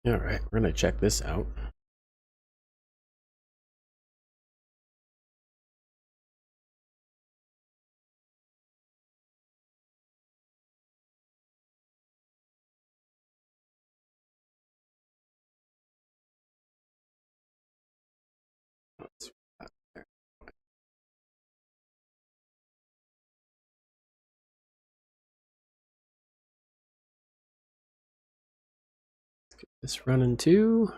All right, we're gonna check this out. Let's get this running too.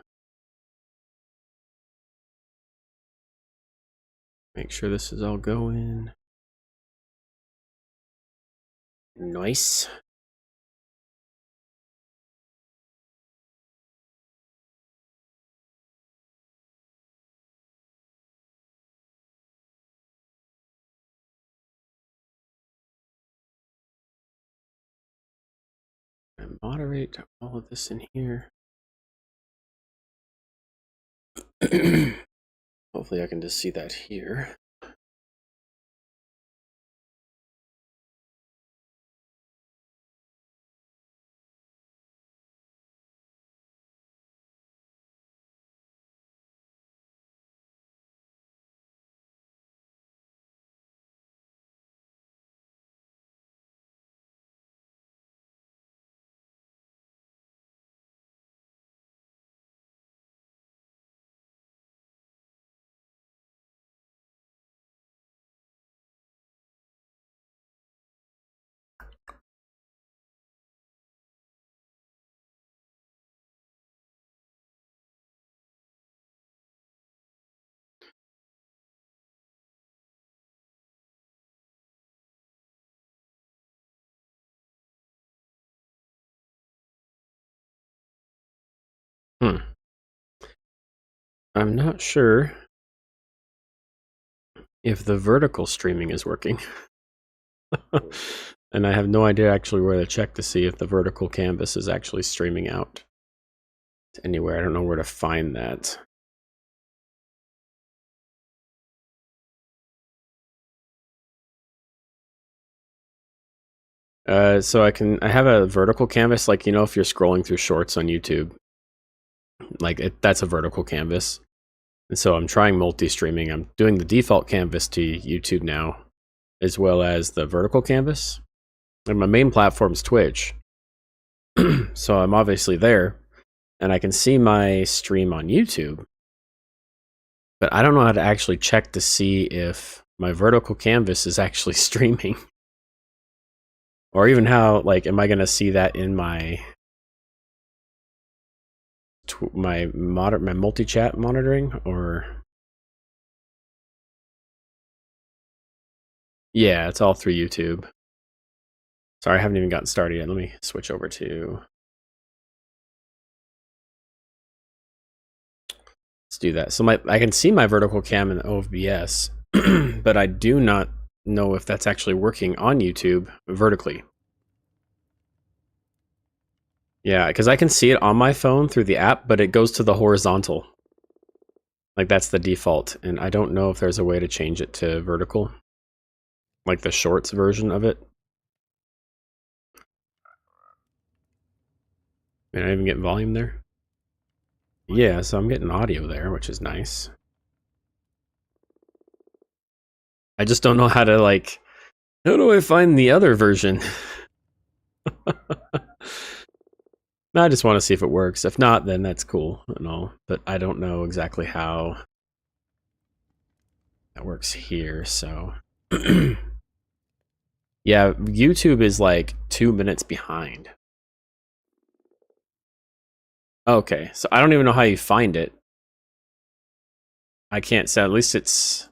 Make sure this is all going. Nice. And moderate all of this in here. Hopefully I can just see that here. I'm not sure if the vertical streaming is working. And I have no idea actually where to check to see if the vertical canvas is actually streaming out to anywhere. I don't know where to find that. So I have a vertical canvas, like, you know, if you're scrolling through shorts on YouTube, like that's a vertical canvas. And so I'm trying multi-streaming. I'm doing the default canvas to YouTube now, as well as the vertical canvas. And my main platform's Twitch. So I'm obviously there, and I can see my stream on YouTube. But I don't know how to actually check to see if my vertical canvas is actually streaming. Or even how, like, am I going to see that in my multi-chat monitoring, or... Yeah, it's all through YouTube. Sorry, I haven't even gotten started yet. Let me switch over to... Let's do that. So I can see my vertical cam in OBS, but I do not know if that's actually working on YouTube vertically. Yeah, because I can see it on my phone through the app, but it goes to the horizontal. Like, that's the default, and I don't know if there's a way to change it to vertical. Like the shorts version of it. Did I even get volume there? Yeah, so I'm getting audio there, which is nice. I just don't know how to, like... How do I find the other version? I just want to see if it works. If not, then that's cool and all. But I don't know exactly how that works here, so... Yeah, YouTube is like 2 minutes behind. Okay, so I don't even know how you find it. I can't say, at least it's...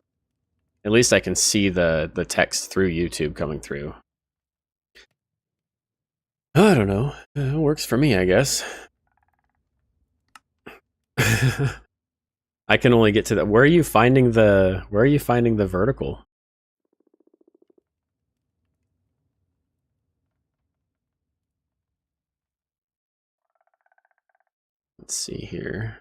At least I can see the text through YouTube coming through. I don't know. It works for me, I guess. I can only get to that. Where are you finding the vertical? Let's see here.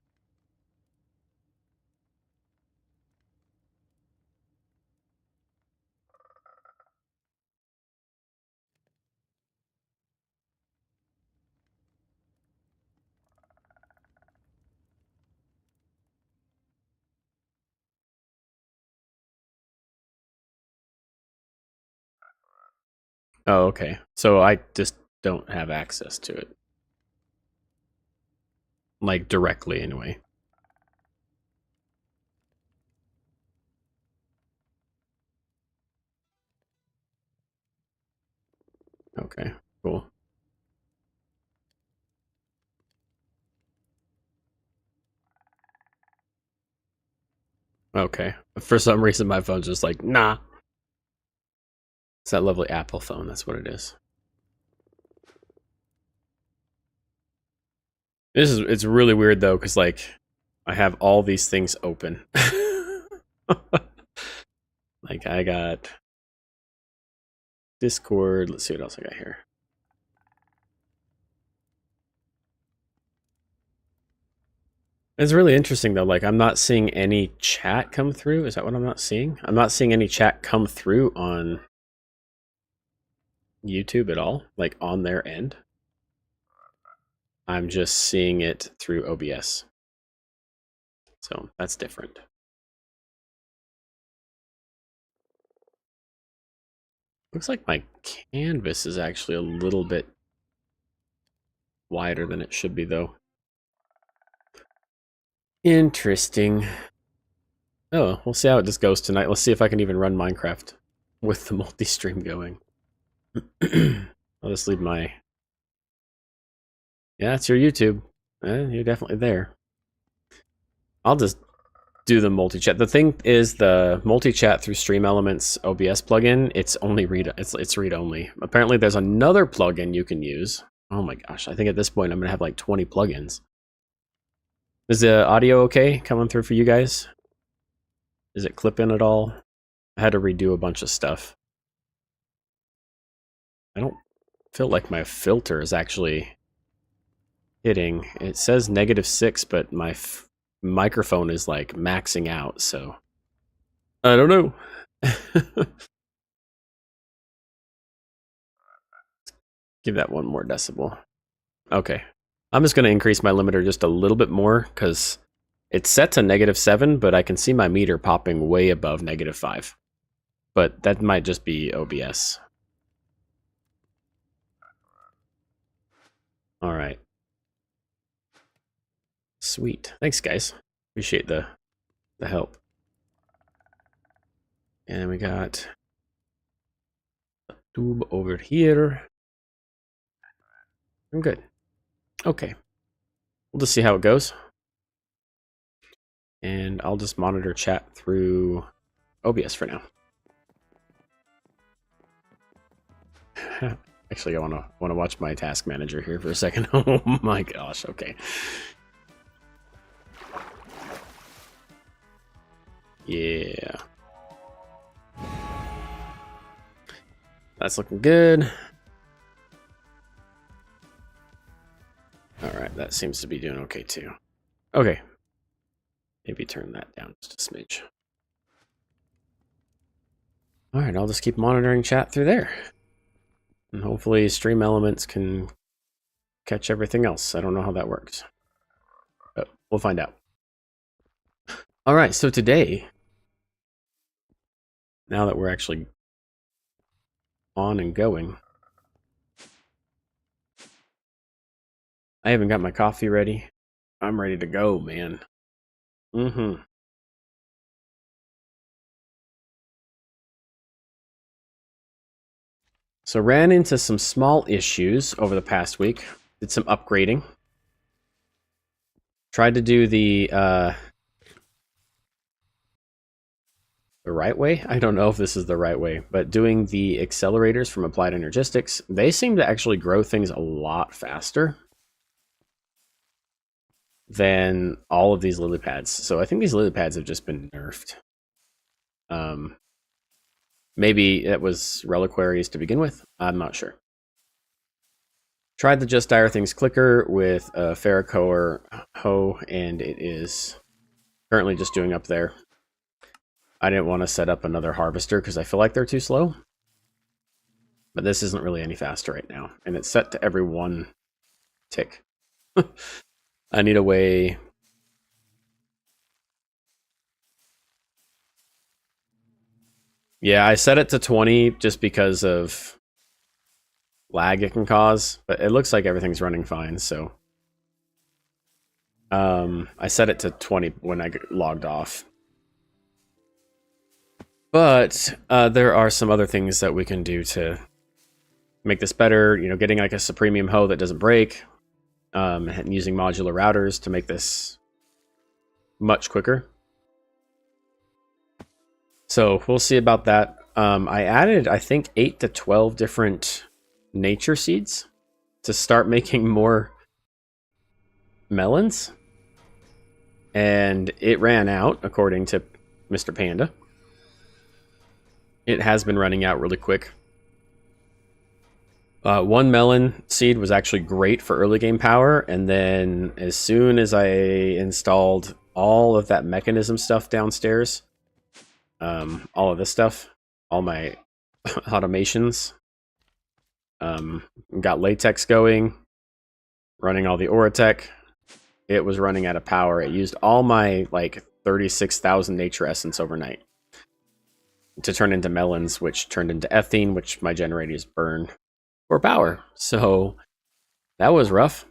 Oh, okay. So I just don't have access to it. Like, directly, anyway. Okay, cool. Okay. For some reason, my phone's just like, nah. It's that lovely Apple phone. That's what it is. It's really weird, though, because, like, I have all these things open. Like, I got Discord. Let's see what else I got here. It's really interesting, though. Like, I'm not seeing any chat come through. Is that what I'm not seeing? I'm not seeing any chat come through on YouTube at all, like, on their end. I'm just seeing it through OBS. So, that's different. Looks like my canvas is actually a little bit wider than it should be, though. Interesting. Oh, we'll see how it just goes tonight. Let's see if I can even run Minecraft with the multi-stream going. I'll just leave my... Yeah, it's your YouTube. You're definitely there. I'll just do the multi-chat. The thing is, the multi-chat through Stream Elements OBS plugin, it's only it's read-only. Apparently there's another plugin you can use. Oh my gosh, I think at this point I'm going to have like 20 plugins. Is the audio okay coming through for you guys? Is it clipping at all? I had to redo a bunch of stuff. I don't feel like my filter is actually hitting. It says -6, but my microphone is like maxing out, so I don't know. Give that one more decibel. Okay. I'm just going to increase my limiter just a little bit more because it's set to -7, but I can see my meter popping way above -5. But that might just be OBS. All right. Sweet. Thanks, guys. Appreciate the help. And we got a tube over here. I'm good. Okay. We'll just see how it goes. And I'll just monitor chat through OBS for now. Actually, I want to watch my task manager here for a second. Oh my gosh, okay. Yeah. That's looking good. Alright, that seems to be doing okay too. Okay. Maybe turn that down just a smidge. Alright, I'll just keep monitoring chat through there. And hopefully Stream Elements can catch everything else. I don't know how that works. But we'll find out. Alright, so today, now that we're actually on and going, I haven't got my coffee ready. I'm ready to go, man. So ran into some small issues over the past week. Did some upgrading. Tried to do the right way. I don't know if this is the right way, but doing the accelerators from Applied Energistics, they seem to actually grow things a lot faster than all of these lily pads. So I think these lily pads have just been nerfed. Maybe it was reliquaries to begin with. I'm not sure. Tried the Just Dire Things clicker with a Ferrocore hoe, and it is currently just doing up there. I didn't want to set up another harvester because I feel like they're too slow. But this isn't really any faster right now. And it's set to every 1 tick. I need a way... Yeah, I set it to 20 just because of lag it can cause, but it looks like everything's running fine, so I set it to 20 when I logged off. But there are some other things that we can do to make this better. You know, getting like a Supremium hoe that doesn't break, and using modular routers to make this much quicker. So we'll see about that. I added, I think, 8 to 12 different nature seeds to start making more melons. And it ran out, according to Mr. Panda. It has been running out really quick. One melon seed was actually great for early game power, and then as soon as I installed all of that mechanism stuff downstairs, all of this stuff, all my automations, got latex going, running all the Oratech, it was running out of power. It used all my like 36,000 nature essence overnight to turn into melons, which turned into ethene, which my generators burn for power. So that was rough.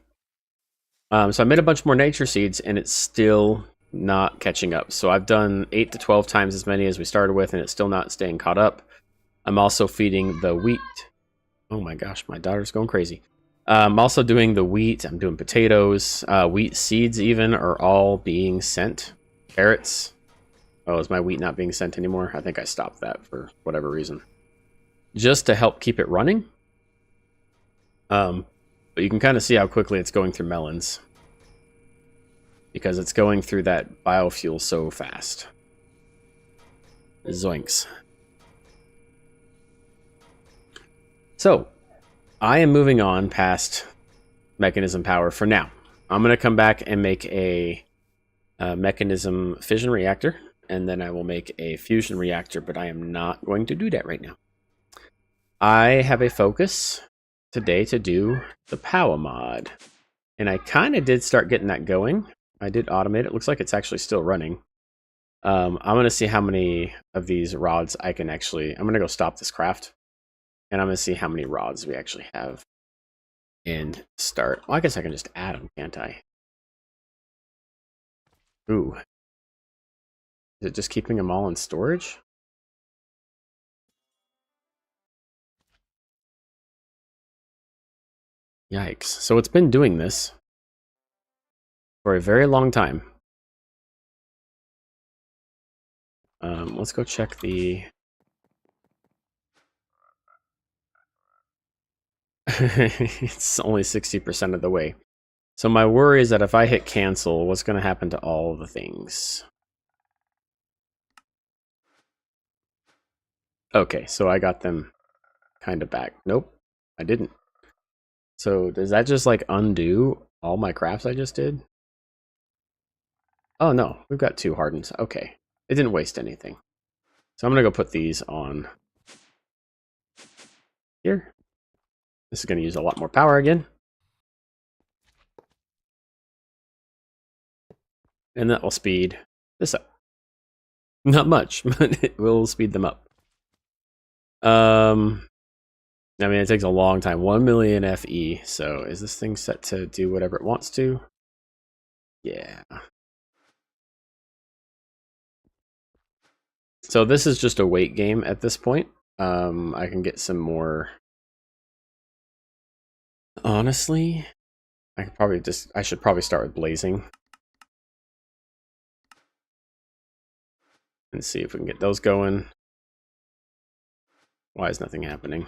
So I made a bunch more nature seeds, and it's still not catching up. So I've done 8 to 12 times as many as we started with, and it's still not staying caught up. I'm also feeding the wheat. Oh my gosh, my daughter's going crazy. I'm also doing the wheat. I'm doing potatoes. Wheat seeds even are all being sent. Carrots. Oh, is my wheat not being sent anymore? I think I stopped that for whatever reason. Just to help keep it running. But you can kind of see how quickly it's going through melons. Because it's going through that biofuel so fast. Zoinks. So, I am moving on past mechanism power for now. I'm going to come back and make a mechanism fission reactor, and then I will make a fusion reactor, but I am not going to do that right now. I have a focus today to do the POWAH mod, and I kind of did start getting that going. I did automate it. Looks like it's actually still running. I'm going to see how many of these rods I can actually... I'm going to go stop this craft, and I'm going to see how many rods we actually have and start. Well, I guess I can just add them, can't I? Ooh. Is it just keeping them all in storage? Yikes. So it's been doing this for a very long time. Let's go check the... It's only 60% of the way. So my worry is that if I hit cancel, what's going to happen to all the things? Okay, so I got them kind of back. Nope, I didn't. So does that just like undo all my crafts I just did? Oh no, we've got 2 hardens. Okay, it didn't waste anything. So I'm going to go put these on here. This is going to use a lot more power again. And that will speed this up. Not much, but it will speed them up. I mean, it takes a long time. 1 million FE. So is this thing set to do whatever it wants to? Yeah. So this is just a wait game at this point. I can get some more. Honestly, I should probably start with blazing. And see if we can get those going. Why is nothing happening?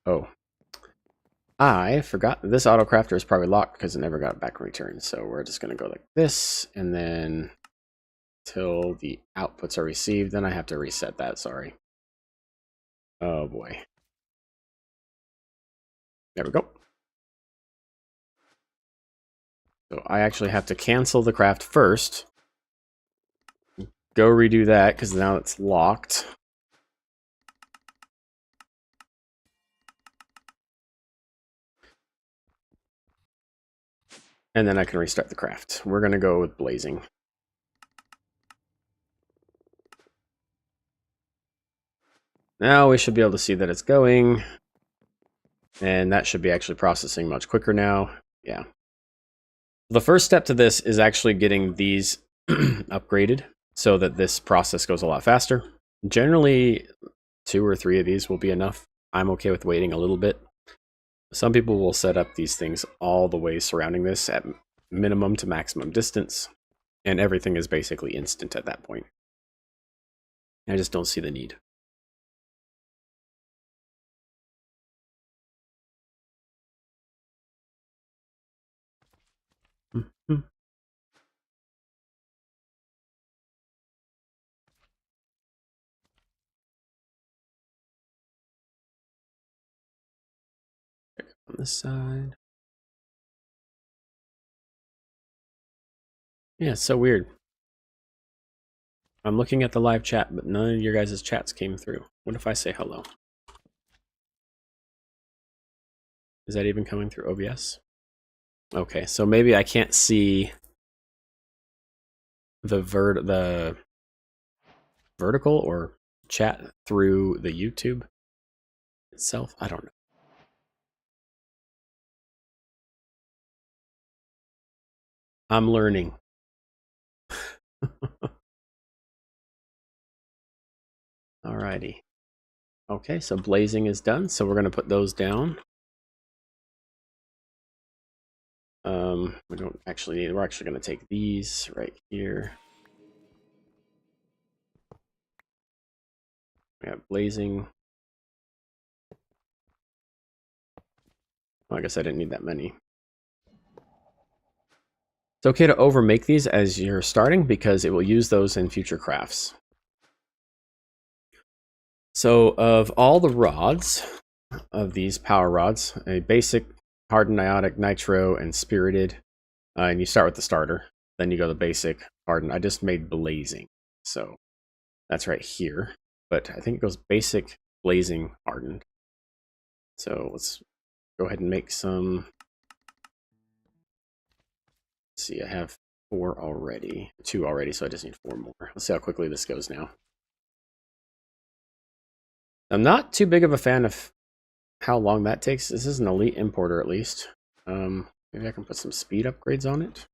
Oh. I forgot this auto crafter is probably locked because it never got back returned. So we're just going to go like this, and then till the outputs are received. Then I have to reset that, sorry. Oh boy. There we go. So I actually have to cancel the craft first. Go redo that because now it's locked. And then I can restart the craft. We're going to go with blazing. Now we should be able to see that it's going. And that should be actually processing much quicker now. Yeah. The first step to this is actually getting these upgraded so that this process goes a lot faster. Generally, 2 or 3 of these will be enough. I'm okay with waiting a little bit. Some people will set up these things all the way surrounding this at minimum to maximum distance, and everything is basically instant at that point. I just don't see the need. Mm-hmm. On this side. Yeah, it's so weird. I'm looking at the live chat, but none of your guys' chats came through. What if I say hello? Is that even coming through OBS? Okay, so maybe I can't see the vertical or chat through the YouTube itself. I don't know. I'm learning. Alrighty. Okay, so blazing is done. So we're going to put those down. We don't actually need, we're actually going to take these right here. We have blazing. Well, I guess I didn't need that many. It's okay to overmake these as you're starting because it will use those in future crafts. So of all the rods, of these power rods, a basic, hardened, niotic, nitro, and spirited, and you start with the starter. Then you go to basic, hardened. I just made blazing, so that's right here. But I think it goes basic, blazing, hardened. So let's go ahead and make some. Let's see, I have 4 already, 2 already, so I just need 4 more. Let's see how quickly this goes now. I'm not too big of a fan of how long that takes. This is an elite importer, at least. Maybe I can put some speed upgrades on it.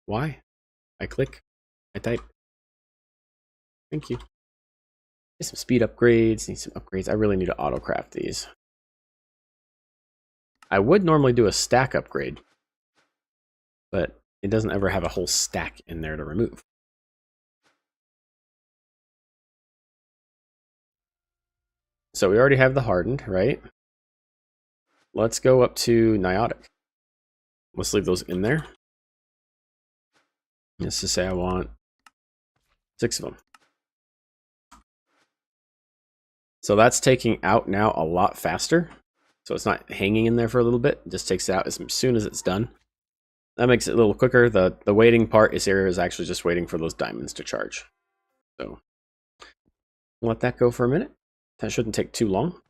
Why? I click, I type. Thank you. Need some speed upgrades, need some upgrades. I really need to auto craft these. I would normally do a stack upgrade, but it doesn't ever have a whole stack in there to remove. So we already have the hardened, right? Let's go up to niotic. Let's leave those in there. Just to say I want 6 of them. So that's taking out now a lot faster. So it's not hanging in there for a little bit. It just takes it out as soon as it's done. That makes it a little quicker. The waiting part is actually just waiting for those diamonds to charge. So let that go for a minute. That shouldn't take too long.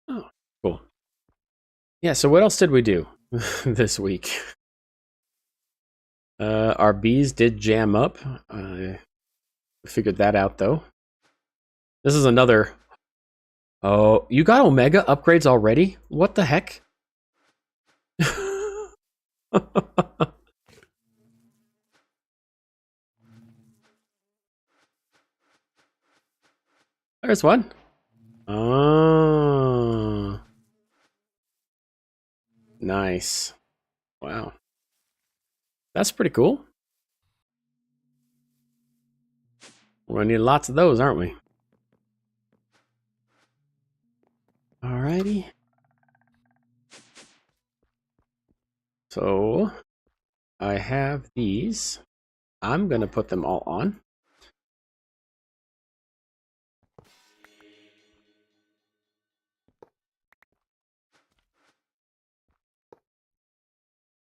Oh, cool. Yeah, so what else did we do this week? Our bees did jam up. I figured that out, though. This is another... Oh, you got Omega upgrades already? What the heck? There's one. Oh. Nice. Wow. That's pretty cool. We're gonna need lots of those, aren't we? Alrighty. So, I have these. I'm gonna put them all on.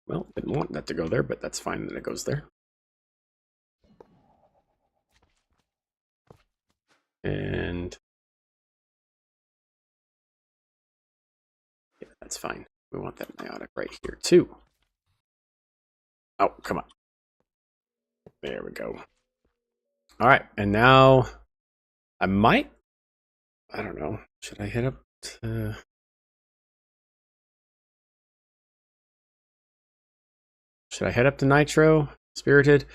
Well, didn't want that to go there, but that's fine that it goes there. And yeah, that's fine. We want that niotic right here too. Oh, come on. There we go. All right, and now I don't know. Should I hit up to... Should I head up to Nitro? Spirited?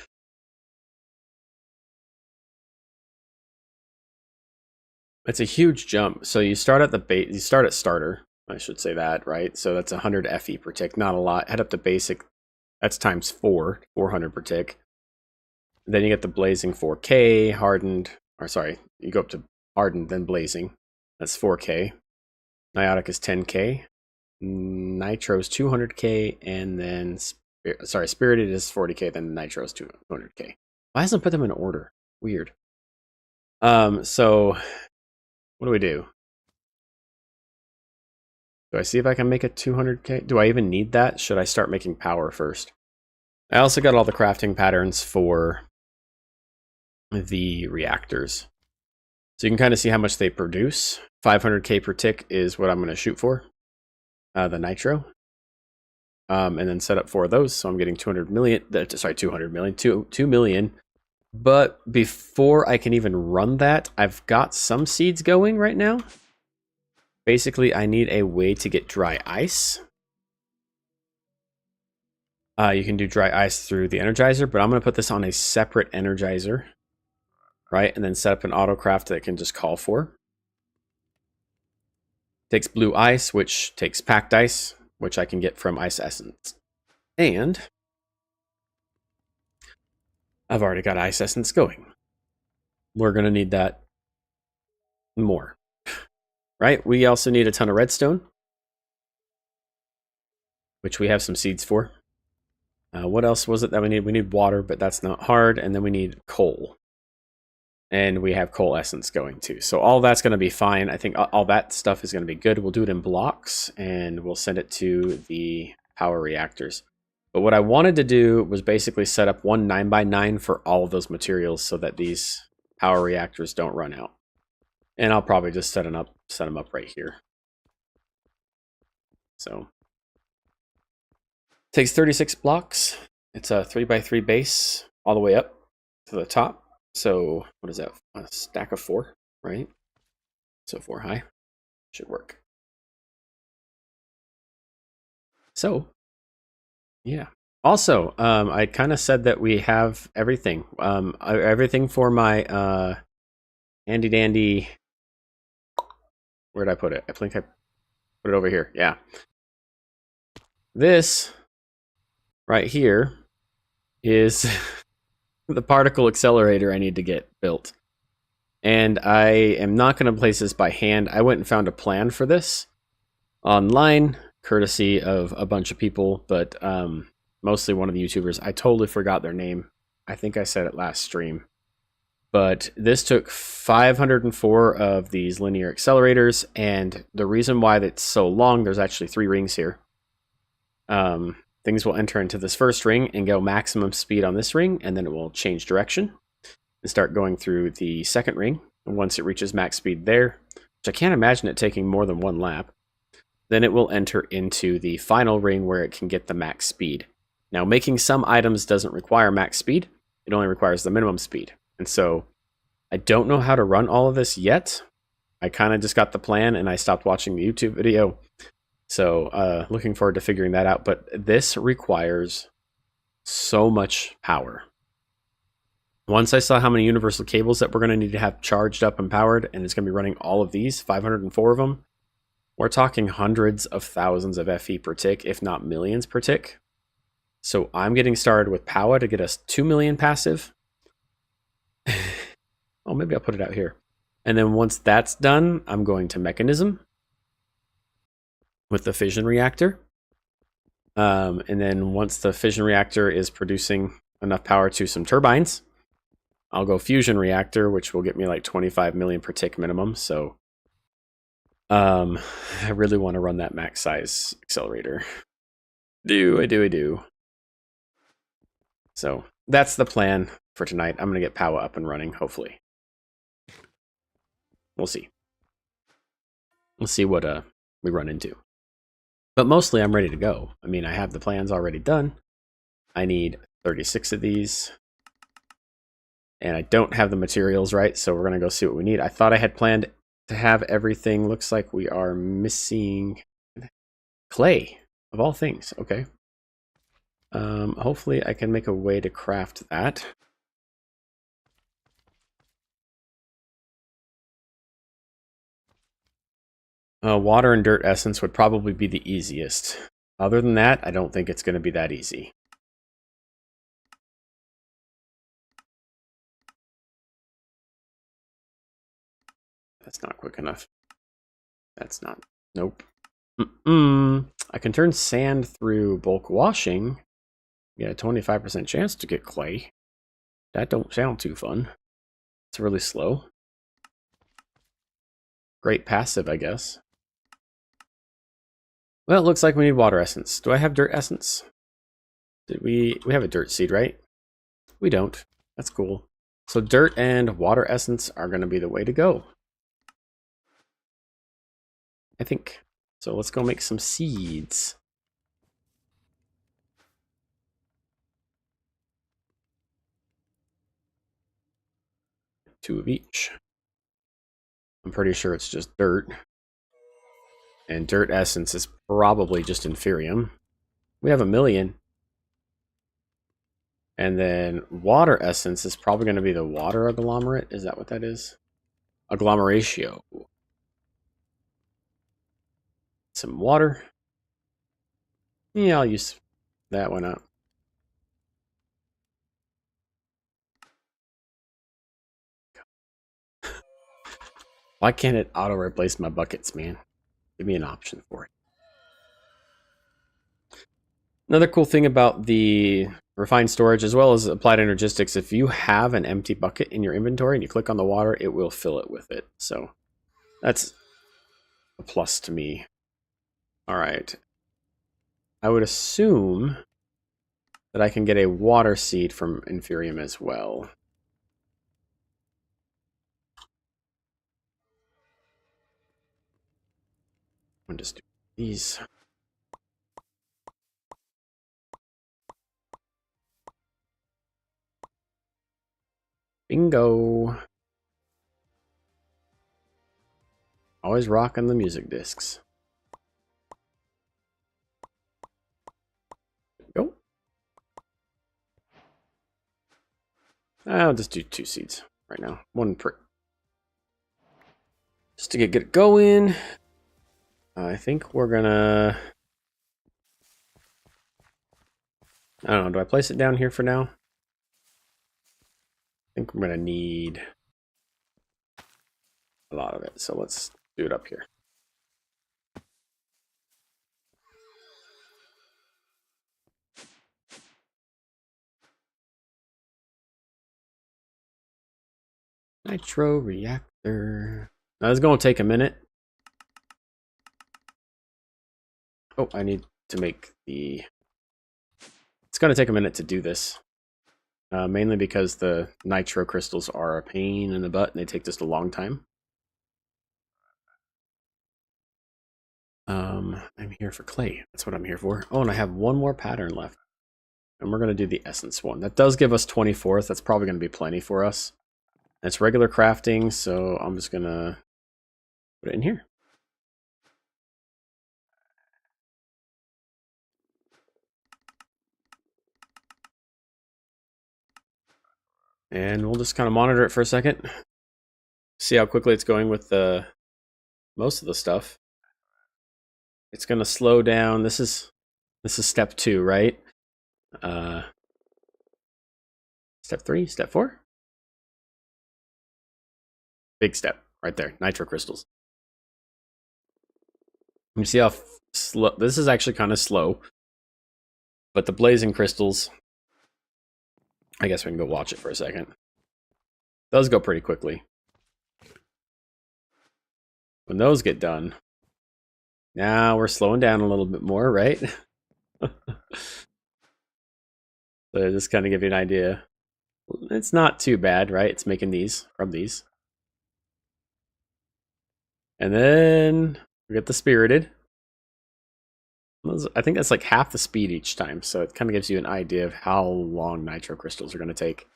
It's a huge jump. So you start at the base, you start at starter. I should say that, right? So that's 100 FE per tick, not a lot. Head up to basic, that's times 4, 400 per tick. Then you get the blazing 4K, hardened, or sorry, you go up to hardened, then blazing. That's 4K. Niotic is 10K. Nitro is 200K, and then, sorry, Spirited is 40K, then Nitro is 200K. Why hasn't put them in order? Weird. So what do we do? Do I see if I can make it 200K? Do I even need that? Should I start making power first? I also got all the crafting patterns for the reactors. So you can kind of see how much they produce. 500K per tick is what I'm going to shoot for. The Nitro. And then set up 4 of those. So I'm getting 200 million. Sorry, 200 million. 2 million. But before I can even run that, I've got some seeds going right now. Basically, I need a way to get dry ice. You can do dry ice through the Energizer, but I'm going to put this on a separate Energizer. Right? And then set up an autocraft that it can just call for. Takes blue ice, which takes packed ice, which I can get from Ice Essence. And I've already got Ice Essence going. We're going to need that more. Right? We also need a ton of redstone, which we have some seeds for. What else was it that we need? We need water, but that's not hard. And then we need coal. And we have coal essence going too. So all that's going to be fine. I think all that stuff is going to be good. We'll do it in blocks, and we'll send it to the power reactors. But what I wanted to do was basically set up one 9x9 for all of those materials so that these power reactors don't run out. And I'll probably just set them up right here. So takes 36 blocks. It's a 3x3 base all the way up to the top. So what is that? A stack of 4, right? So 4 high should work. So yeah. Also, I kind of said that we have everything. Everything for my handy dandy. Where did I put it? I think I put it over here. Yeah. This right here is the particle accelerator I need to get built. And I am not going to place this by hand. I went and found a plan for this online, courtesy of a bunch of people, but mostly one of the YouTubers. I totally forgot their name. I think I said it last stream. But this took 504 of these linear accelerators, and the reason why it's so long, there's actually 3 rings here. Things will enter into this first ring and go maximum speed on this ring, and then it will change direction and start going through the second ring. And once it reaches max speed there, which I can't imagine it taking more than 1 lap, then it will enter into the final ring where it can get the max speed. Now, making some items doesn't require max speed. It only requires the minimum speed. And so I don't know how to run all of this yet. I kind of just got the plan and I stopped watching the YouTube video. So looking forward to figuring that out. But this requires so much power. Once I saw how many universal cables that we're going to need to have charged up and powered, and it's going to be running all of these, 504 of them, we're talking hundreds of thousands of FE per tick, if not millions per tick. So I'm getting started with POWAH to get us 2 million passive. Oh, maybe I'll put it out here. And then once that's done, I'm going to mechanism with the fission reactor. And then once the fission reactor is producing enough power to some turbines, I'll go fusion reactor, which will get me like 25 million per tick minimum. So I really want to run that max size accelerator. I do. So that's the plan for tonight. I'm going to get POWAH up and running, hopefully. We'll see. We'll see what we run into. But mostly I'm ready to go. I mean, I have the plans already done. I need 36 of these. And I don't have the materials right, so we're going to go see what we need. I thought I had planned to have everything. Looks like we are missing clay, of all things. Okay. Hopefully I can make a way to craft that. Water and dirt essence would probably be the easiest. Other than that, I don't think it's going to be that easy. That's not quick enough. That's not. Nope. I can turn sand through bulk washing. Get a 25% chance to get clay. That don't sound too fun. It's really slow. Great passive, I guess. Well, it looks like we need water essence. Do I have dirt essence? Did we have a dirt seed, right? We don't. That's cool. So dirt and water essence are going to be the way to go, I think. So let's go make some seeds. Two of each. I'm pretty sure it's just dirt. And dirt essence is probably just inferium. We have 1 million. And then water essence is probably going to be the water agglomerate. Is that what that is? Agglomeratio. Some water. Yeah, I'll use that one up. Why can't it auto-replace my buckets, man? Give me an option for it. Another cool thing about the refined storage, as well as applied energistics, if you have an empty bucket in your inventory and you click on the water, it will fill it with it. So that's a plus to me. All right. I would assume that I can get a water seed from inferium as well. I'm just do these. Bingo. Always rocking the music discs. Go. I'll just do 2 seeds right now. 1 per. Just to get it going. I think we're gonna... I don't know, do I place it down here for now? I think we're gonna need a lot of it, so let's do it up here. Nitro reactor. Now, it's gonna take a minute. Oh, I need to make the... It's gonna take a minute to do this. Mainly because the nitro crystals are a pain in the butt and they take just a long time. I'm here for clay. That's what I'm here for. Oh, and I have 1 more pattern left. And we're going to do the essence one. That does give us 24th. That's probably going to be plenty for us. And it's regular crafting, so I'm just going to put it in here. And we'll just kind of monitor it for a second. See how quickly it's going with the most of the stuff. It's going to slow down. This is step 2, right? Step 3, step 4. Big step right there. Nitro crystals. You see how slow this is. Actually kind of slow, but the blazing crystals, I guess we can go watch it for a second. Those go pretty quickly. When those get done, now we're slowing down a little bit more, right? So just kind of give you an idea. It's not too bad, right? It's making these from these. And then we get the spirited. I think that's like half the speed each time, so it kind of gives you an idea of how long nitro crystals are going to take.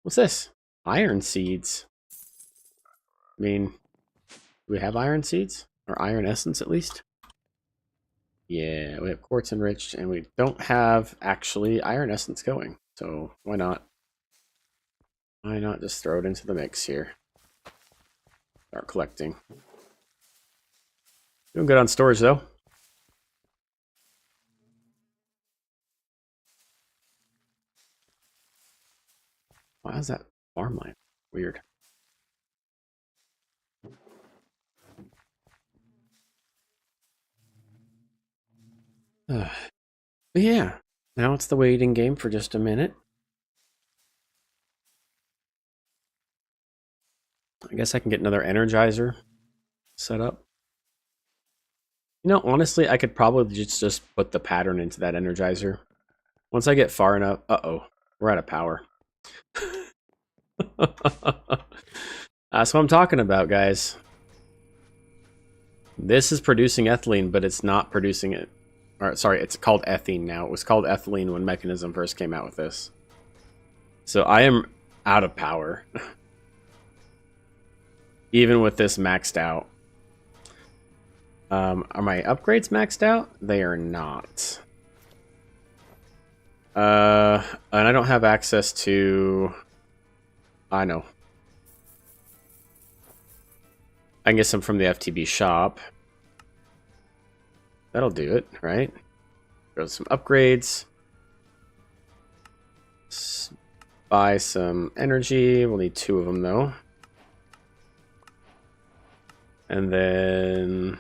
What's this? Iron seeds. I mean, do we have iron seeds? Or iron essence, at least? Yeah, we have quartz enriched, and we don't have, actually, iron essence going. So, why not? Why not just throw it into the mix here? Start collecting. Doing good on storage, though. Why is that farmland? Weird. But yeah, now it's the waiting game for just a minute. I guess I can get another energizer set up. You know, honestly, I could probably just put the pattern into that energizer. Once I get far enough... Uh-oh, we're out of power. That's what I'm talking about, guys. This is producing ethylene, but it's not producing it. Or, sorry, it's called ethene now. It was called ethylene when Mechanism first came out with this. So I am out of power. Even with this maxed out. Are my upgrades maxed out? They are not. And I don't have access to... I know. I can get some from the FTB shop. That'll do it, right? Go to some upgrades. Buy some energy. We'll need 2 of them, though. And then...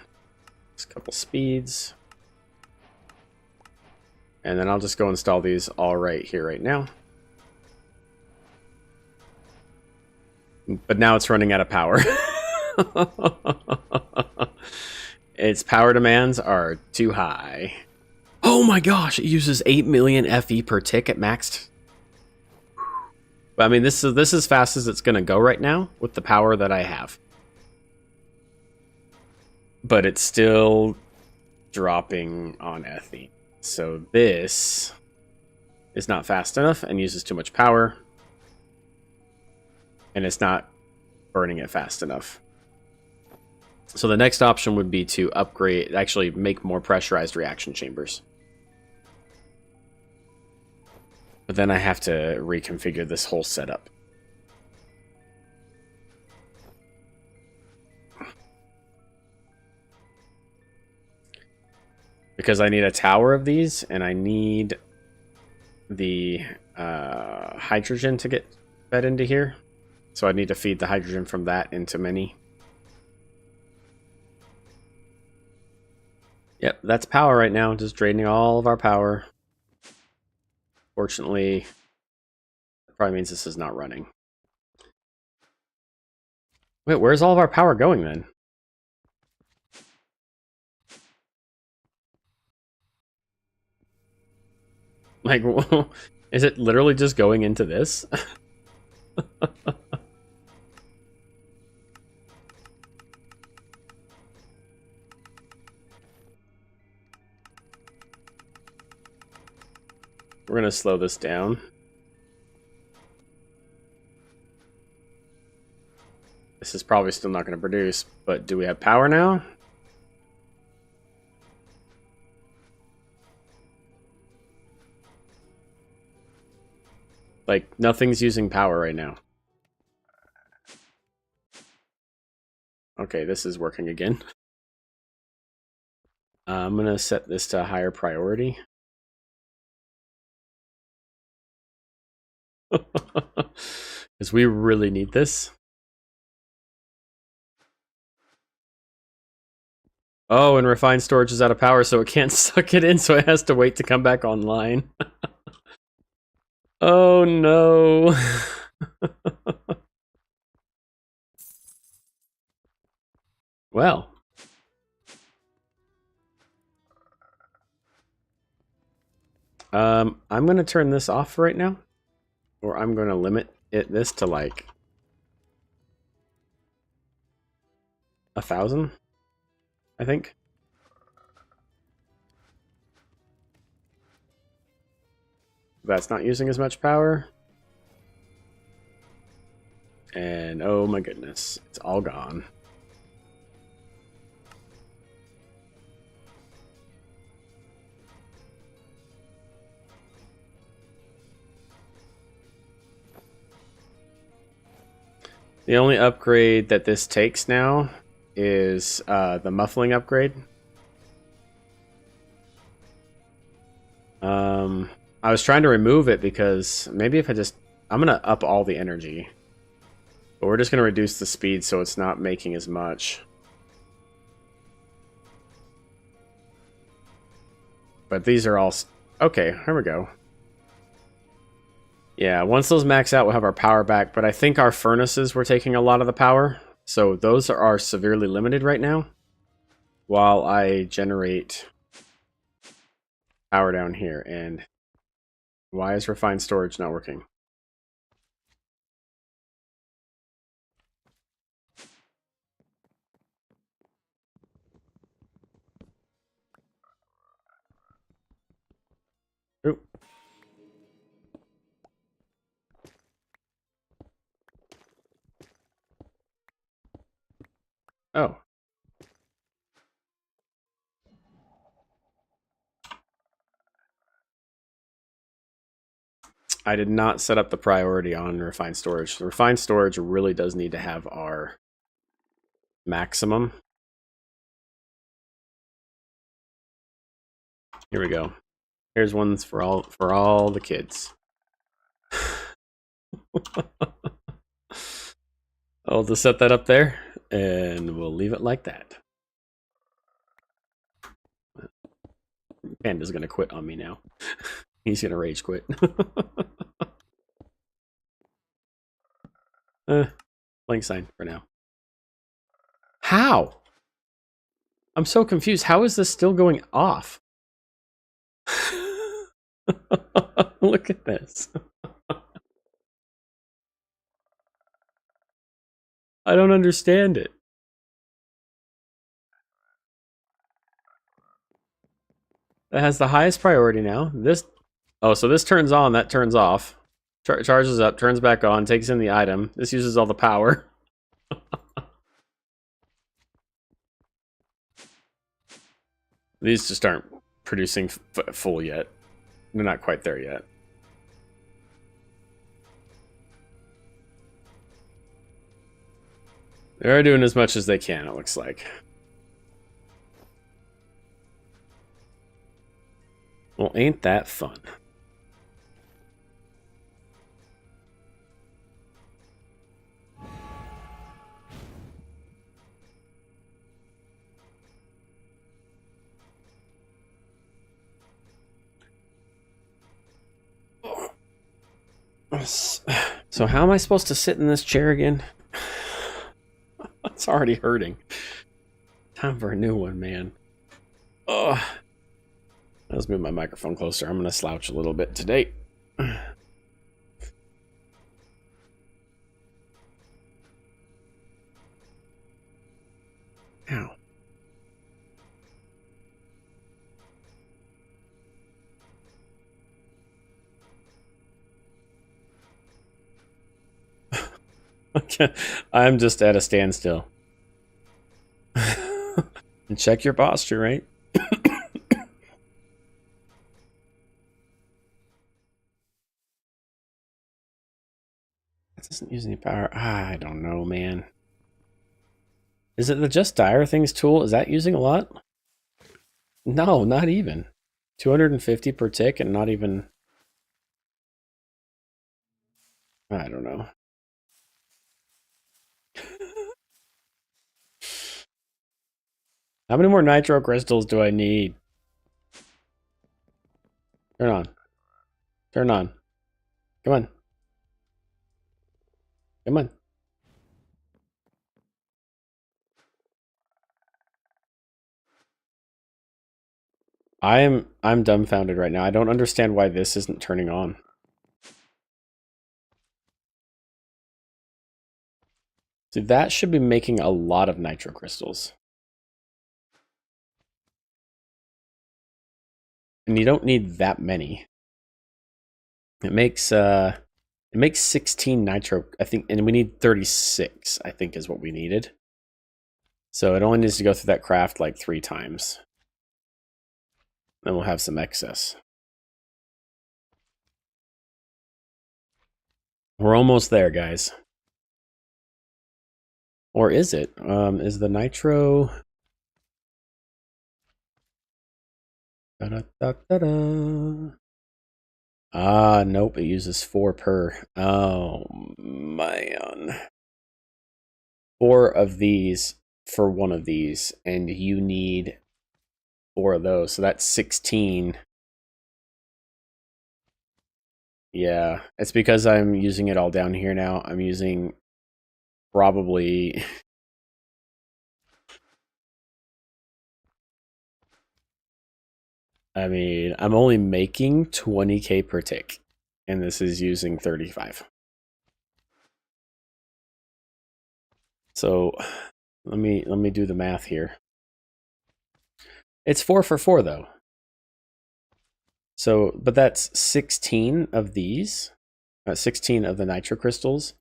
just a couple speeds. And then I'll just go install these all right here, right now. But now it's running out of power. Its power demands are too high. Oh my gosh, it uses 8 million FE per tick at maxed. But I mean, this is as fast as it's going to go right now with the power that I have. But it's still dropping on ethene. So this is not fast enough and uses too much power. And it's not burning it fast enough. So the next option would be to upgrade, actually make more pressurized reaction chambers. But then I have to reconfigure this whole setup. Because I need a tower of these, and I need the hydrogen to get fed into here. So I need to feed the hydrogen from that into mini. Yep, that's power right now, just draining all of our power. Fortunately, that probably means this is not running. Wait, where's all of our power going then? Like, is it literally just going into this? We're going to slow this down. This is probably still not going to produce, but do we have power now? Like, nothing's using power right now. Okay, this is working again. I'm going to set this to a higher priority. Because we really need this. Oh, and refined storage is out of power, so it can't suck it in, so it has to wait to come back online. Oh no. Well. I'm going to turn this off right now. Or I'm going to limit this to like 1,000, I think. That's not using as much power. And oh my goodness, it's all gone. The only upgrade that this takes now is the muffling upgrade. I was trying to remove it because maybe if I'm going to up all the energy. But we're just going to reduce the speed so it's not making as much. But these are all... Okay, here we go. Yeah, once those max out, we'll have our power back. But I think our furnaces were taking a lot of the power. So those are severely limited right now. While I generate power down here. And why is refined storage not working? Oop. Oh. I did not set up the priority on refined storage. The refined storage really does need to have our maximum. Here we go. Here's ones for all the kids. I'll just set that up there, and we'll leave it like that. Panda's gonna quit on me now. He's gonna rage quit. Blank sign for now. How? I'm so confused. How is this still going off? Look at this. I don't understand it. That has the highest priority now. This... Oh, so this turns on, that turns off. Charges up, turns back on, takes in the item. This uses all the power. These just aren't producing full yet. They're not quite there yet. They're doing as much as they can, it looks like. Well, ain't that fun? So how am I supposed to sit in this chair again? It's already hurting. Time for a new one, man. Ugh. Let's move my microphone closer. I'm going to slouch a little bit today. Ow. Okay. I'm just at a standstill. And check your posture, right? It doesn't use any power. I don't know, man. Is it the Just Dire Things tool? Is that using a lot? No, not even. 250 per tick and not even... I don't know. How many more nitro crystals do I need? Turn on. Turn on. Come on. Come on. I'm dumbfounded right now. I don't understand why this isn't turning on. So that should be making a lot of nitro crystals. And you don't need that many. it makes 16 nitro, I think, and we need 36, I think is what we needed. So it only needs to go through that craft like 3 times. Then we'll have some excess. We're almost there, guys. Or is it? Is the nitro... Da-da-da-da-da. Ah, nope, it uses 4 per. Oh, man. 4 of these for one of these, and you need 4 of those, so that's 16. Yeah, it's because I'm using it all down here now. I'm using probably... I mean, I'm only making 20k per tick, and this is using 35. So let me do the math here. It's 4 for 4 though. So, but that's 16 of these, 16 of the nitro crystals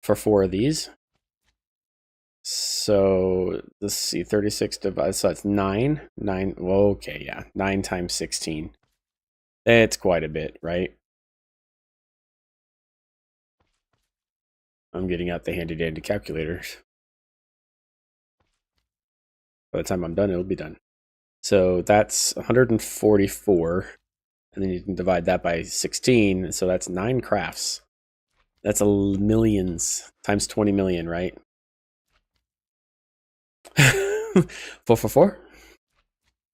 for 4 of these. So let's see, 36 divided, so that's 9. Well, okay, yeah, 9 times 16. It's quite a bit, right? I'm getting out the handy dandy calculator. By the time I'm done, it'll be done. So that's 144, and then you can divide that by 16, so that's 9 crafts. That's millions times 20 million, right? 4 for 4?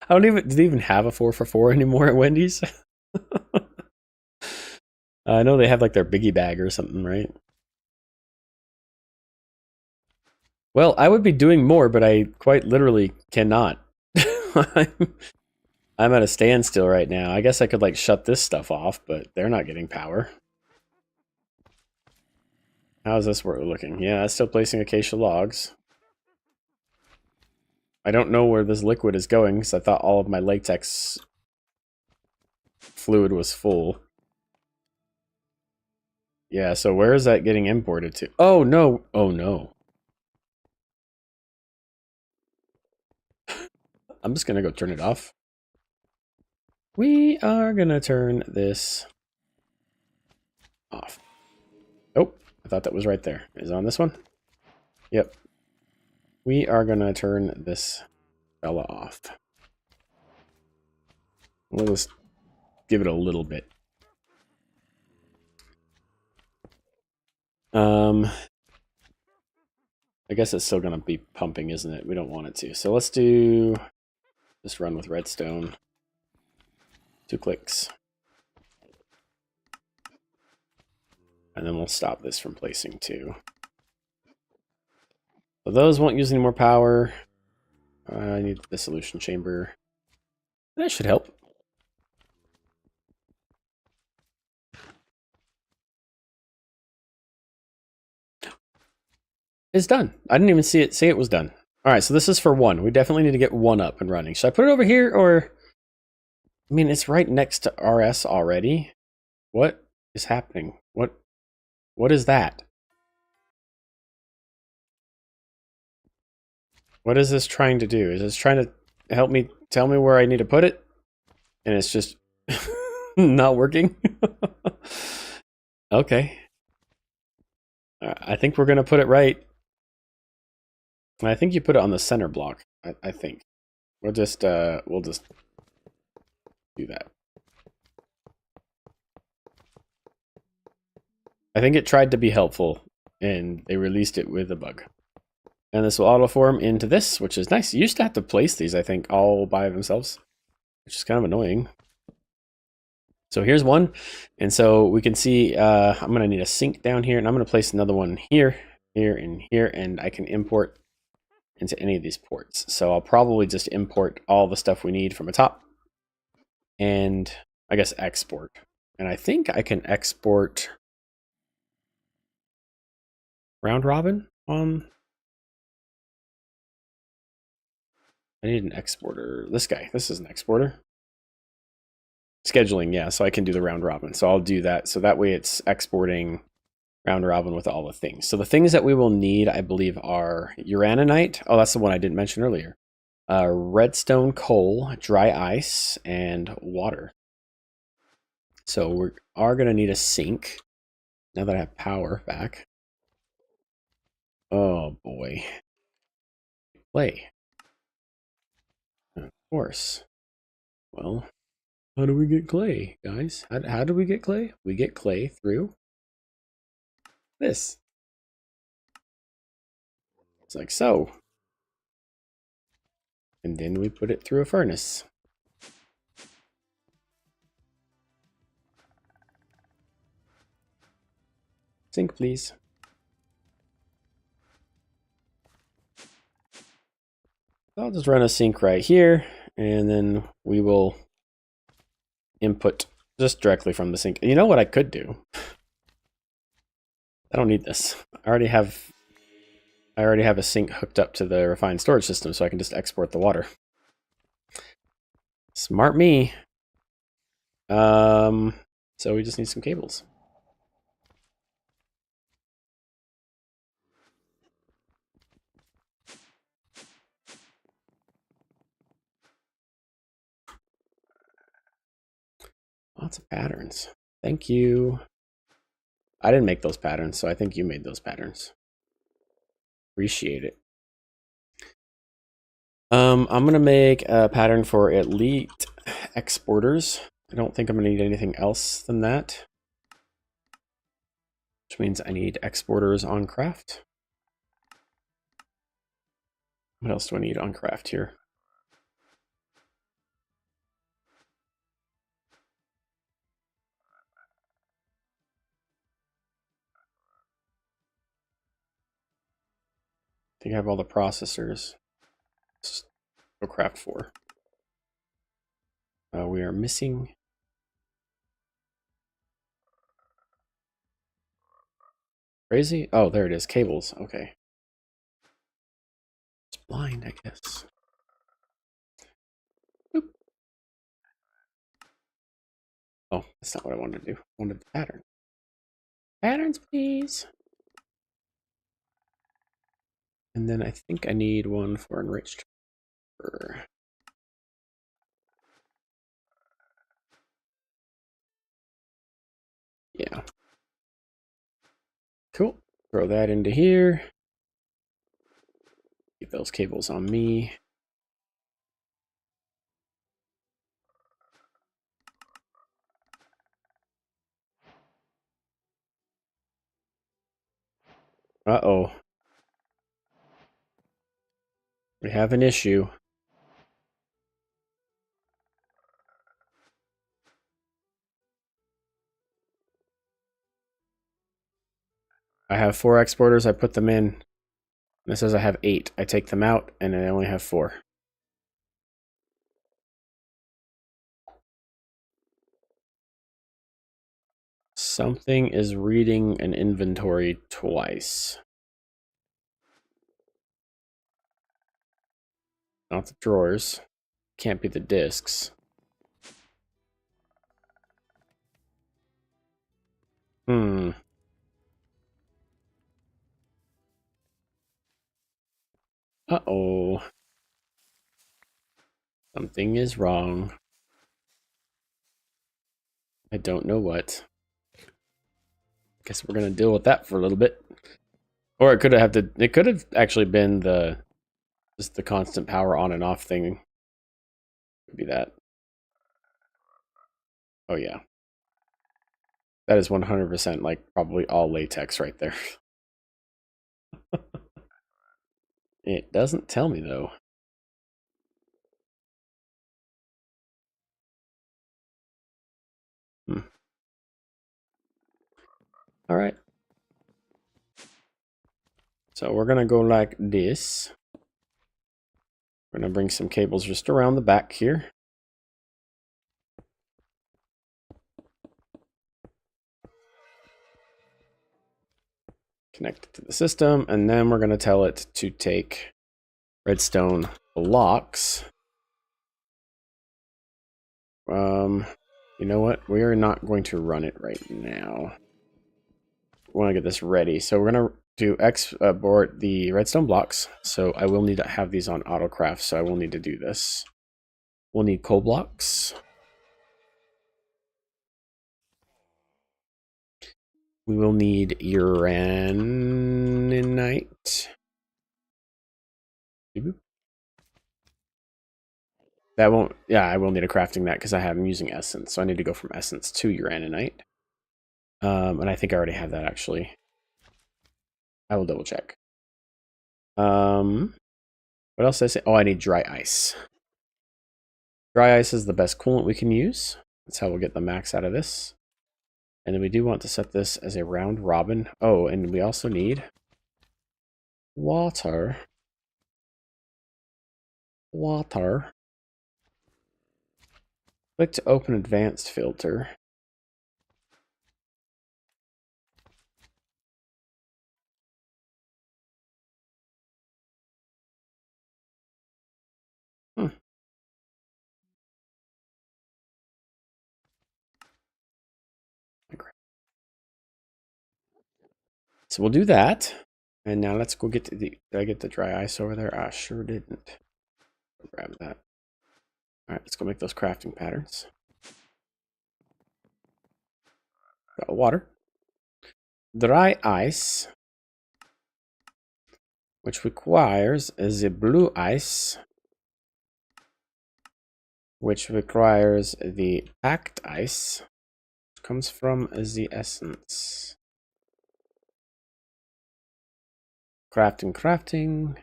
I don't even, do they even have a 4 for 4 anymore at Wendy's? I know they have like their biggie bag or something, right? Well, I would be doing more, but I quite literally cannot. I'm at a standstill right now. I guess I could like shut this stuff off, but they're not getting power. How's this work looking? Yeah, it's still placing acacia logs. I don't know where this liquid is going because I thought all of my latex fluid was full. Yeah, so where is that getting imported to? Oh, no. Oh, no. I'm just going to go turn it off. We are going to turn this off. Oh, I thought that was right there. Is it on this one? Yep. We are going to turn this fella off. We'll just give it a little bit. I guess it's still going to be pumping, isn't it? We don't want it to. So let's do just run with redstone. 2 clicks. And then we'll stop this from placing too. So those won't use any more power. I need the solution chamber. That should help. It's done. I didn't even see it say it was done. All right, so this is for 1. We definitely need to get 1 up and running. Should I put it over here or... I mean, it's right next to RS already. What is happening? What is that? What is this trying to do? Is this trying to help me tell me where I need to put it? And it's just not working? Okay. I think we're going to put it right. I think you put it on the center block. I think. We'll just do that. I think it tried to be helpful, and they released it with a bug. And this will autoform into this, which is nice. You used to have to place these, I think, all by themselves, which is kind of annoying. So here's one. And so we can see I'm going to need a sink down here, and I'm going to place another one here, here, and here, and I can import into any of these ports. So I'll probably just import all the stuff we need from the top, and I guess export. And I think I can export round robin on... I need an exporter. This guy. This is an exporter. Scheduling, yeah, so I can do the round robin. So I'll do that. So that way it's exporting round robin with all the things. So the things that we will need, I believe, are uraninite. Oh, that's the one I didn't mention earlier. Redstone coal, dry ice, and water. So we are going to need a sink now that I have power back. Oh boy. Clay. Of course. Well, how do we get clay, guys? How do we get clay? We get clay through this. It's like so. And then we put it through a furnace. Sink, please. I'll just run a sink right here, and then we will input just directly from the sink. You know what I could do? I don't need this. I already have a sink hooked up to the refined storage system, so I can just export the water. Smart me. So we just need some cables. Lots of patterns. Thank you. I didn't make those patterns, so I think you made those patterns. Appreciate it. I'm gonna make a pattern for elite exporters. I don't think I'm gonna need anything else than that. Which means I need exporters on craft. What else do I need on craft here? I think I have all the processors. Let's go craft 4. We are missing. Crazy? Oh, there it is. Cables. Okay. It's blind, I guess. Boop. Oh, that's not what I wanted to do. I wanted the pattern. Patterns, please. And then I think I need one for enriched. Yeah. Cool. Throw that into here. Keep those cables on me. Uh-oh. We have an issue. I have 4 exporters. I put them in. And it says I have 8. I take them out, and I only have 4. Something is reading an inventory twice. Not the drawers. Can't be the discs. Hmm. Uh-oh. Something is wrong. I don't know what. Guess we're gonna deal with that for a little bit. Or it could have actually been just the constant power on and off thing. Could be that. Oh yeah. That is 100% like probably all latex right there. It doesn't tell me though. All right. So we're gonna go like this. We're gonna bring some cables just around the back here. Connect it to the system, and then we're gonna tell it to take redstone blocks. You know what? We are not going to run it right now. We want to get this ready. So we're going to do export the redstone blocks. So I will need to have these on autocraft. So I will need to do this. We'll need coal blocks. We will need uraninite. That won't, yeah, I will need a crafting that because I'm using essence. So I need to go from essence to uraninite. And I think I already have that actually. I will double check. What else did I say? Oh, I need dry ice. Dry ice is the best coolant we can use. That's how we'll get the max out of this. And then we do want to set this as a round robin. Oh, and we also need water. Water. Click to open advanced filter. So we'll do that. And now let's go get to the, did I get the dry ice over there? I sure didn't. Grab that. All right, let's go make those crafting patterns. Got water. Dry ice, which requires the blue ice, which requires the packed ice, which comes from the essence. Crafting.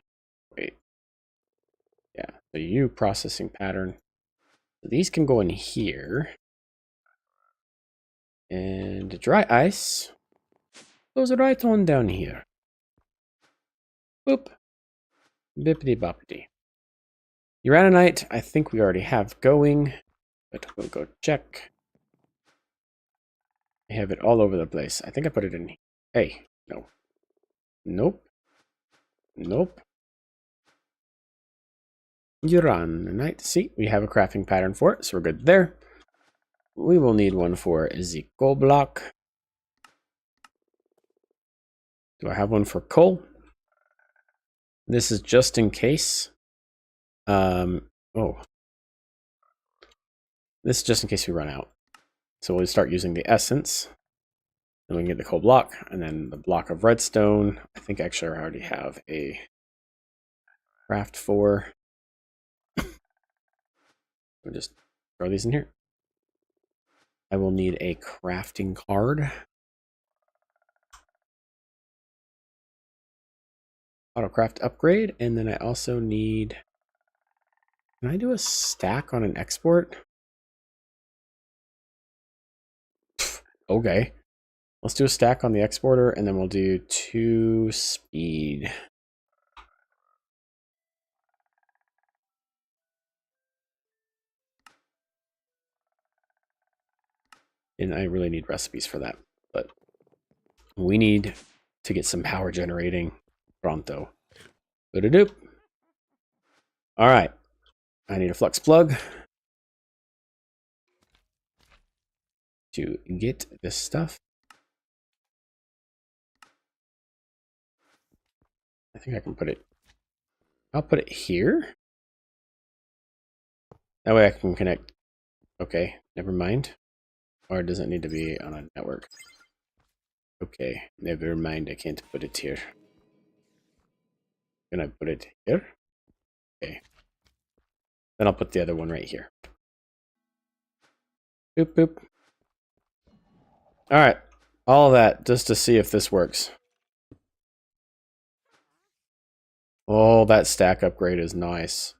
Wait. Yeah, the U processing pattern. These can go in here. And dry ice goes right on down here. Boop. Bippity boppity. Uraninite, I think we already have going, but we'll go check. I have it all over the place. I think I put it in. Hey, no. Nope. Nope. Uraninite. See, we have a crafting pattern for it, so we're good there. We will need one for the coal block. Do I have one for coal? This is just in case. Oh. This is just in case we run out. So we'll start using the essence. Then we can get the coal block, and then the block of redstone. I think actually I already have a craft for. We'll just throw these in here. I will need a crafting card. Autocraft upgrade, and then I also need. Can I do a stack on an export? Okay. Let's do a stack on the exporter, and then we'll do 2 speed. And I really need recipes for that, but we need to get some power generating pronto. Doop. All right. I need a flux plug to get this stuff. I think I can put it. I'll put it here. That way I can connect. Okay, never mind. Or does it need to be on a network? Okay, never mind. I can't put it here. Can I put it here? Okay. Then I'll put the other one right here. Boop, boop. All right. All of that just to see if this works. Oh, that stack upgrade is nice.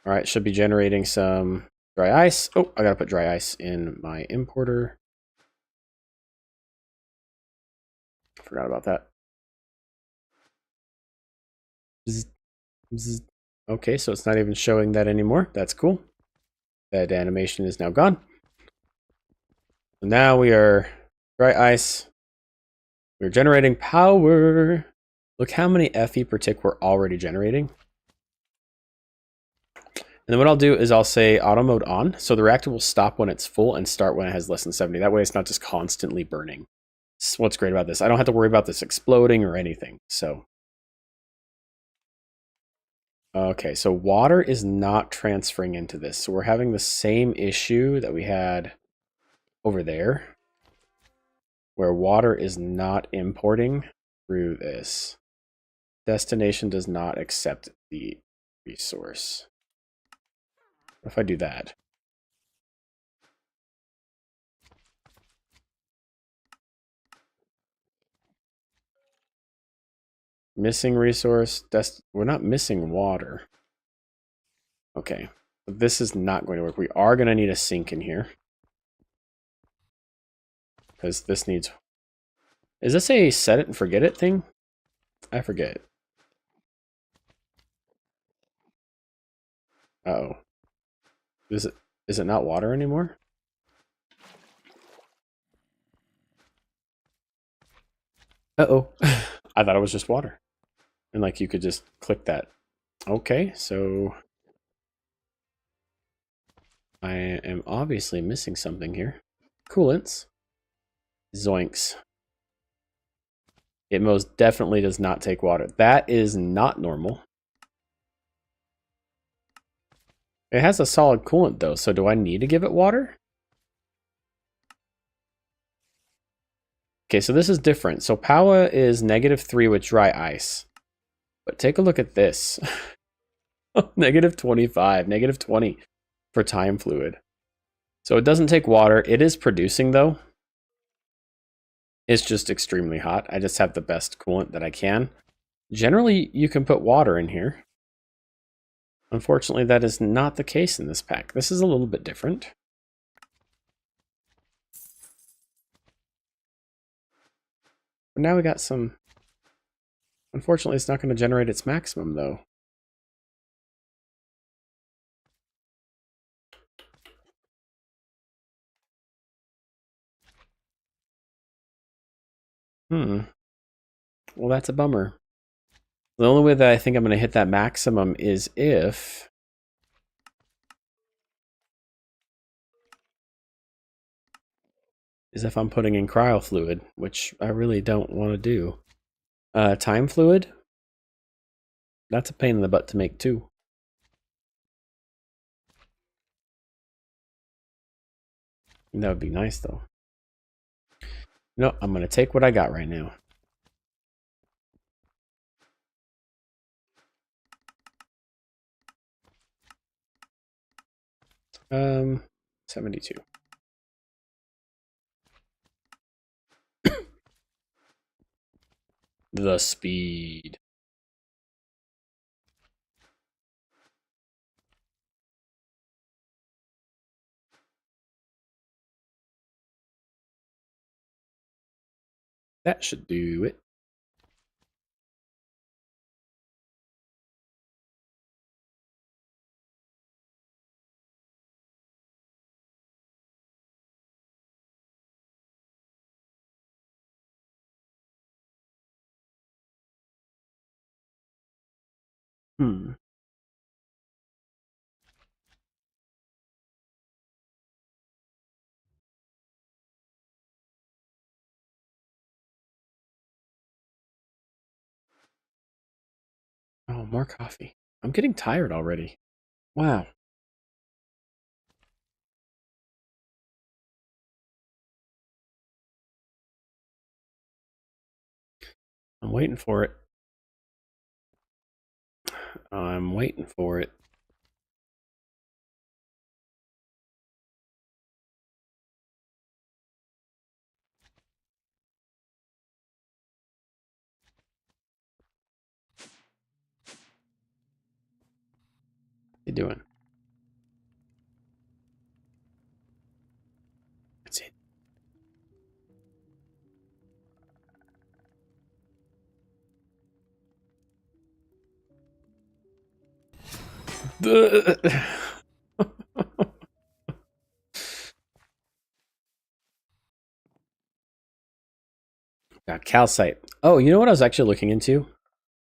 All right, should be generating some dry ice. Oh, I gotta put dry ice in my importer. Forgot about that. Bzz, bzz. Okay, so it's not even showing that anymore. That's cool. That animation is now gone. So now we are dry ice. We're generating power. Look how many FE per tick we're already generating. And then what I'll do is I'll say auto mode on. So the reactor will stop when it's full and start when it has less than 70. That way it's not just constantly burning. That's what's great about this. I don't have to worry about this exploding or anything. So, okay, so water is not transferring into this. So we're having the same issue that we had over there, where water is not importing through this. Destination does not accept the resource. What if I do that? Missing resource. We're not missing water. Okay. This is not going to work. We are going to need a sink in here. Because this needs... Is this a set it and forget it thing? I forget. Uh-oh. Is it not water anymore? Uh-oh. I thought it was just water. And like you could just click that. Okay, so I am obviously missing something here. Coolants. Zoinks. It most definitely does not take water. That is not normal. It has a solid coolant though, so do I need to give it water? Okay, so this is different. So POWAH is -3 with dry ice. But take a look at this. -25, -20 for time fluid. So it doesn't take water. It is producing though. It's just extremely hot. I just have the best coolant that I can. Generally, you can put water in here. Unfortunately, that is not the case in this pack. This is a little bit different. But now we got some... Unfortunately, it's not going to generate its maximum, though. Well, that's a bummer. The only way that I think I'm going to hit that maximum is if... I'm putting in cryo fluid, which I really don't want to do. Time fluid? That's a pain in the butt to make, too. That would be nice, though. No, I'm going to take what I got right now. Um, 72. The speed. That should do it. Oh, more coffee. I'm getting tired already. Wow. I'm waiting for it. I'm waiting for it. What you doing? That's it. Got calcite. Oh, you know what I was actually looking into?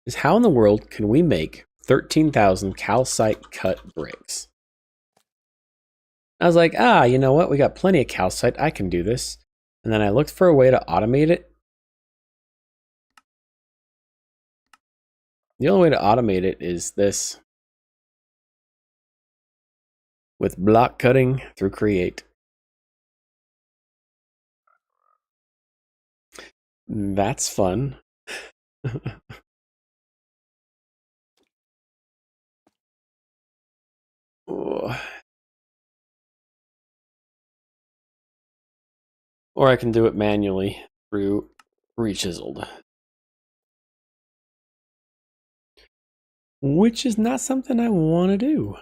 Is how in the world can we make 13,000 calcite cut bricks? I was like, you know what? We got plenty of calcite. I can do this. And then I looked for a way to automate it. The only way to automate it is this. With block cutting through Create. That's fun. Or I can do it manually through Rechiseled. Which is not something I want to do.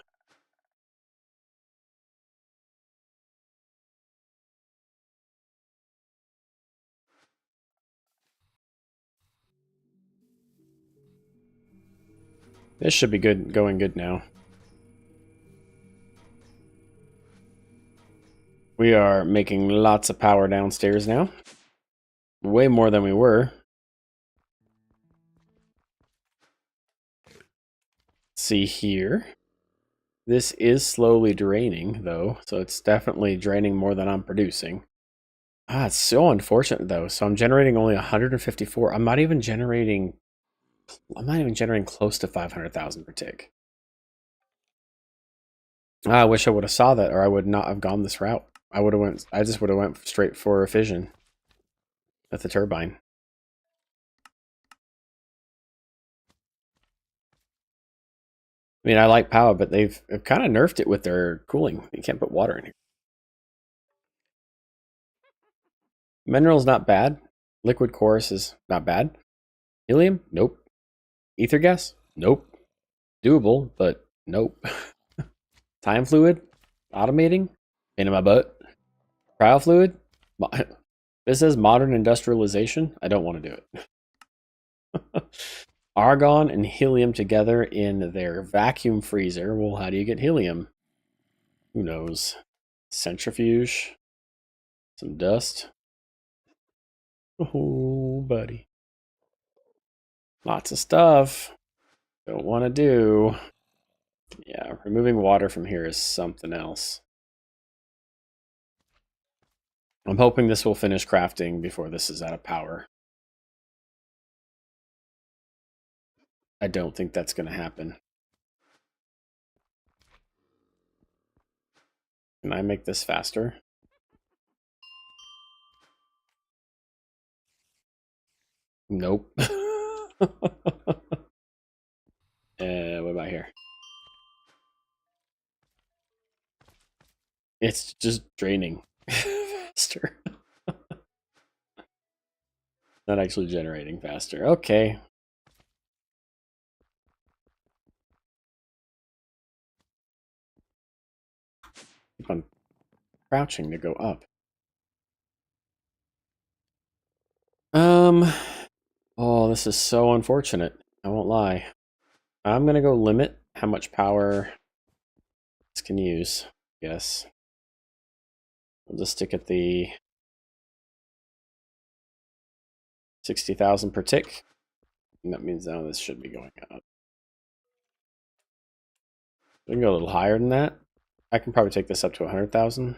This should be good, going good now. We are making lots of power downstairs now. Way more than we were. See here. This is slowly draining, though, so it's definitely draining more than I'm producing. It's so unfortunate, though. So I'm generating only 154. I'm not even generating close to 500,000 per tick. I wish I would have saw that, or I would not have gone this route. I just would have went straight for a fission with the turbine. I mean, I like POWAH, but they've kind of nerfed it with their cooling. You can't put water in here. Mineral's not bad. Liquid chorus is not bad. Helium? Nope. Ether gas? Nope. Doable, but nope. Time fluid? Automating? Pain in my butt. Cryo fluid? This says modern industrialization. I don't want to do it. Argon and helium together in their vacuum freezer. Well, how do you get helium? Who knows? Centrifuge. Some dust. Oh, buddy. Lots of stuff. Don't want to do. Yeah, removing water from here is something else. I'm hoping this will finish crafting before this is out of power. I don't think that's going to happen. Can I make this faster? Nope. What about here? It's just draining faster. Not actually generating faster. Okay. Keep on crouching to go up. Oh, this is so unfortunate. I won't lie. I'm gonna go limit how much power this can use. Yes. We'll just stick at the 60,000 per tick. And that means now this should be going up. We can go a little higher than that. I can probably take this up to 100,000.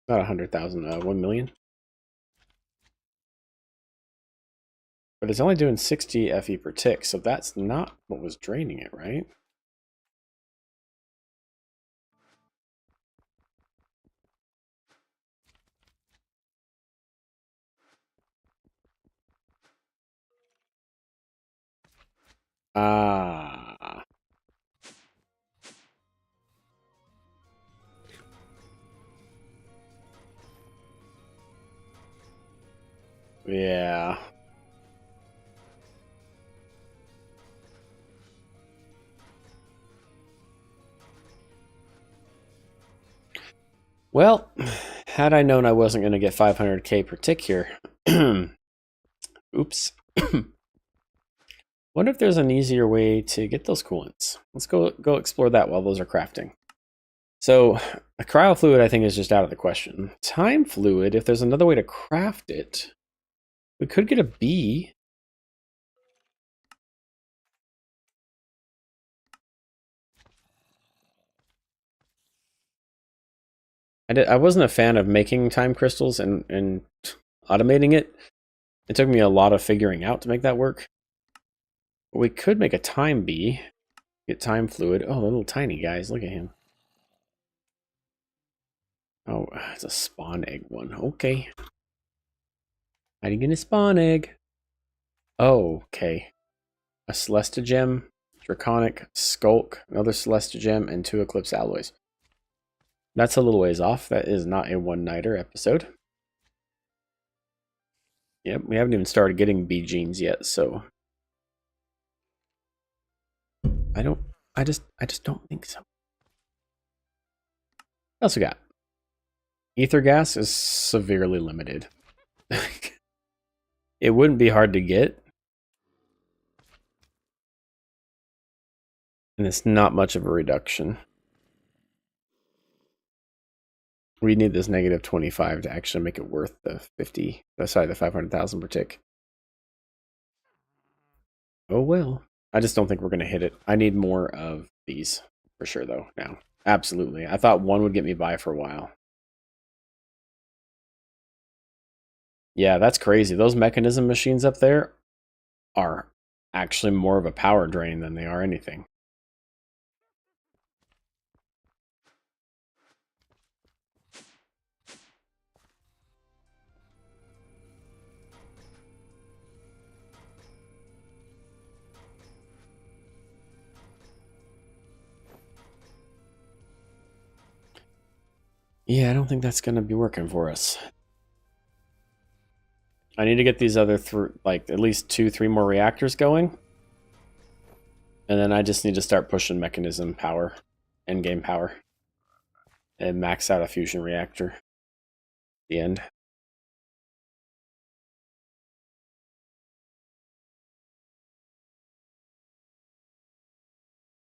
Not 100,000, 1 million. But it's only doing 60 FE per tick, so that's not what was draining it, right? Ah. Yeah. Well, had I known I wasn't going to get 500k per tick here. Oops. Wonder if there's an easier way to get those coolants. Let's go explore that while those are crafting. So a cryo fluid, I think, is just out of the question. Time fluid, if there's another way to craft it, we could get a bee. I wasn't a fan of making time crystals and automating it. It took me a lot of figuring out to make that work. We could make a time bee. Get time fluid. Oh, the little tiny guys. Look at him. Oh, it's a spawn egg one. Okay. How do you get a spawn egg? Oh, okay. A Celestia Gem, Draconic, Skulk, another Celestia Gem, and 2 Eclipse Alloys. That's a little ways off. That is not a one-nighter episode. Yep, we haven't even started getting bee genes yet, so I just don't think so. What else we got? Ether gas is severely limited. It wouldn't be hard to get. And it's not much of a reduction. We need this negative 25 to actually make it worth the 50, sorry, the 500,000 per tick. Oh well. I just don't think we're going to hit it. I need more of these for sure, though, now. Absolutely. I thought one would get me by for a while. Yeah, that's crazy. Those mechanism machines up there are actually more of a power drain than they are anything. Yeah, I don't think that's going to be working for us. I need to get these other like at least 2-3 more reactors going. And then I just need to start pushing mechanism power, endgame power, and max out a fusion reactor at the end.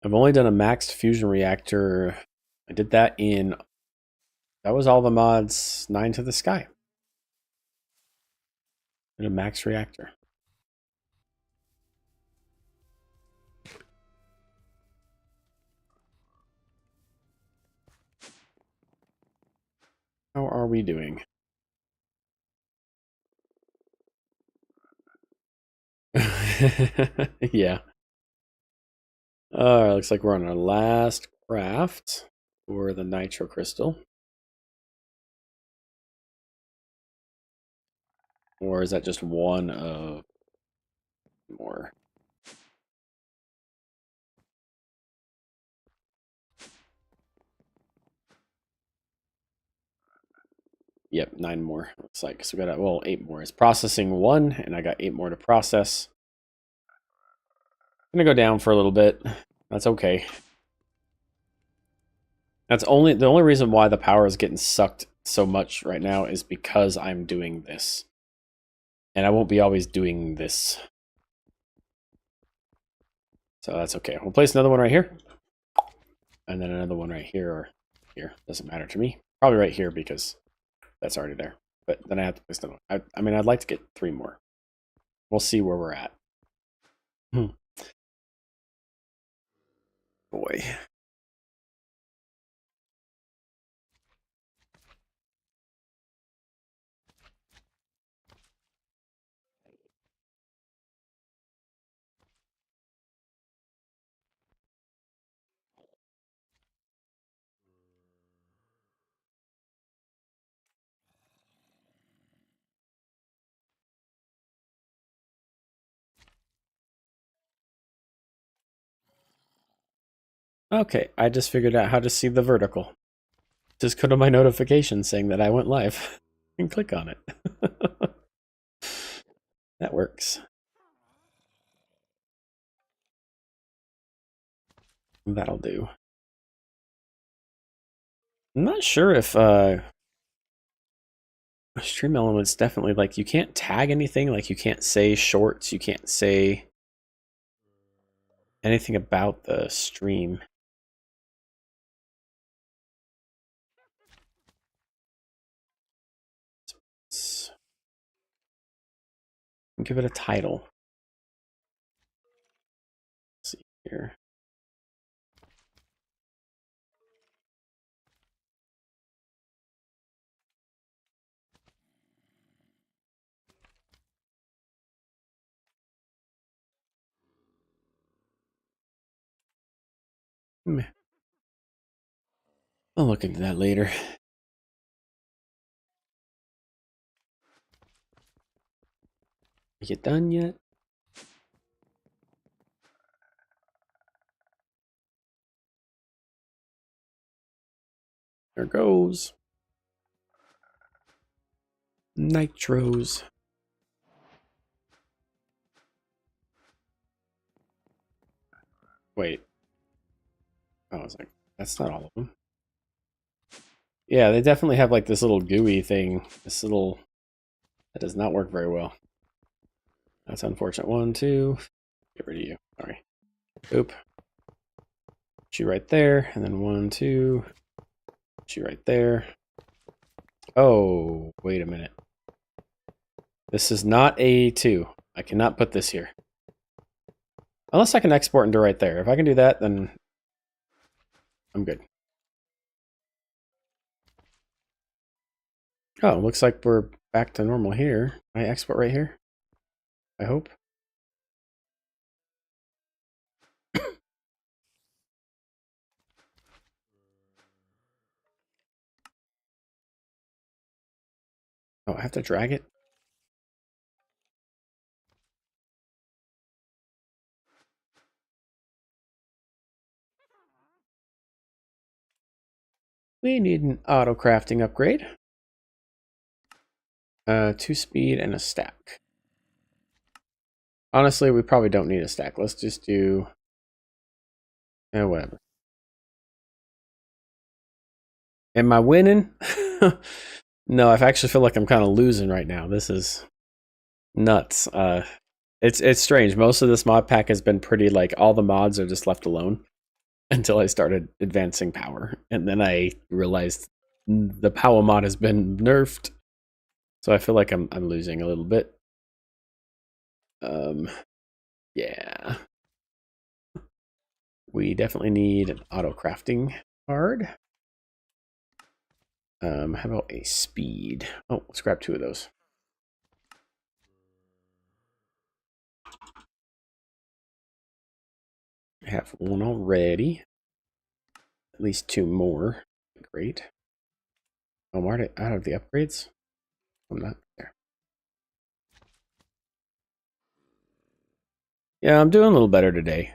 I've only done a maxed fusion reactor. I did that was all the mods 9 to the sky. And a max reactor. How are we doing? Yeah. Alright, looks like we're on our last craft for the nitro crystal. Or is that just one of more? Yep, 9 more. Looks like. So we got, well, 8 more. It's processing 1, and I got 8 more to process. I'm gonna go down for a little bit. That's okay. The only reason why the power is getting sucked so much right now is because I'm doing this. And I won't be always doing this. So that's okay. We'll place another one right here. And then another one right here or here. Doesn't matter to me. Probably right here because that's already there. But then I have to place another one. I mean, I'd like to get 3 more. We'll see where we're at. Boy. Okay, I just figured out how to see the vertical. Just go to my notifications saying that I went live and click on it. That works. That'll do. I'm not sure if stream elements definitely, like, you can't tag anything, like you can't say shorts, you can't say anything about the stream. Let's give it a title. Let's see here. I'll look into that later. Are you done yet? There goes. Nitros. Wait. Oh, I was like, that's not all of them. Yeah, they definitely have like this little gooey thing. This little... That does not work very well. That's unfortunate. 1, 2. Get rid of you. Sorry. Oop. Put you right there. And then 1, 2. Put you right there. Oh, wait a minute. This is not A2. I cannot put this here. Unless I can export into right there. If I can do that, then I'm good. Oh, looks like we're back to normal here. I export right here? I hope. Oh, I have to drag it? We need an auto crafting upgrade. 2 speed and a stack. Honestly, we probably don't need a stack. Let's just do... whatever. Am I winning? No, I actually feel like I'm kind of losing right now. This is nuts. It's strange. Most of this mod pack has been pretty like all the mods are just left alone until I started advancing power, and then I realized the POWAH mod has been nerfed. So I feel like I'm losing a little bit. Yeah. We definitely need an auto crafting card. How about a speed? Oh, let's grab 2 of those. I have 1 already. At least 2 more. Great. Oh, I'm already out of the upgrades? I'm not there. Yeah, I'm doing a little better today.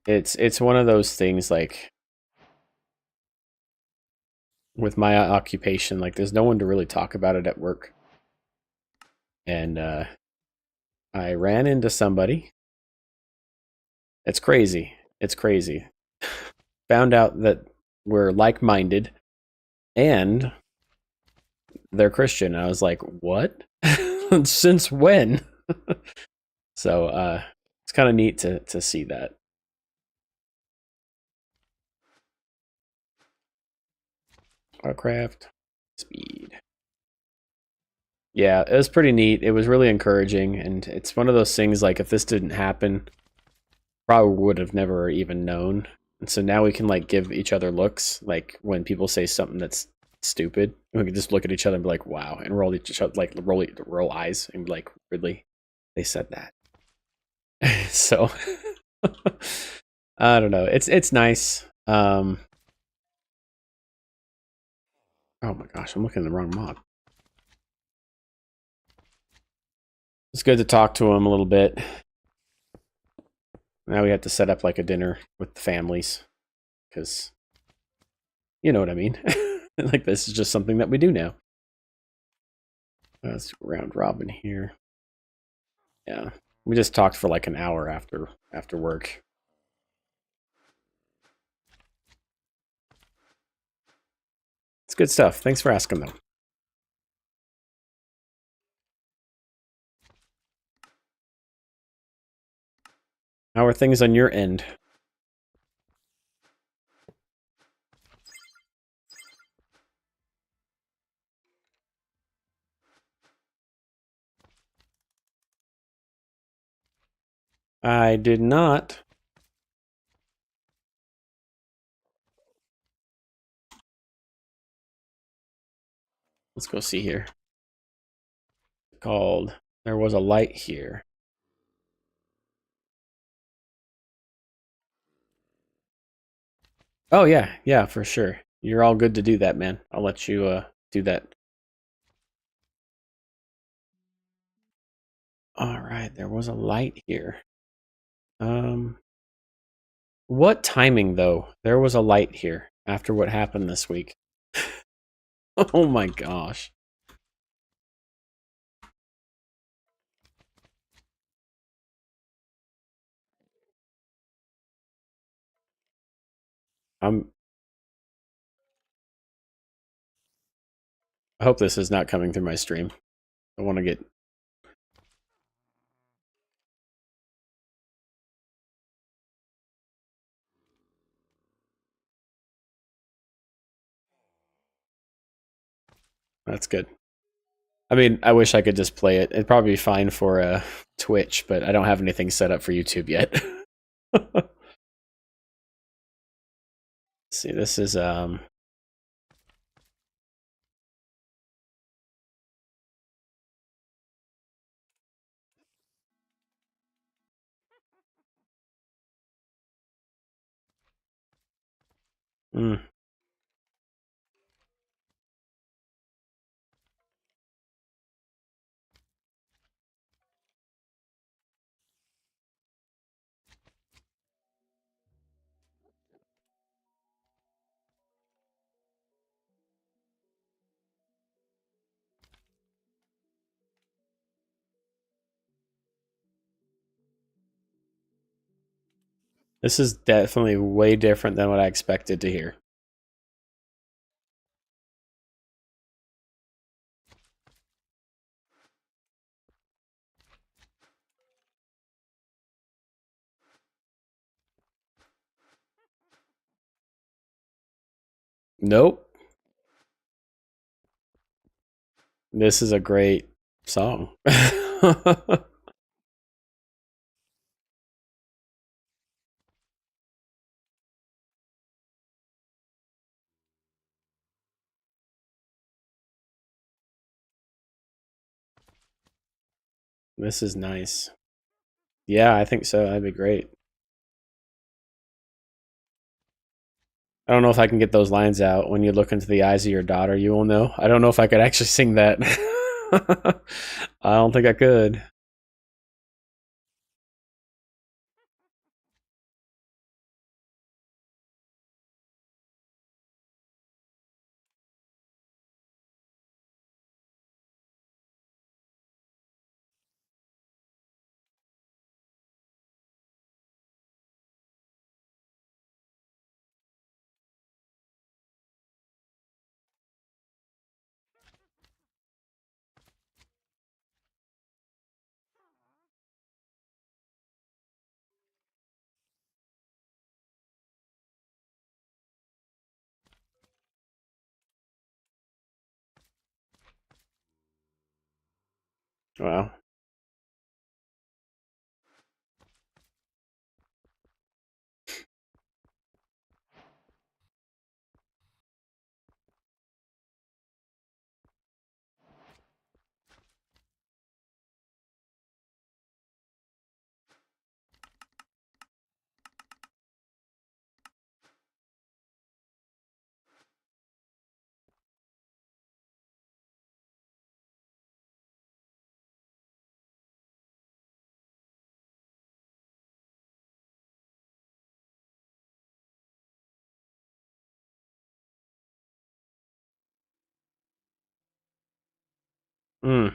It's one of those things like with my occupation, like there's no one to really talk about it at work. And I ran into somebody. It's crazy. It's crazy. Found out that we're like-minded and they're Christian. And I was like, what? Since when? So it's kind of neat to see that. Autocraft, speed. Yeah, it was pretty neat. It was really encouraging, and it's one of those things like if this didn't happen, probably would have never even known. And so now we can like give each other looks, like when people say something that's stupid, we can just look at each other and be like, "Wow," and roll each other like roll eyes and be like, "Really? They said that?" So I don't know. It's nice. Oh my gosh, I'm looking at the wrong mod. It's good to talk to him a little bit. Now we have to set up like a dinner with the families, because you know what I mean. Like this is just something that we do now. Let's round robin here. Yeah, we just talked for like an hour after work. It's good stuff. Thanks for asking though. How are things on your end? I did not. Let's go see here. Called There Was a Light Here. Oh yeah, yeah, for sure. You're all good to do that, man. I'll let you do that. All right, there was a light here. Um, what timing though? There was a light here after what happened this week. Oh my gosh. I'm I hope this is not coming through my stream. I want to get that's good. I mean, I wish I could just play it. It'd probably be fine for Twitch, but I don't have anything set up for YouTube yet. Let's see, this is mm, this is definitely way different than what I expected to hear. Nope. This is a great song. This is nice. Yeah, I think so. That'd be great. I don't know if I can get those lines out. When you look into the eyes of your daughter, you will know. I don't know if I could actually sing that. I don't think I could. Wow. Mm.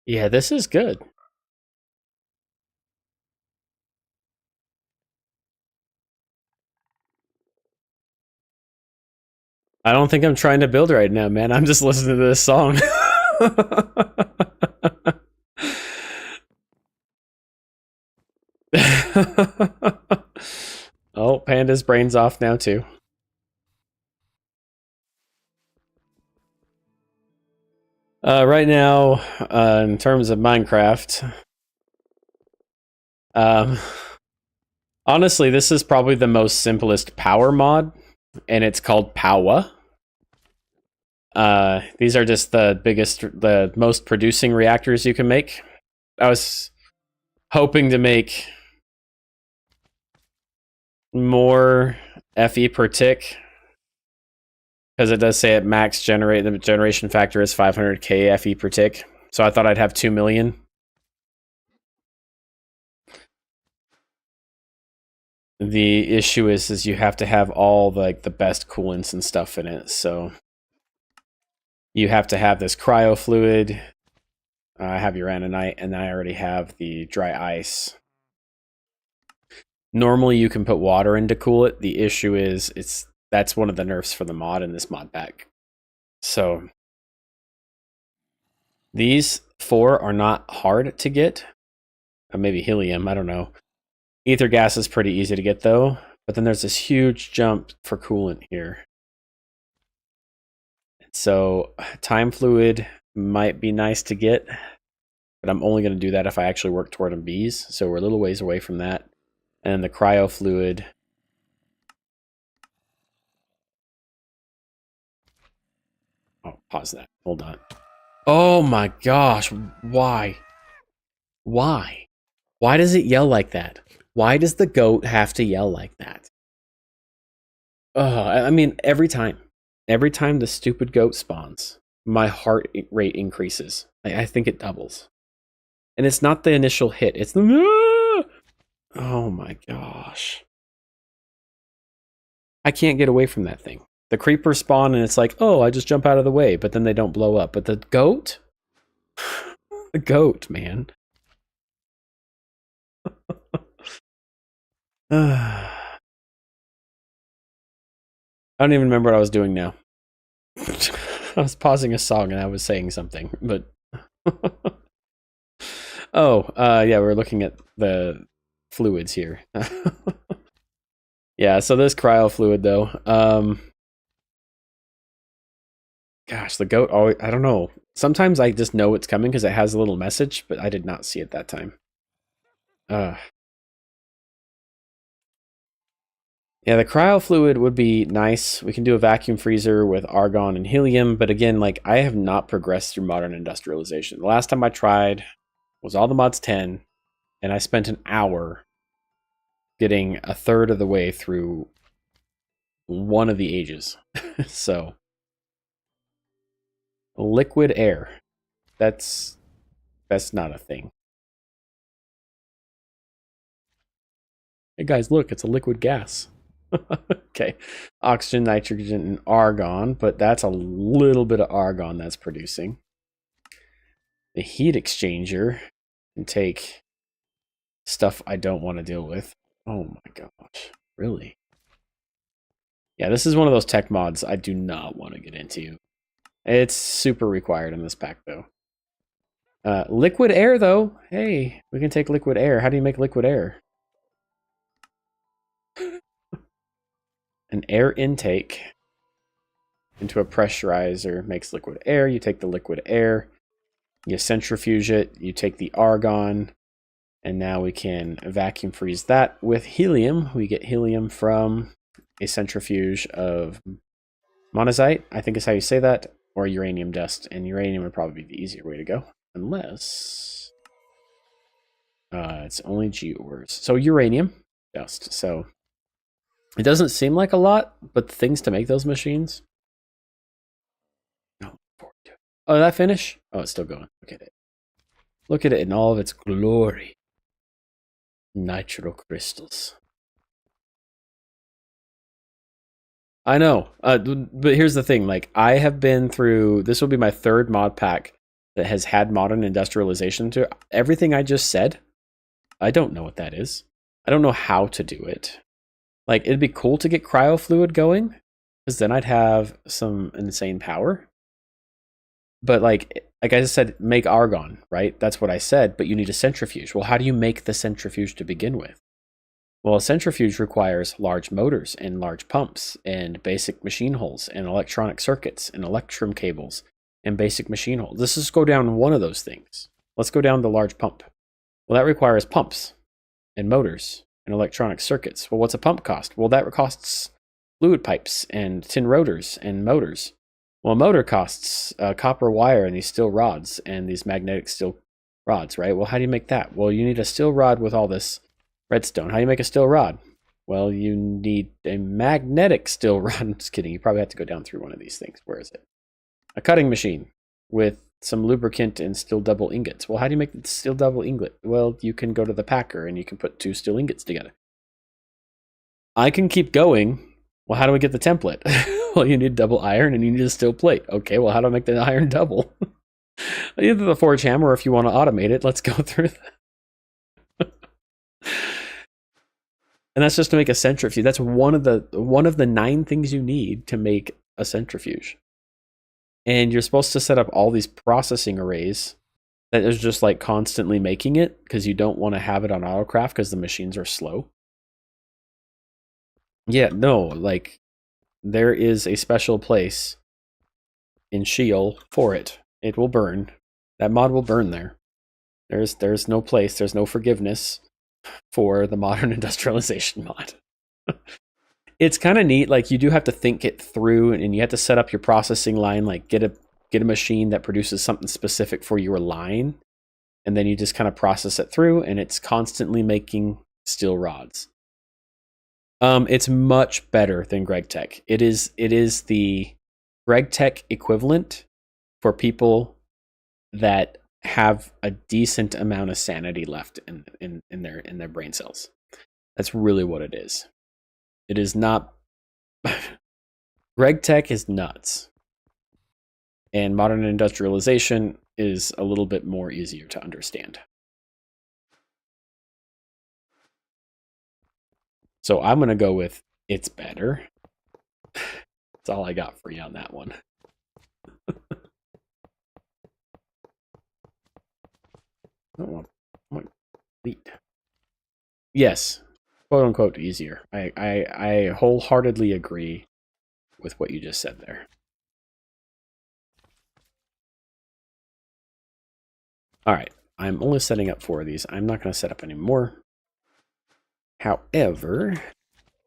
Yeah, this is good. I don't think I'm trying to build right now, man. I'm just listening to this song. Oh, Panda's brain's off now too. Right now, in terms of Minecraft, um, Honestly, this is probably the most simplest power mod, and it's called POWAH. These are just the most producing reactors you can make. I was hoping to make more FE per tick, because it does say at max the generation factor is 500k FE per tick. So I thought I'd have 2 million. The issue is you have to have all like the best coolants and stuff in it. So you have to have this cryo fluid. I have uraninite, and I already have the dry ice. Normally you can put water in to cool it. The issue is that's one of the nerfs for the mod in this mod pack. So these 4 are not hard to get. Or maybe helium, I don't know. Ether gas is pretty easy to get though, but then there's this huge jump for coolant here. So time fluid might be nice to get, but I'm only going to do that if I actually work toward MBs. So we're a little ways away from that. And the cryo fluid. Oh, pause that. Hold on. Oh my gosh. Why? Why? Why does it yell like that? Why does the goat have to yell like that? I mean, every time the stupid goat spawns, my heart rate increases. I think it doubles. And it's not the initial hit. It's the... Oh my gosh. I can't get away from that thing. The creepers spawn and it's like, oh, I just jump out of the way, but then they don't blow up. But the goat? The goat, man. I don't even remember what I was doing now. I was pausing a song and I was saying something, but... yeah, we're looking at the fluids here. Yeah, so this cryo fluid, though. Gosh, the goat always... I don't know. Sometimes I just know it's coming because it has a little message, but I did not see it that time. Yeah, the cryo fluid would be nice. We can do a vacuum freezer with argon and helium, but again, like, I have not progressed through modern industrialization. The last time I tried was all the mods 10, and I spent an hour getting a third of the way through one of the ages. So, liquid air. That's not a thing. Hey guys, look, it's a liquid gas. Okay, oxygen, nitrogen, and argon, but that's a little bit of argon that's producing. The heat exchanger can take stuff I don't want to deal with. Oh my gosh, really? Yeah, this is one of those tech mods I do not want to get into. It's super required in this pack, though. Liquid air, though. Hey, we can take liquid air. How do you make liquid air? An air intake into a pressurizer makes liquid air. You take the liquid air, you centrifuge it, you take the argon, and now we can vacuum freeze that with helium. We get helium from a centrifuge of monazite, I think is how you say that, or uranium dust. And uranium would probably be the easier way to go, unless it's only geoores. So uranium dust. So it doesn't seem like a lot, but things to make those machines. Oh, did that finish? Oh, it's still going. Look at it. Look at it in all of its glory. Nitro crystals. I know, but here's the thing. Like, I have been through... This will be my third mod pack that has had modern industrialization to it. Everything I just said, I don't know what that is. I don't know how to do it. Like, it'd be cool to get cryo fluid going, because then I'd have some insane power. But like I said, make argon, right? That's what I said, but you need a centrifuge. Well, how do you make the centrifuge to begin with? Well, a centrifuge requires large motors and large pumps and basic machine holes and electronic circuits and electrum cables and basic machine holes. Let's just go down one of those things. Let's go down the large pump. Well, that requires pumps and motors and electronic circuits. Well, what's a pump cost? Well, that costs fluid pipes and tin rotors and motors. Well, a motor costs copper wire and these steel rods and these magnetic steel rods, right? Well, how do you make that? Well, you need a steel rod with all this redstone. How do you make a steel rod? Well, you need a magnetic steel rod. I'm just kidding. You probably have to go down through one of these things. Where is it? A cutting machine with some lubricant and steel double ingots. Well, how do you make the steel double ingot? Well, you can go to the packer and you can put 2 steel ingots together. I can keep going. Well, how do we get the template? Well, you need double iron and you need a steel plate. Okay, well, how do I make the iron double? Either the forge hammer, or if you want to automate it, let's go through that. And that's just to make a centrifuge. That's one of the 9 things you need to make a centrifuge. And you're supposed to set up all these processing arrays that is just like constantly making it, because you don't want to have it on autocraft because the machines are slow. Yeah, no, like there is a special place in Sheol for it. It will burn. That mod will burn there. There's no place, there's no forgiveness for the modern industrialization mod. It's kind of neat. Like, you do have to think it through, and you have to set up your processing line, like get a machine that produces something specific for your line, and then you just kind of process it through, and it's constantly making steel rods. It's much better than GregTech. It is the GregTech equivalent for people that have a decent amount of sanity left in their brain cells. That's really what it is. It is not. GregTech is nuts, and modern industrialization is a little bit more easier to understand. So I'm going to go with it's better. That's all I got for you on that one. I want complete. Yes, quote unquote easier. I wholeheartedly agree with what you just said there. All right, I'm only setting up 4 of these. I'm not going to set up any more. However, I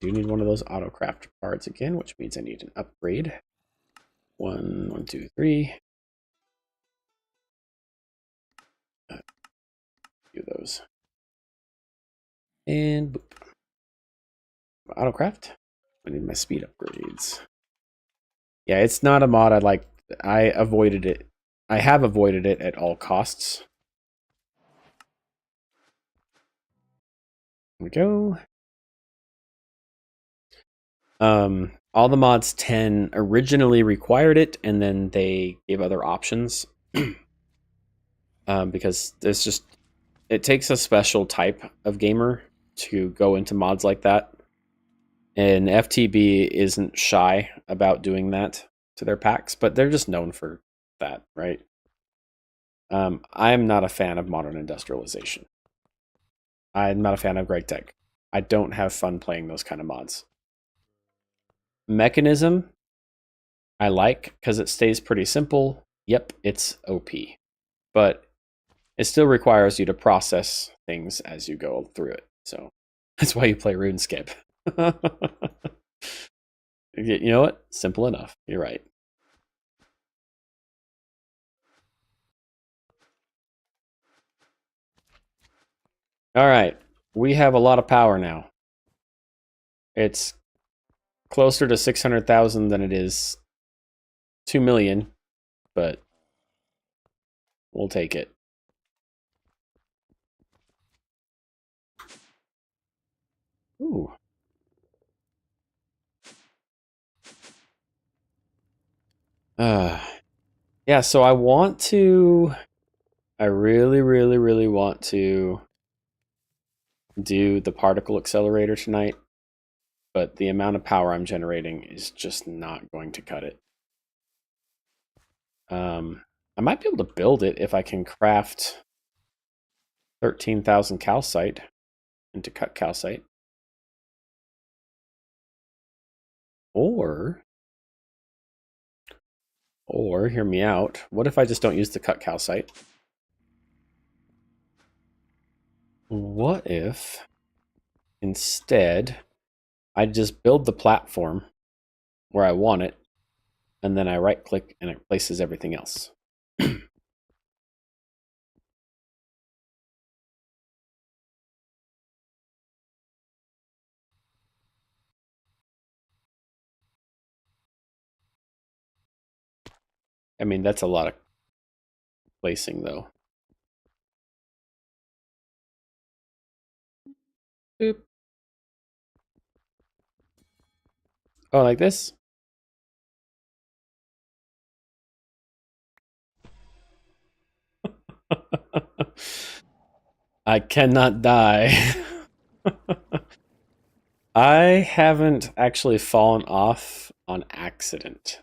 do need one of those autocraft cards again, which means I need an upgrade. 1, 1, 2, 3. Do those. And boop. Autocraft. I need my speed upgrades. Yeah, it's not a mod I like. I avoided it. I have avoided it at all costs. Here we go. All the mods 10 originally required it, and then they gave other options. Because there's just, it takes a special type of gamer to go into mods like that. And FTB isn't shy about doing that to their packs, but they're just known for that, right? I'm not a fan of modern industrialization. I'm not a fan of GregTech. I don't have fun playing those kind of mods. Mechanism, I like, because it stays pretty simple. Yep, it's OP. But it still requires you to process things as you go through it. So that's why you play RuneScape. You know what? Simple enough. You're right. All right. We have a lot of power now. It's closer to 600,000 than it is 2 million, but we'll take it. Ooh. Yeah, so I really, really, really want to do the particle accelerator tonight, but the amount of power I'm generating is just not going to cut it. I might be able to build it if I can craft 13,000 calcite into cut calcite. Or hear me out, what if I just don't use the cut calcite? What if instead, I just build the platform where I want it, and then I right click and it places everything else. I mean, that's a lot of placing though. Boop. Oh, like this? I cannot die. I haven't actually fallen off on accident.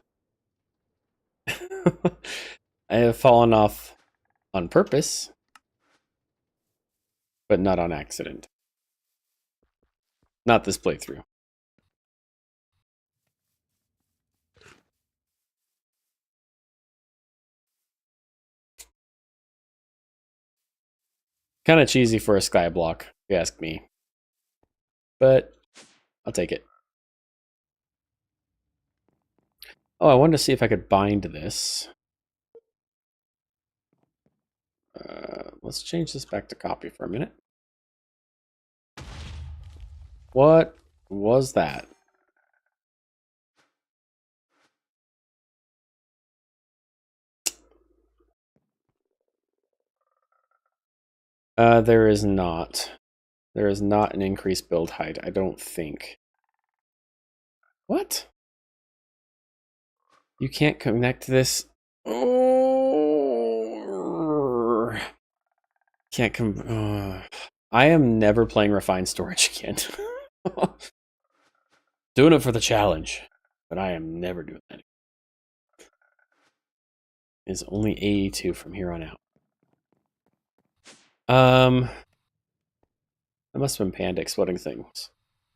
I have fallen off on purpose, but not on accident. Not this playthrough. Kind of cheesy for a sky block, if you ask me. But I'll take it. Oh, I wanted to see if I could bind this. Let's change this back to copy for a minute. What was that? There is not. There is not an increased build height, I don't think. What? You can't connect this. Oh, can't come. I am never playing refined storage again. Doing it for the challenge, but I am never doing that. It's only 82 from here on out. That must have been Panda exploding things.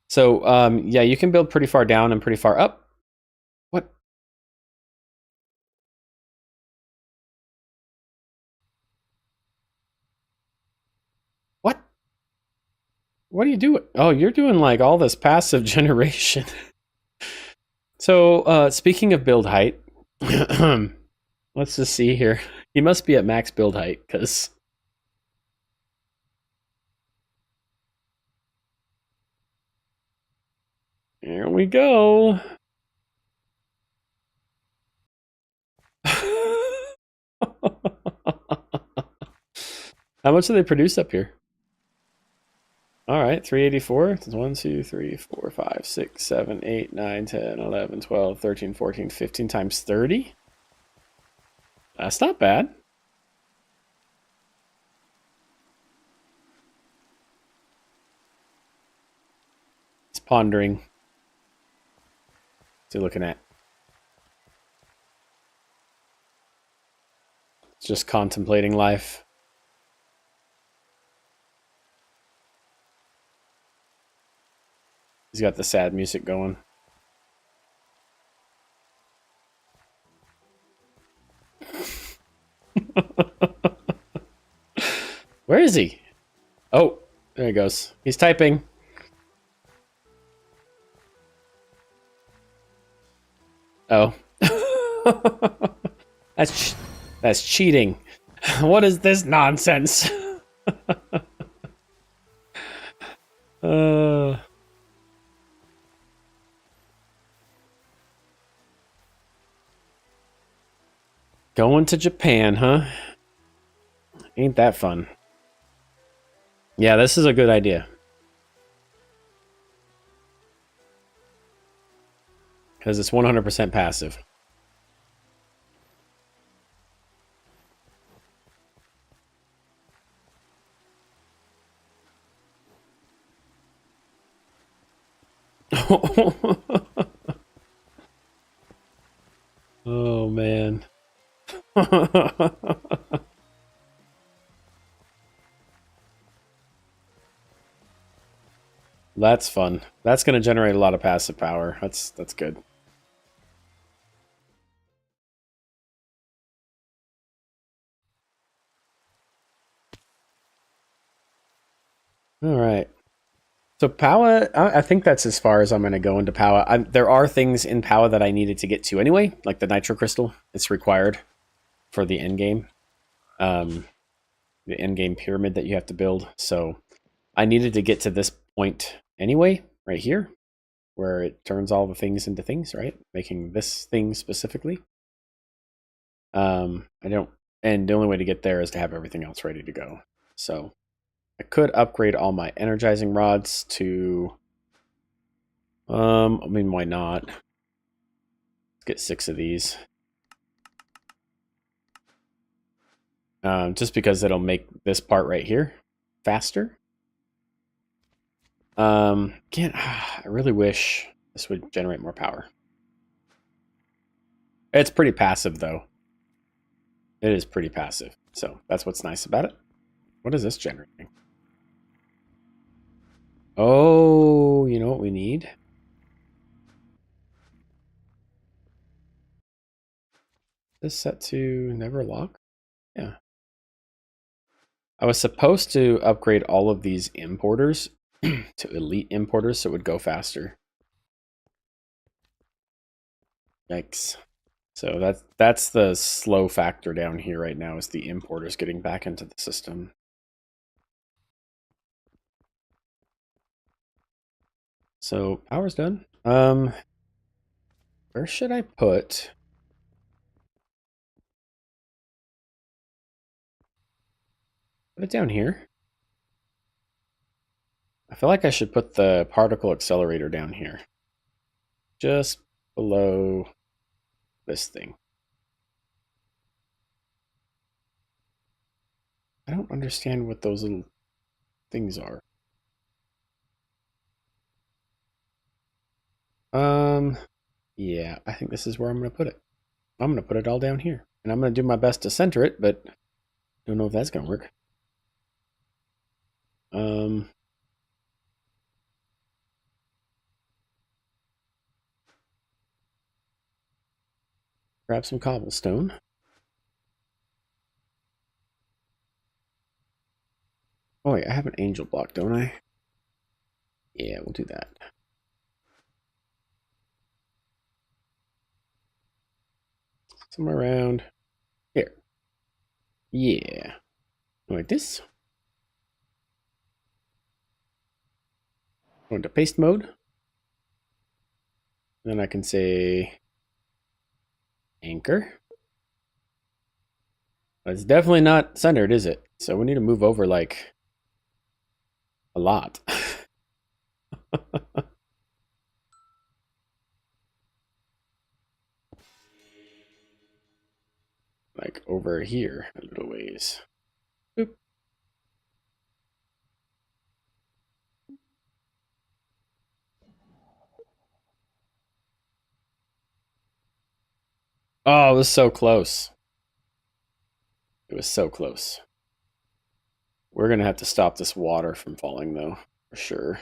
So, yeah, you can build pretty far down and pretty far up. What? What? What are you doing? Oh, you're doing like all this passive generation. So, speaking of build height, let's just see here. He must be at max build height, because... Here we go. How much do they produce up here? All right, 384. It's 1, 2, 3, 4, 5, 6, 7, 8, 9, 10, 11, 12, 13, 14, 15 times 30? That's not bad. It's pondering. What's he looking at? It's just contemplating life. He's got the sad music going. Where is he? Oh, there he goes. He's typing. Oh. That's cheating. What is this nonsense? Going to Japan, huh? Ain't that fun? Yeah, this is a good idea. Because it's 100% passive. Oh, man. That's fun. That's going to generate a lot of passive power. That's good. All right. So POWAH, I think that's as far as I'm going to go into POWAH. There are things in POWAH that I needed to get to anyway, like the nitro crystal. It's required for the end game, the end game pyramid that you have to build. So I needed to get to this point anyway, right here, where it turns all the things into things, right? Making this thing specifically. I don't, and the only way to get there is to have everything else ready to go. So I could upgrade all my energizing rods to, I mean, why not? Let's get 6 of these. Just because it'll make this part right here faster. Again, I really wish this would generate more power. It's pretty passive, though. It is pretty passive, so that's what's nice about it. What is this generating? Oh, you know what we need? This set to never lock? Yeah. I was supposed to upgrade all of these importers to elite importers so it would go faster. Yikes. So that's the slow factor down here right now, is the importers getting back into the system. So power's done. Where should I put? Put it down here. I feel like I should put the particle accelerator down here. Just below this thing. I don't understand what those little things are. Yeah, I think this is where I'm going to put it. I'm going to put it all down here. And I'm going to do my best to center it, but don't know if that's going to work. Grab some cobblestone. Oh wait, I have an angel block, don't I? Yeah, we'll do that. Somewhere around here. Yeah. Like this. Go into paste mode. Then I can say anchor. But it's definitely not centered, is it? So we need to move over like a lot. Like over here a little ways. Boop. Oh, it was so close. It was so close. We're going to have to stop this water from falling, though, for sure.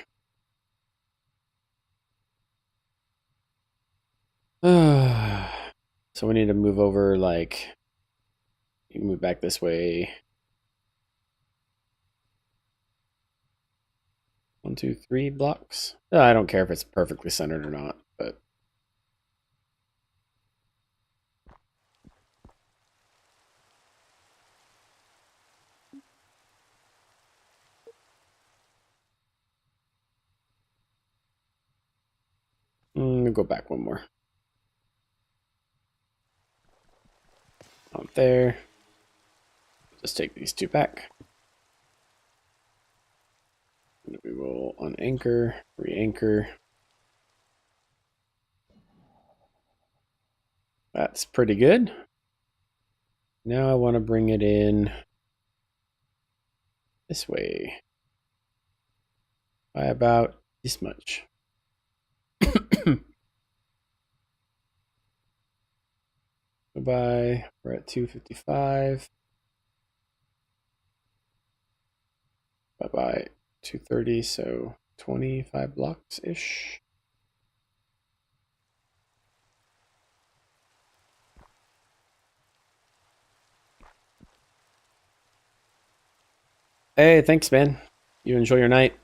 So we need to move over, like, you can move back this way. 1, 2, 3 blocks. I don't care if it's perfectly centered or not, but we'll go back one more. Up there. Just take these 2 back. And we will unanchor, re-anchor. That's pretty good. Now I want to bring it in this way by about this much. Goodbye. We're at 255. Bye-bye. 230, so 25 blocks-ish. Hey, thanks, man. You enjoy your night.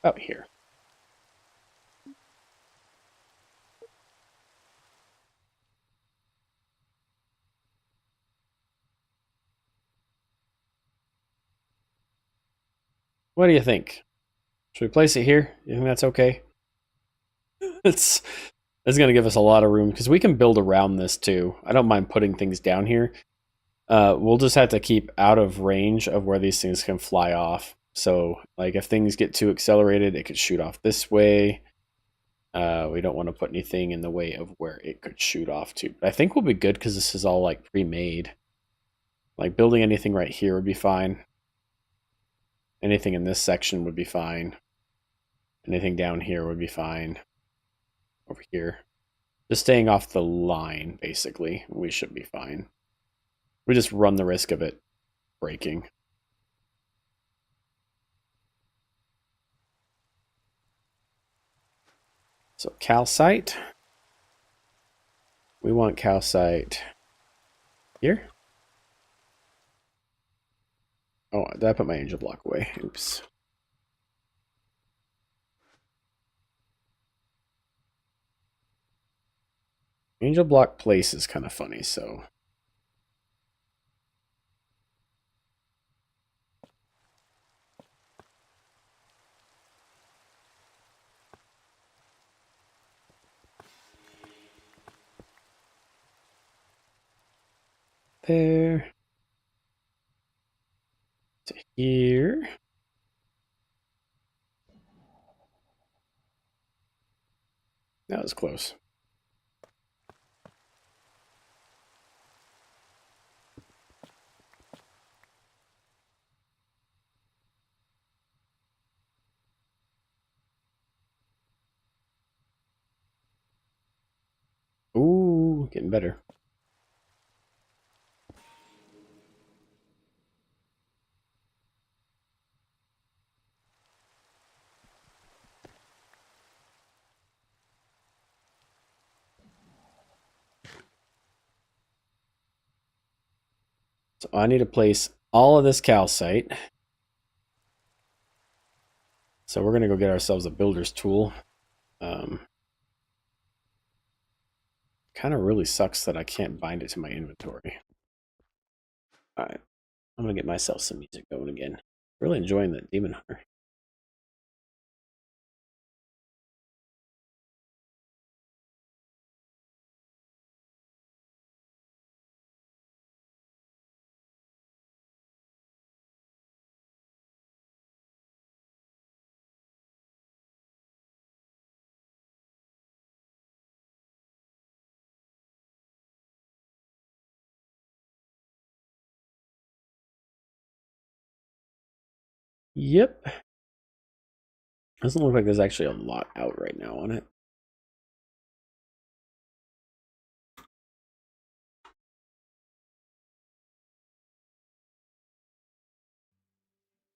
About here. What do you think? Should we place it here? You think that's okay? It's going to give us a lot of room because we can build around this too. I don't mind putting things down here. We'll just have to keep out of range of where these things can fly off. So, like, if things get too accelerated, it could shoot off this way. We don't want to put anything in the way of where it could shoot off to. But I think we'll be good because this is all, like, pre-made. Like, building anything right here would be fine. Anything in this section would be fine. Anything down here would be fine. Over here. Just staying off the line, basically. We should be fine. We just run the risk of it breaking. So calcite. We want calcite here. Oh, did I put my angel block away? Oops. Angel block place is kind of funny, so. There. To here. That was close. Ooh, getting better. So I need to place all of this calcite. So we're going to go get ourselves a builder's tool. Kind of really sucks that I can't bind it to my inventory. Alright, I'm going to get myself some music going again. Really enjoying that Demon Hunter. Yep. Doesn't look like there's actually a lot out right now on it.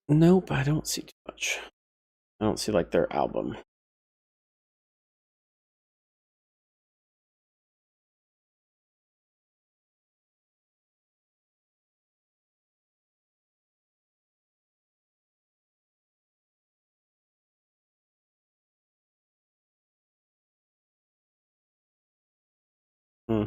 Nope, I don't see too much. I don't see like their album. Hmm.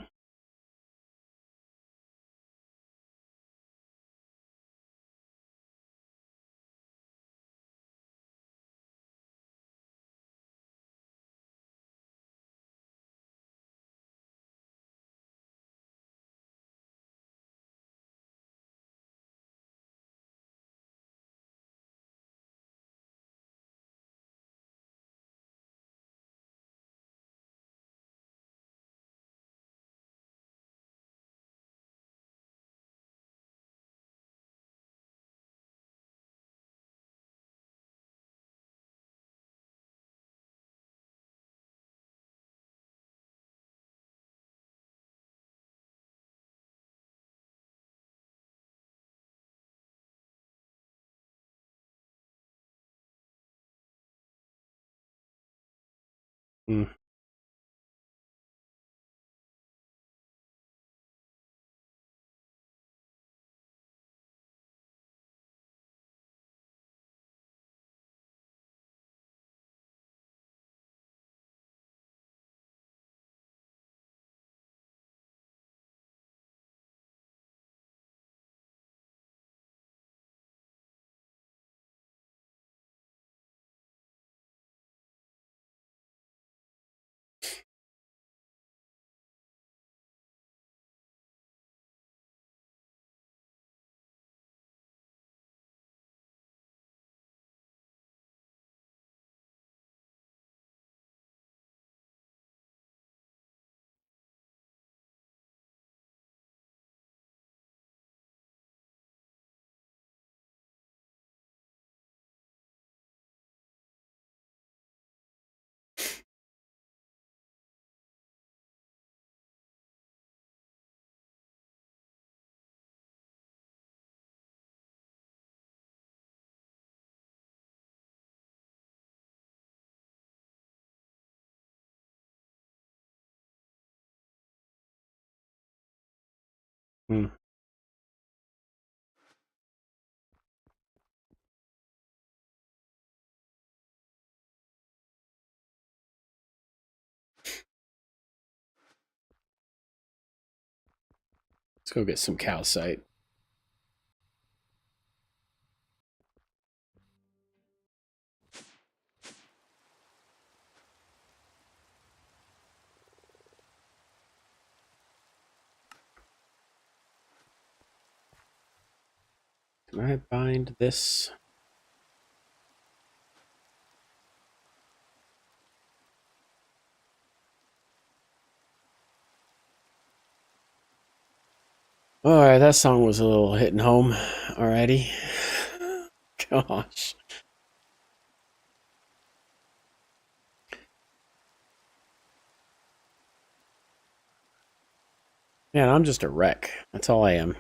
Hmm. Hmm. Let's go get some calcite. Can I bind this? Alright, that song was a little hitting home already. Gosh. Man, I'm just a wreck. That's all I am.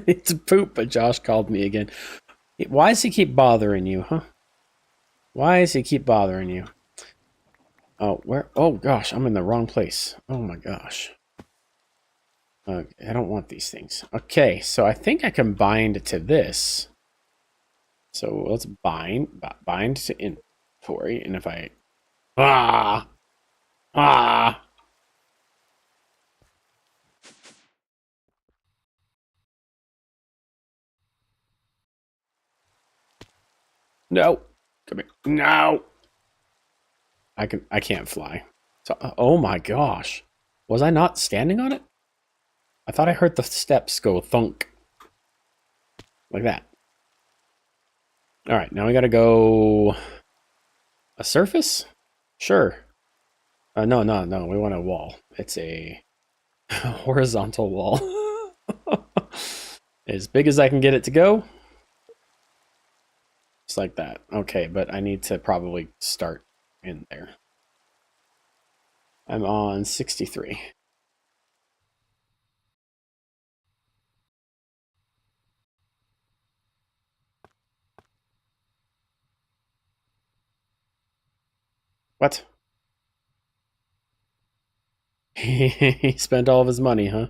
It's a poop, but Josh called me again. Why does he keep bothering you, huh? Why does he keep bothering you? Oh, where? Oh, gosh, I'm in the wrong place. Oh, my gosh. I don't want these things. Okay, so I think I can bind to this. So let's bind to inventory, and if I... Ah! Ah! No! Come here. No! I can't fly. So, oh my gosh. Was I not standing on it? I thought I heard the steps go thunk. Like that. Alright, now we gotta go... A surface? Sure. No. We want a wall. It's a horizontal wall. As big as I can get it to go. Just like that. Okay, but I need to probably start in there. I'm on 63. What? He spent all of his money, huh?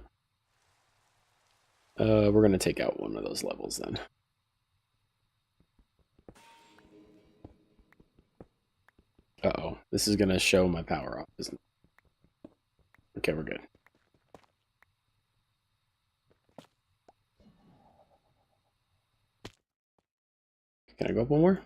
We're gonna take out one of those levels then. Uh-oh. This is gonna show my power off, isn't it? Okay, we're good. Can I go up one more?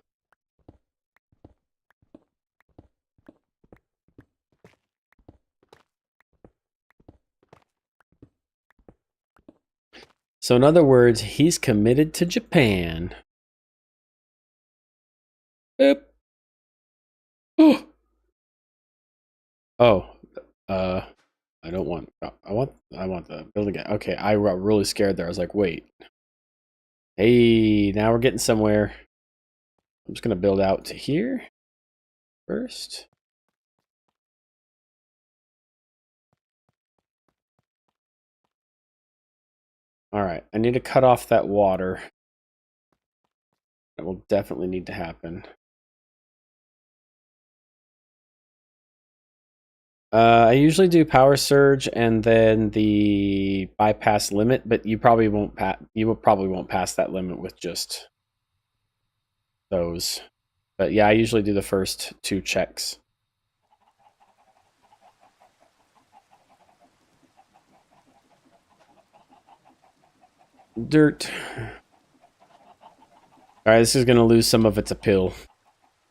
So in other words, he's committed to Japan. Boop. Oh, I don't want. I want the building. Okay, I got really scared there. I was like, wait. Hey, now we're getting somewhere. I'm just gonna build out to here first. All right, I need to cut off that water. That will definitely need to happen. I usually do power surge and then the bypass limit, but you probably won't pass that limit with just those. But yeah, I usually do the first two checks. Dirt. All right, this is gonna lose some of its appeal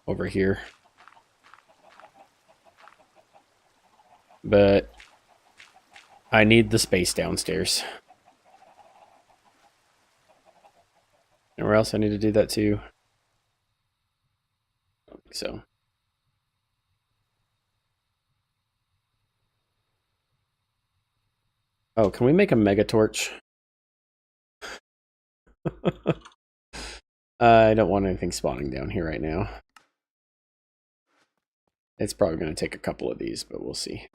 over here, but I need the space downstairs. Anywhere else I need to do that too? I don't think so. Oh, can we make a mega torch? I don't want anything spawning down here right now. It's probably going to take a couple of these, but we'll see.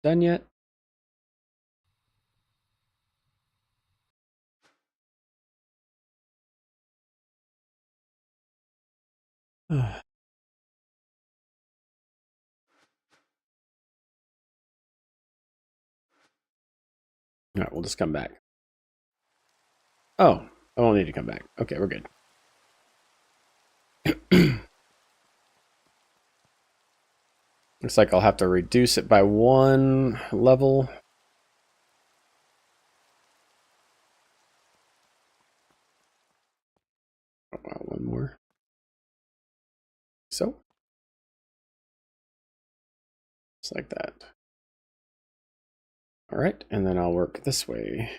Done yet? All right, we'll just come back. Oh, I won't need to come back. Okay, we're good. Looks like I'll have to reduce it by 1 level. One more. So, just like that. All right, and then I'll work this way.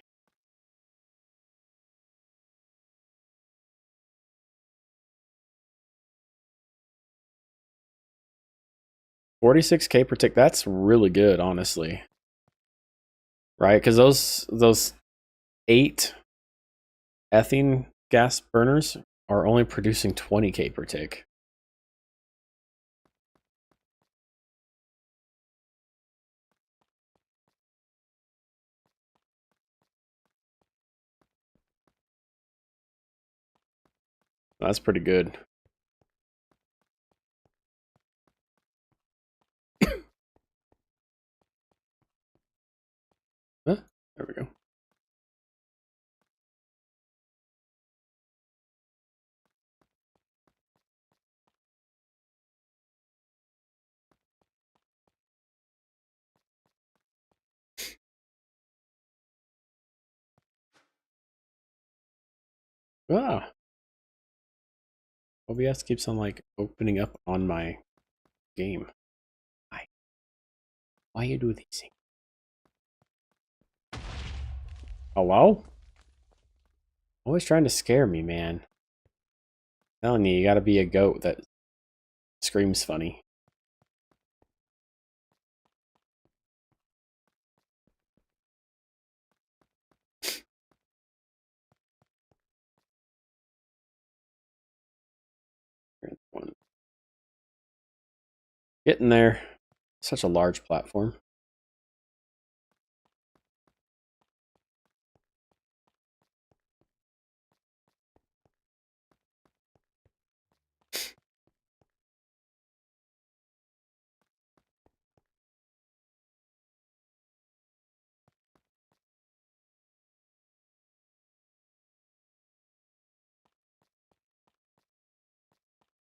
$46K per tick. That's really good, honestly. Right? Because those 8 ethane gas burners are only producing 20K per tick. That's pretty good. Huh? There we go. Ah, OBS keeps on like opening up on my game. Why you do these things? Hello? Always trying to scare me, man. Telling you, you gotta be a goat that screams funny. Getting there. Such a large platform.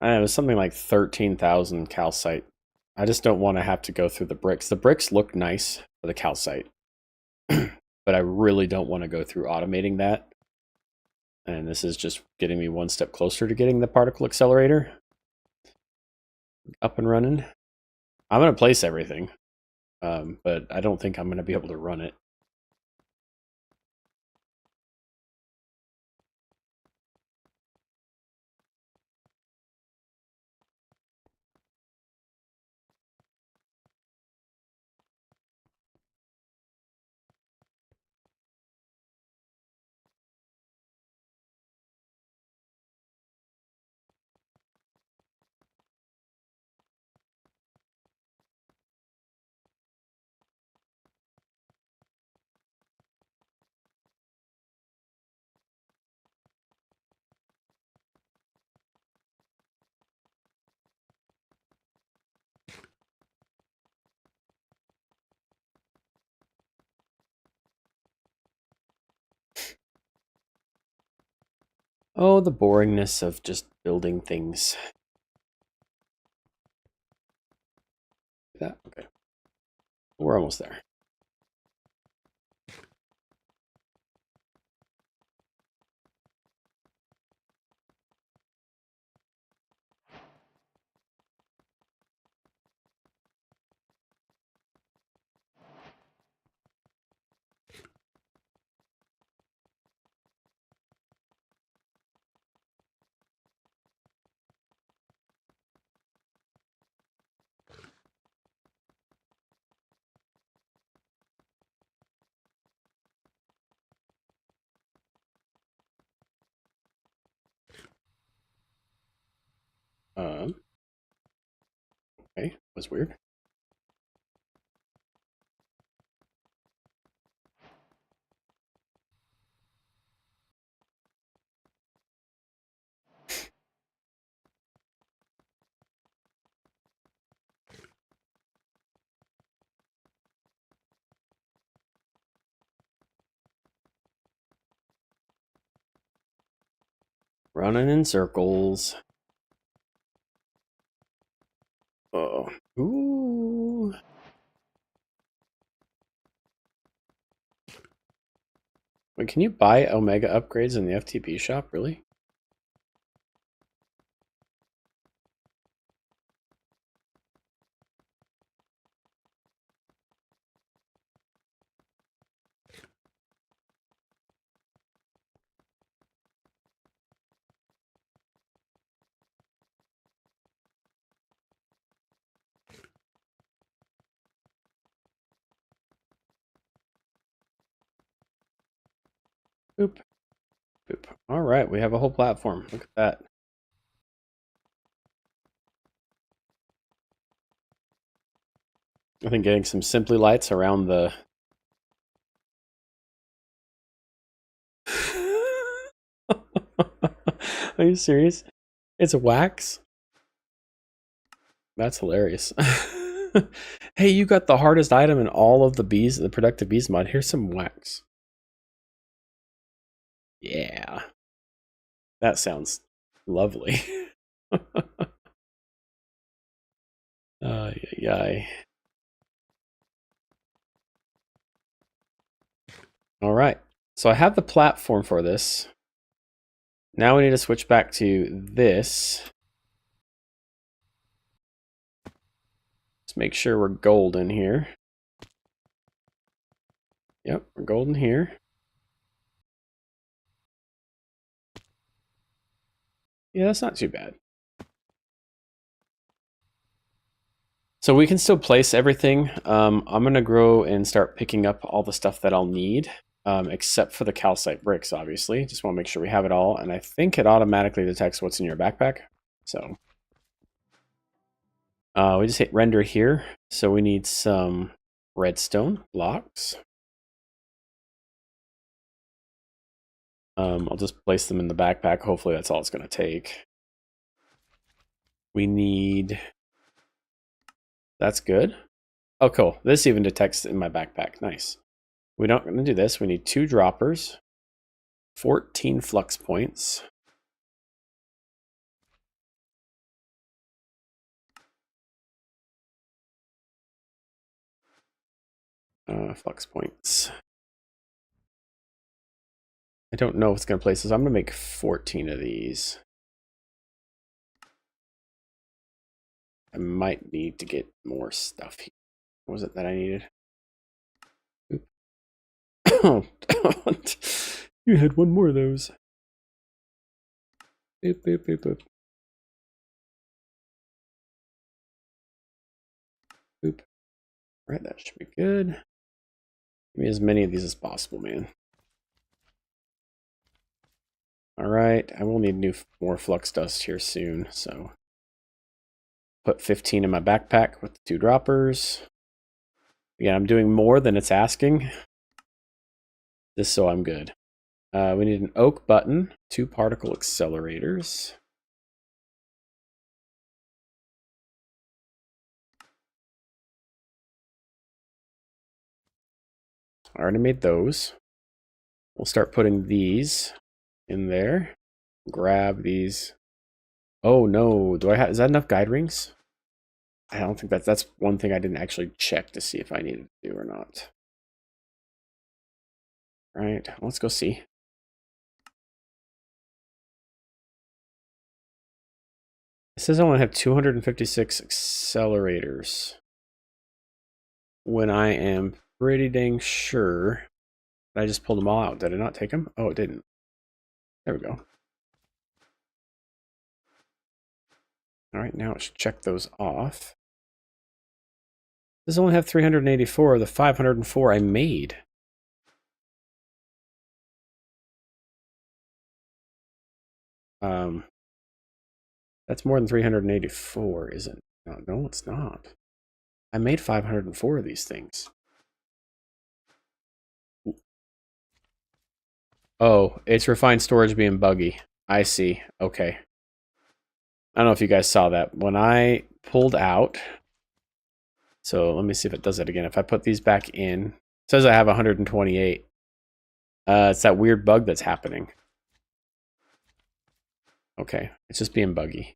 It was something like 13,000 calcite. I just don't want to have to go through the bricks. The bricks look nice for the calcite, but I really don't want to go through automating that. And this is just getting me one step closer to getting the particle accelerator up and running. I'm going to place everything, but I don't think I'm going to be able to run it. Oh, the boringness of just building things. That okay. We're almost there. was weird. Running in circles. Oh. Ooh. Wait, can you buy Omega upgrades in the FTB shop, really? Boop. Boop. All right, we have a whole platform. Look at that. I think getting some Simply Lights around the... Are you serious? It's wax? That's hilarious. Hey, you got the hardest item in all of the bees, the productive bees mod. Here's some wax. Yeah. That sounds lovely. Yeah. All right. So I have the platform for this. Now we need to switch back to this. Let's make sure we're golden here. Yep, we're golden here. Yeah, that's not too bad. So we can still place everything. I'm going to go and start picking up all the stuff that I'll need, except for the calcite bricks, obviously. Just want to make sure we have it all. And I think it automatically detects what's in your backpack. So we just hit render here. So we need some redstone blocks. I'll just place them in the backpack. Hopefully that's all it's going to take. We need... That's good. Oh, cool. This even detects in my backpack. Nice. We're not going to do this. We need 2 droppers, 14 flux points. Flux points. I don't know if it's going to place this. I'm going to make 14 of these. I might need to get more stuff here. What was it that I needed? Oh, you had one more of those. Boop, boop, boop, boop. Boop. Right, that should be good. Give me as many of these as possible, man. All right, I will need more flux dust here soon, so put 15 in my backpack with the 2 droppers. Again, I'm doing more than it's asking, just so I'm good. We need an oak button, 2 particle accelerators. I already made those. We'll start putting these in there. Grab these. Oh no, do I have, is that enough guide rings? I don't think that's one thing I didn't actually check to see if I needed to do or not. All right, let's go see. It says I only have 256 accelerators. When I am pretty dang sure that I just pulled them all out. Did I not take them? Oh, it didn't. There we go. All right, now it should check those off. Does only have 384 of the 504 I made. That's more than 384, isn't it? No, it's not. I made 504 of these things. Oh, it's refined storage being buggy. I see. Okay. I don't know if you guys saw that. When I pulled out... So let me see if it does it again. If I put these back in... It says I have 128. It's that weird bug that's happening. Okay. It's just being buggy.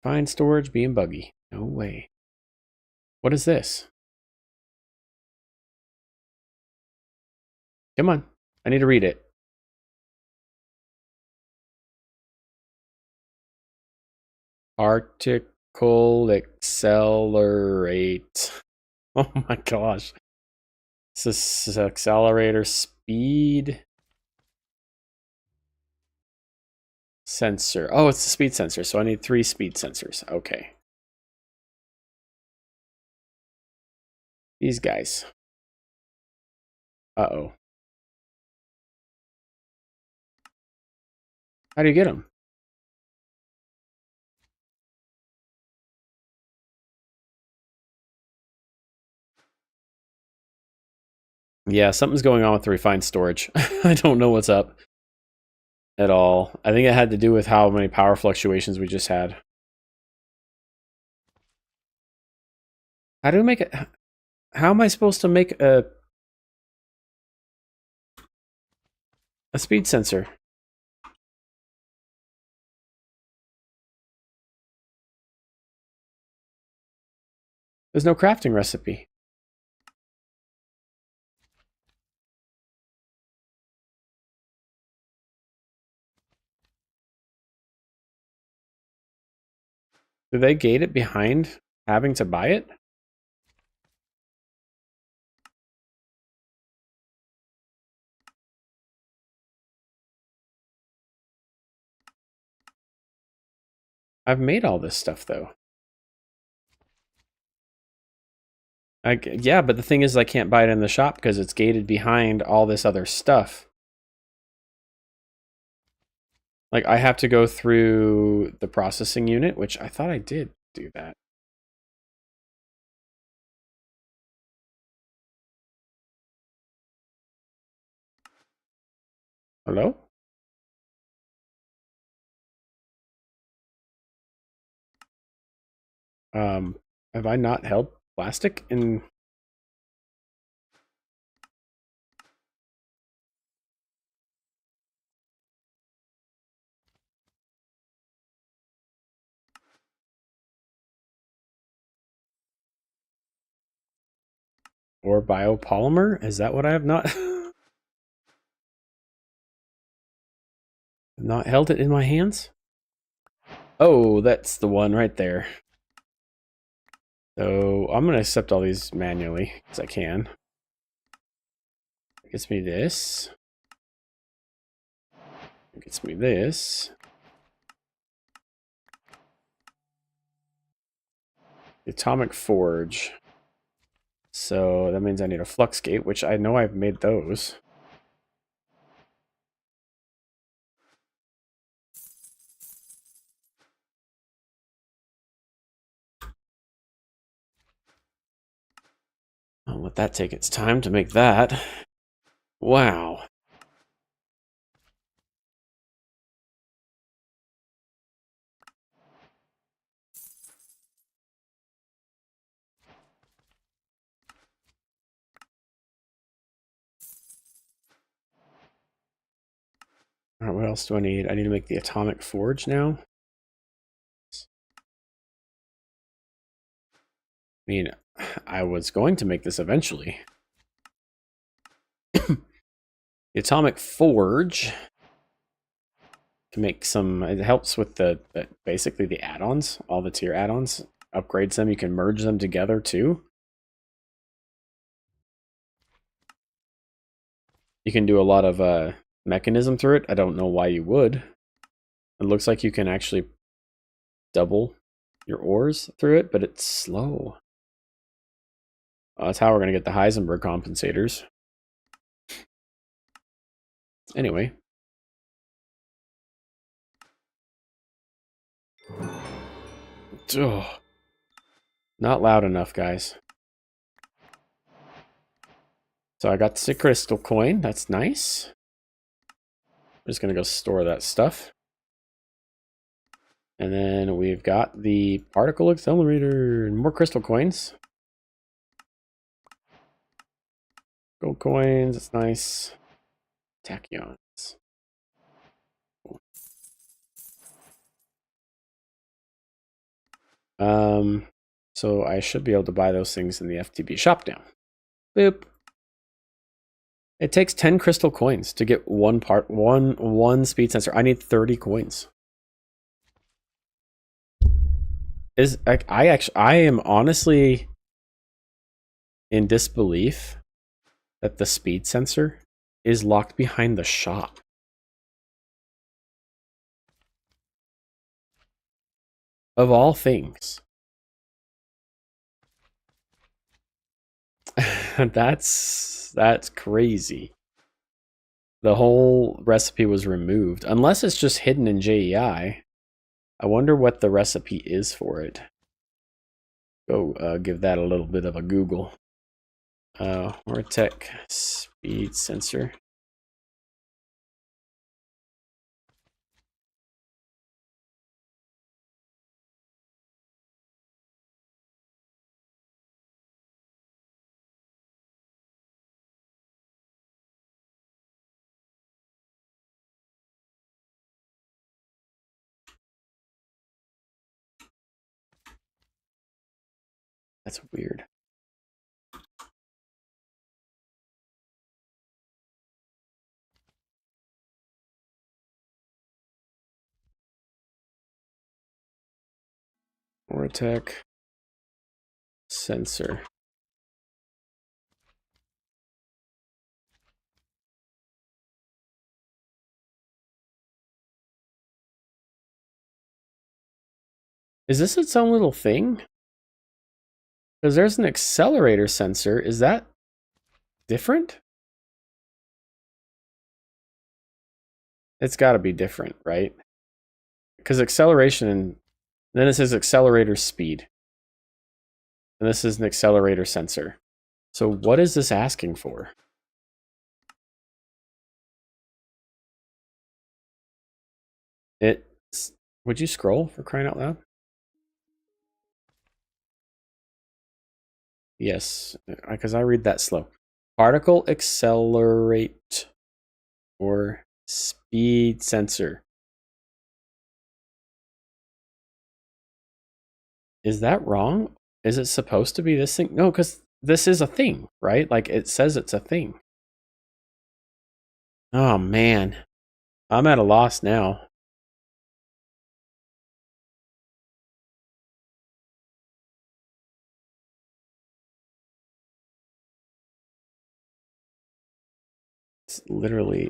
Refined storage being buggy. No way. What is this? Come on. I need to read it. Particle accelerate. Oh my gosh. This is accelerator speed sensor. Oh, it's the speed sensor. So I need 3 speed sensors. Okay. These guys. Uh-oh. How do you get them? Yeah, something's going on with the refined storage. I don't know what's up at all. I think it had to do with how many power fluctuations we just had. How do we make it? How am I supposed to make a speed sensor? There's no crafting recipe. Do they gate it behind having to buy it? I've made all this stuff though. Yeah, but the thing is I can't buy it in the shop because it's gated behind all this other stuff. Like I have to go through the processing unit, which I thought I did do that. Hello? Have I not held plastic in... Or biopolymer? Is that what I have not... not held it in my hands? Oh, that's the one right there. So I'm going to accept all these manually, because I can. It gets me this. It gets me this. Atomic Forge. So that means I need a flux gate, which I know I've made those. I'll let that take its time to make that. Wow. All right, what else do I need? I need to make the Atomic Forge now. I mean, I was going to make this eventually. The Atomic Forge can make some... It helps with the basically the add-ons, all the tier add-ons. Upgrades them. You can merge them together too. You can do a lot of mechanism through it. I don't know why you would. It looks like you can actually double your ores through it, but it's slow. That's how we're going to get the Heisenberg compensators. Anyway. Ugh. Not loud enough, guys. So I got the crystal coin. That's nice. I'm just going to go store that stuff. And then we've got the particle accelerator and more crystal coins. Gold coins, it's nice. Tachyons. Cool. So I should be able to buy those things in the FTB shop now. Boop. It takes 10 crystal coins to get one speed sensor. I need 30 coins. I am honestly in disbelief that the speed sensor is locked behind the shop. Of all things. That's crazy. The whole recipe was removed. Unless it's just hidden in JEI. I wonder what the recipe is for it. Go give that a little bit of a Google. Ortec speed sensor. That's weird. Ortec sensor. Is this its own little thing? Because there's an accelerator sensor. Is that different? It's got to be different, right? Because acceleration, and then it says accelerator speed. And this is an accelerator sensor. So what is this asking for? Would you scroll for crying out loud? Yes, because I read that slow. Particle accelerate or speed sensor. Is that wrong? Is it supposed to be this thing? No, because this is a thing, right? Like it says it's a thing. Oh man, I'm at a loss now. It's literally.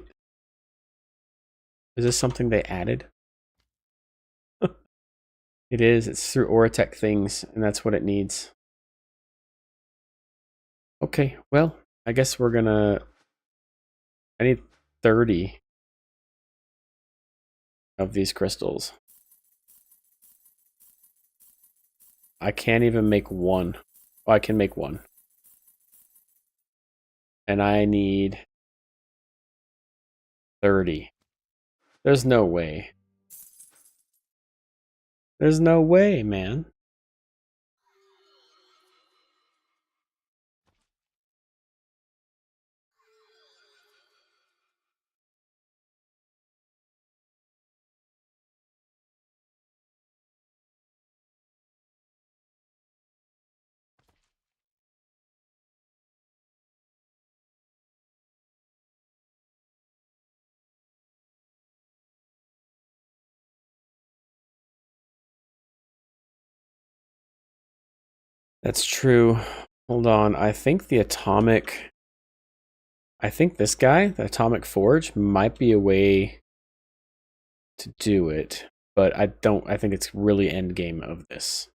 Is this something they added? It is. It's through Ortec things, and that's what it needs. Okay, well, I guess we're gonna. I need 30 of these crystals. I can't even make one. Oh, I can make one. And I need 30. There's no way. There's no way, man. That's true. Hold on. I think the atomic. I think this guy, the atomic forge, might be a way to do it. But I don't. I think it's really end game of this.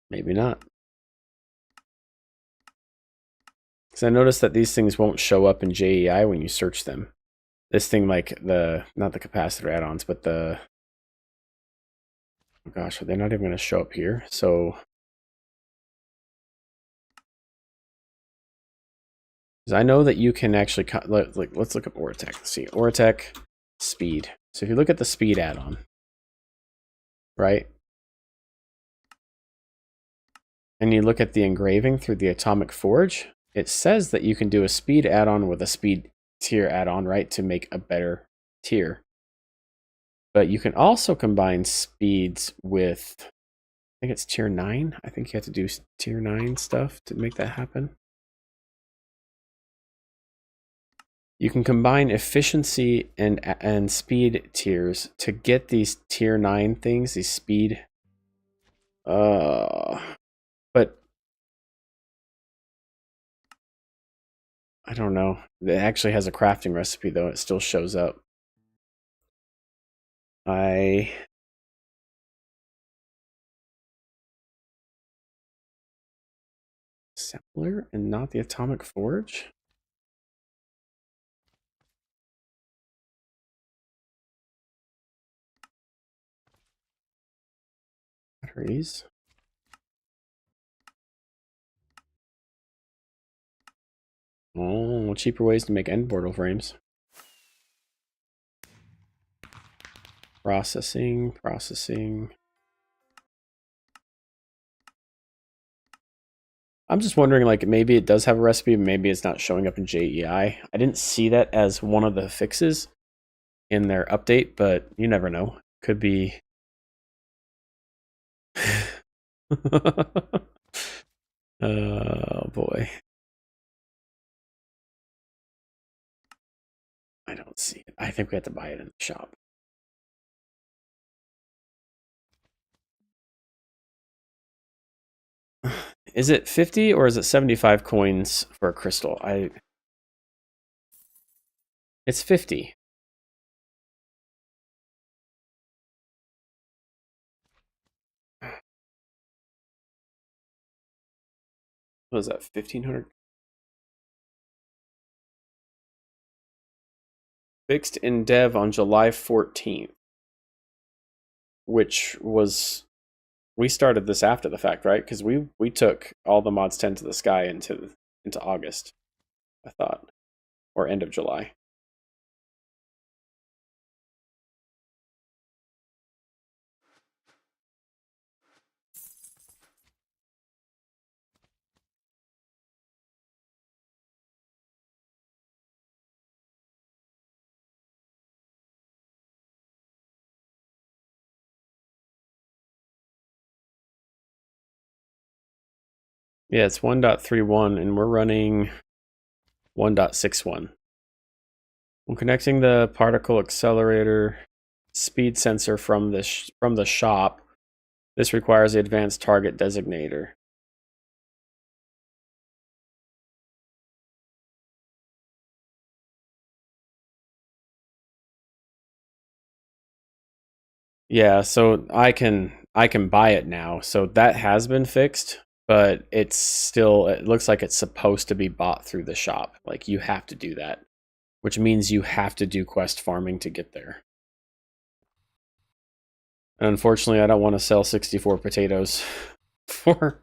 Maybe not. Because I noticed that these things won't show up in JEI when you search them. This thing, like not the capacitor add-ons, but the, oh gosh, they're not even going to show up here. So, because I know that you can actually, like, let's look up Oratech. Let's see, Oratech speed. So if you look at the speed add-on, right? And you look at the engraving through the Atomic Forge, it says that you can do a speed add-on with a speed tier add-on, right, to make a better tier. But you can also combine speeds with, I think it's tier 9. I think you have to do tier 9 stuff to make that happen. You can combine efficiency and speed tiers to get these tier 9 things, these speed. But I don't know. It actually has a crafting recipe though. It still shows up. Assembler and not the Atomic Forge? Batteries. Oh, cheaper ways to make end portal frames. Processing. I'm just wondering, like, maybe it does have a recipe, maybe it's not showing up in JEI. I didn't see that as one of the fixes in their update, but you never know. Could be. Oh boy. I don't see it. I think we have to buy it in the shop. Is it 50 or is it 75 coins for a crystal? It's 50. What is that, 1,500? Fixed in dev on July 14th, which was, we started this after the fact, right? Because we took all the mods 10 to the sky into August, I thought, or end of July. Yeah, it's 1.31 and we're running 1.61. When connecting the particle accelerator speed sensor from the shop, this requires the advanced target designator. Yeah, so I can buy it now. So that has been fixed, but it's still, it looks like it's supposed to be bought through the shop. Like you have to do that, which means you have to do quest farming to get there. And unfortunately, I don't want to sell 64 potatoes for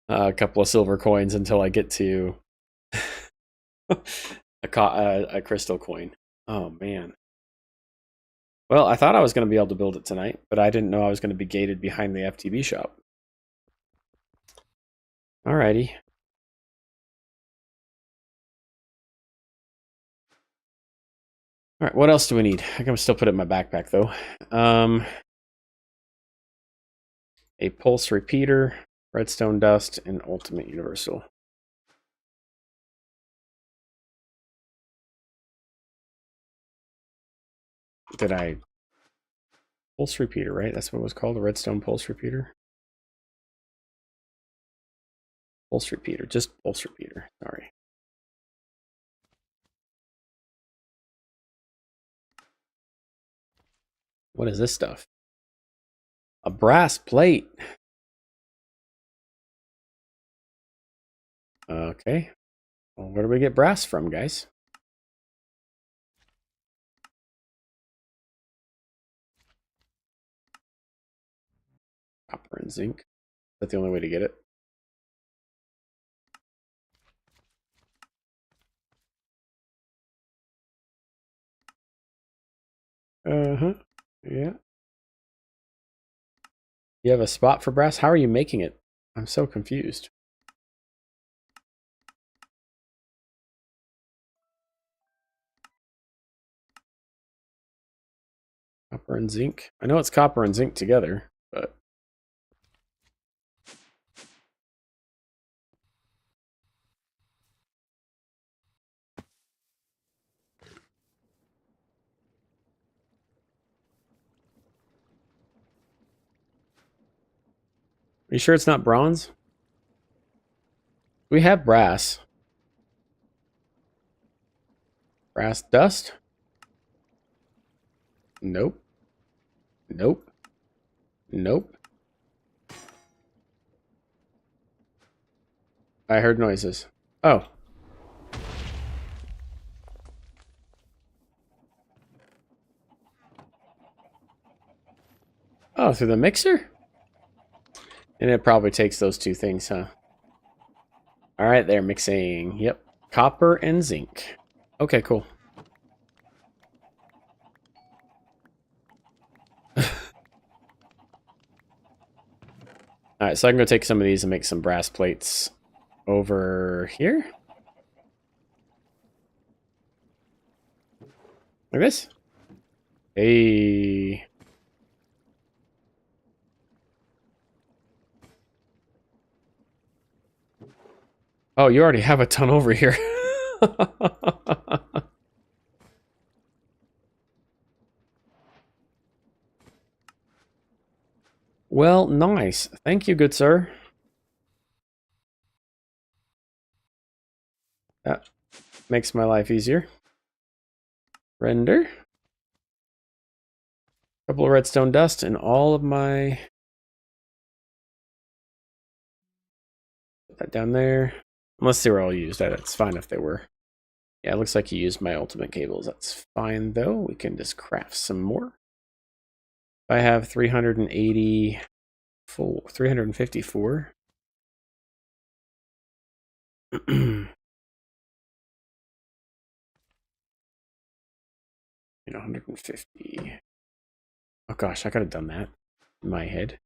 a couple of silver coins until I get to a crystal coin. Oh man. Well, I thought I was going to be able to build it tonight, but I didn't know I was going to be gated behind the FTB shop. Alrighty. Alright, what else do we need? I can still put it in my backpack, though. A pulse repeater, redstone dust, and ultimate universal. Did I... Pulse repeater, right? That's what it was called, a redstone pulse repeater? Pulse repeater, just pulse repeater, sorry. What is this stuff? A brass plate. Okay. Well, where do we get brass from, guys? Copper and zinc. Is that the only way to get it? Uh-huh. Yeah. You have a spot for brass? How are you making it? I'm so confused. Copper and zinc. I know it's copper and zinc together, but... Are you sure it's not bronze? We have brass. Brass dust? Nope. Nope. Nope. I heard noises. Oh. Oh, through the mixer? And it probably takes those two things, huh? Alright, they're mixing. Yep. Copper and zinc. Okay, cool. Alright, so I can go take some of these and make some brass plates over here. Like this. Hey. Oh, you already have a ton over here. Well, nice. Thank you, good sir. That makes my life easier. Render. Couple of redstone dust and all of my... Put that down there. Unless they were all used. That's fine if they were. Yeah, it looks like you used my ultimate cables. That's fine, though. We can just craft some more. I have 384. 354. 150. Oh gosh, I could have done that in my head.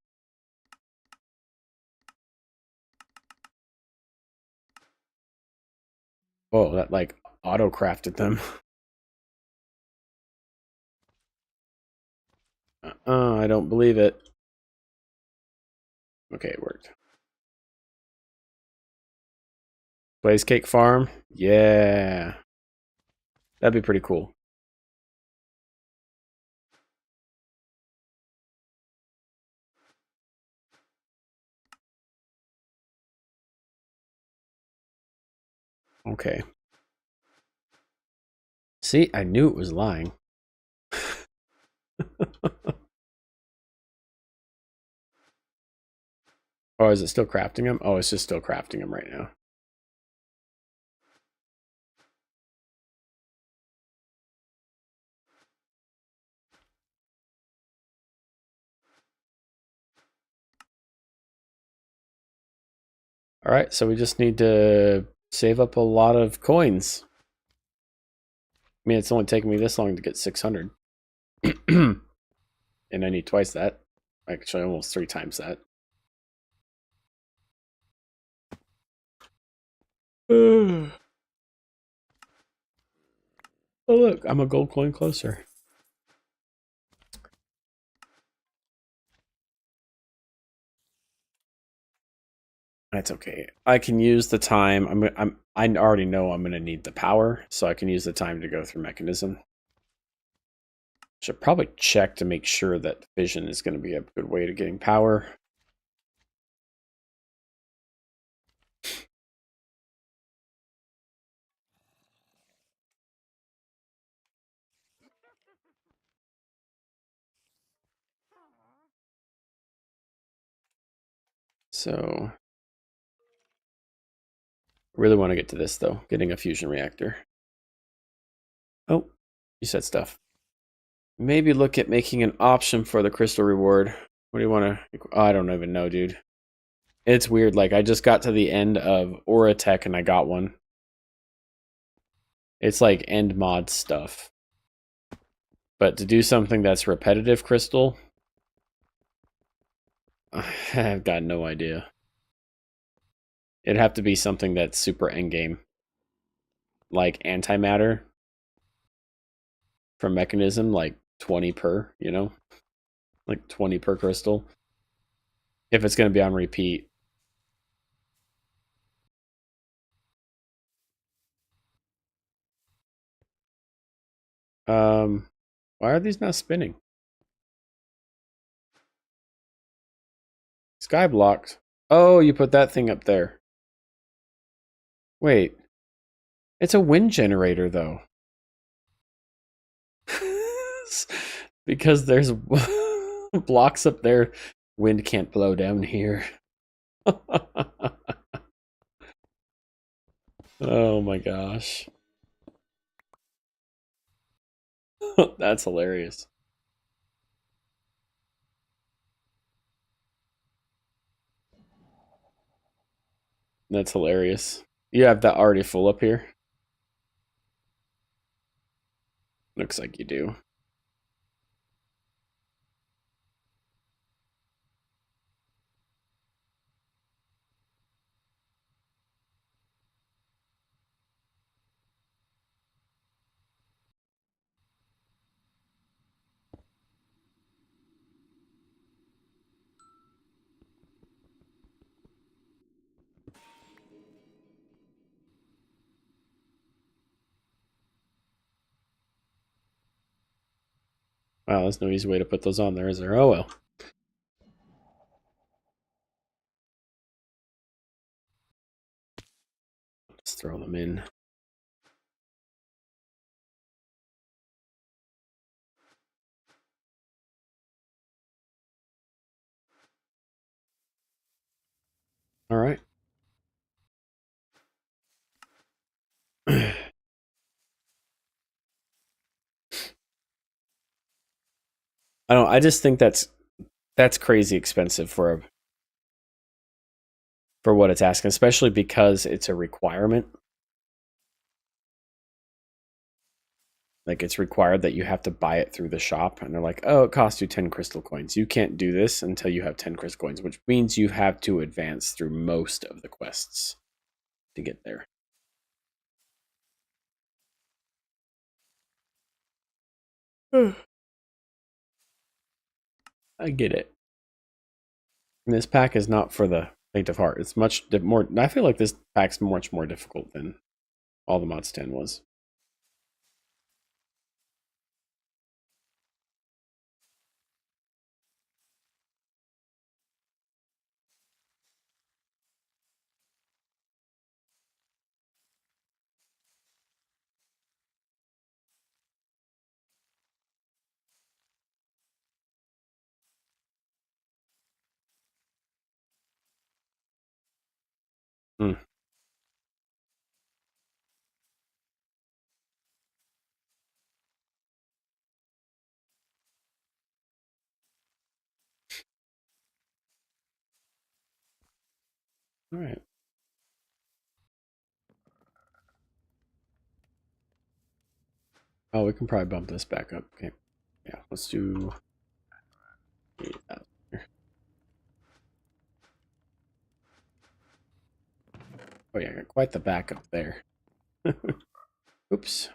Oh, that like auto crafted them. I don't believe it. Okay, it worked. Blaze Cake Farm? Yeah. That'd be pretty cool. Okay. See, I knew it was lying. Oh, is it still crafting them? Oh, it's just still crafting them right now. All right, so we just need to save up a lot of coins. I mean, it's only taken me this long to get 600. And I need twice that. Actually, almost 3 times that. Oh, look, I'm a gold coin closer. That's okay. I can use the time. I already know I'm going to need the power, so I can use the time to go through mechanism. Should probably check to make sure that fission is going to be a good way to getting power. So Really want to get to this though, getting a fusion reactor. Oh, you said stuff. Maybe look at making an option for the crystal reward. What do you want to? Oh, I don't even know, dude. It's weird. Like I just got to the end of Aura Tech and I got one. It's like end mod stuff. But to do something that's repetitive crystal, I've got no idea. It'd have to be something that's super endgame. Like antimatter from Mechanism, like 20 per, you know? Like 20 per crystal. If it's going to be on repeat. Why are these not spinning? Sky blocks. Oh, you put that thing up there. Wait. It's a wind generator, though. Because there's blocks up there. Wind can't blow down here. Oh my gosh. That's hilarious. That's hilarious. You have that already full up here? Looks like you do. Wow, there's no easy way to put those on there, is there? Oh well. Just throw them in. All right. I just think that's crazy expensive for what it's asking, especially because it's a requirement. Like it's required that you have to buy it through the shop, and they're like, "Oh, it costs you 10 crystal coins. You can't do this until you have 10 crystal coins," which means you have to advance through most of the quests to get there. I get it. And this pack is not for the faint of heart. It's much more. I feel like this pack's much more difficult than all the mods 10 was. Mm. All right. Oh, we can probably bump this back up. Okay. Yeah, let's do 8,000 here. Oh yeah, I got quite the backup there. Oops.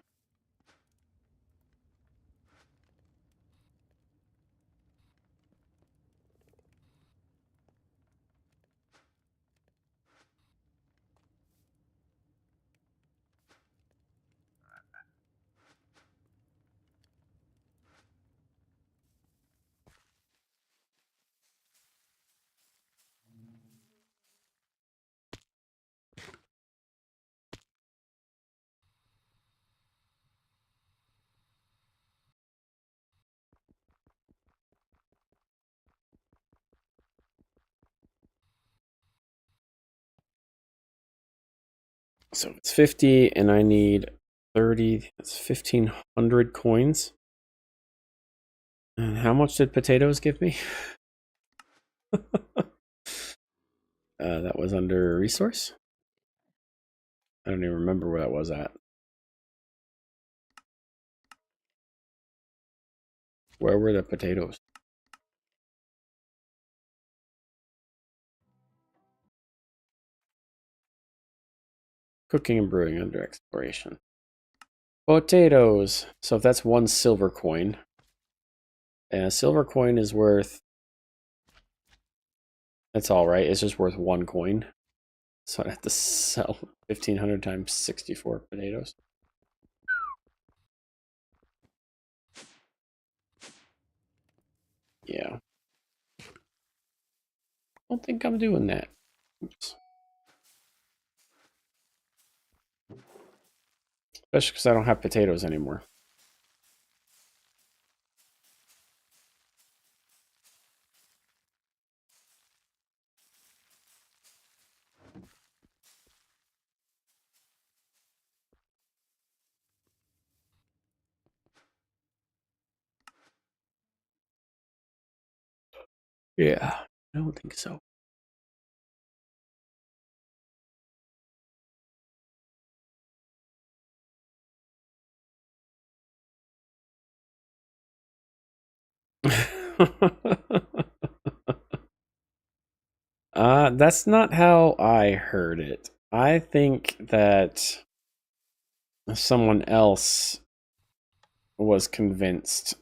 So it's 50 and I need 30. That's 1,500 coins. And how much did potatoes give me? That was under resource. I don't even remember where that was at. Where were the potatoes? Cooking and brewing under exploration. Potatoes. So if that's 1 silver coin, and a silver coin is worth, that's all right. It's just worth 1 coin. So I have to sell 1,500 times 64 potatoes. Yeah. I don't think I'm doing that. Oops. Especially because I don't have potatoes anymore. Yeah, I don't think so. That's not how I heard it. I think that someone else was convinced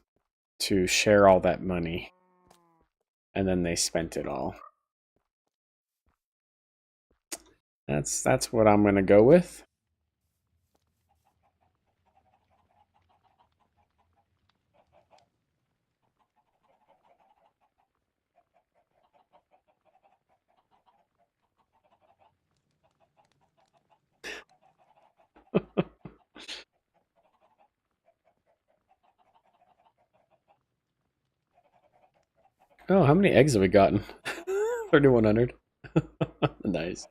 to share all that money, and then they spent it all. That's what I'm gonna go with. Oh, how many eggs have we gotten? 3,100. Nice.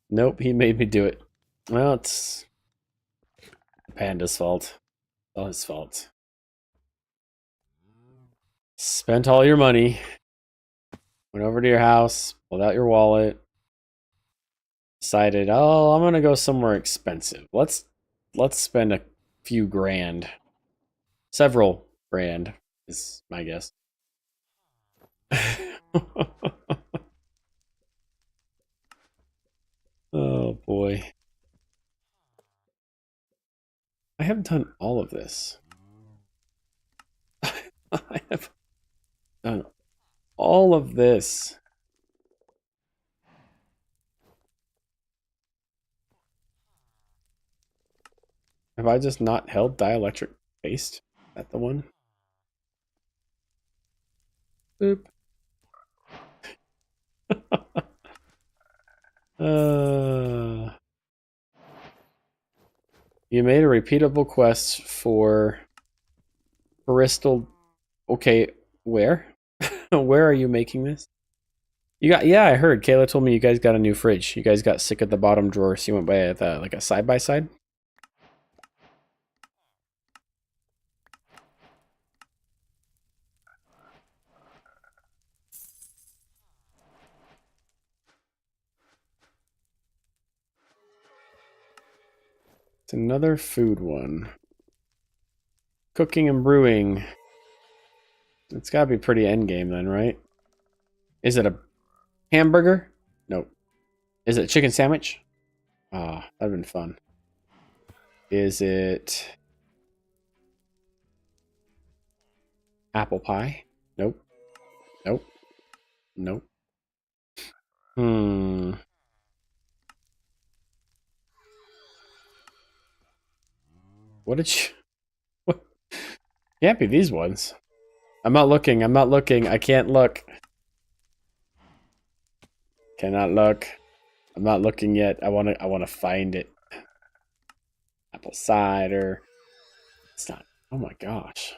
Nope, he made me do it. Well, it's Panda's fault. All his fault. Spent all your money. Went over to your house, pulled out your wallet, decided, oh, I'm gonna go somewhere expensive. Let's spend a few grand. Several grand is my guess. Oh boy. I have done all of this. I have done all of this. Have I just not held dielectric paste? Is that the one? Boop. uh, you made a repeatable quest for Bristol. Okay, where? Where are you making this? You got, yeah, I heard. Kayla told me you guys got a new fridge. You guys got sick of the bottom drawer, so you went by like a side by side. It's another food one. Cooking and brewing. It's gotta be pretty endgame then, right? Is it a hamburger? Nope. Is it a chicken sandwich? Ah, that'd been fun. Is it apple pie? Nope. Nope. Nope. Hmm. What did you... What? Can't be these ones. I'm not looking. I'm not looking. I can't look. Cannot look. I'm not looking yet. I wanna find it. Apple cider. It's not. Oh my gosh.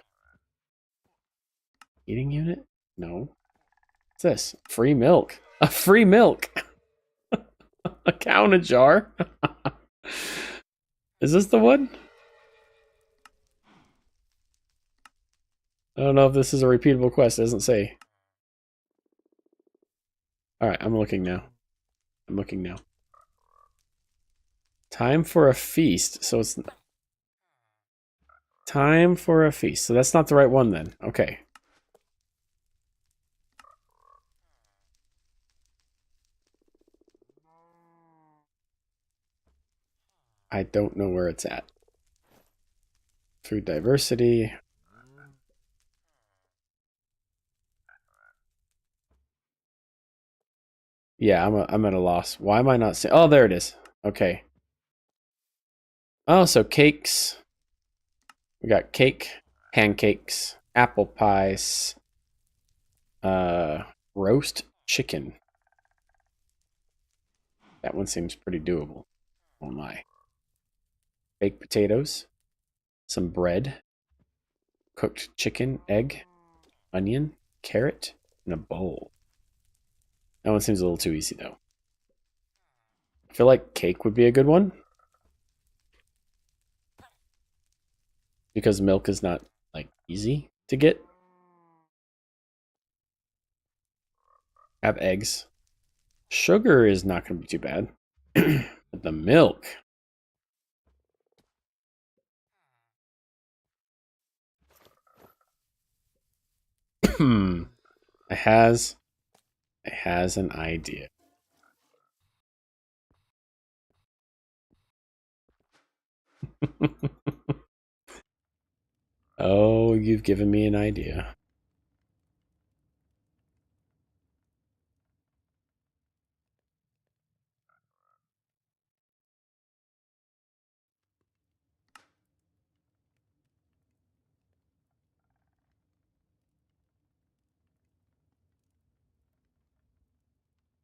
Eating unit? No. What's this? Free milk. A free milk. A cow in a jar? Is this the one? I don't know if this is a repeatable quest. It doesn't say. Alright, I'm looking now. I'm looking now. Time for a feast. So it's time for a feast. So that's not the right one then. Okay. I don't know where it's at. Food diversity. Yeah, I'm at a loss. Why am I not seeing? Oh, there it is. Okay. Oh, so cakes. We got cake, pancakes, apple pies, roast chicken. That one seems pretty doable. Oh my. Baked potatoes, some bread, cooked chicken, egg, onion, carrot, and a bowl. That one seems a little too easy though. I feel like cake would be a good one because milk is not like easy to get. Have eggs. Sugar is not going to be too bad. But the milk. it has an idea. Oh, you've given me an idea.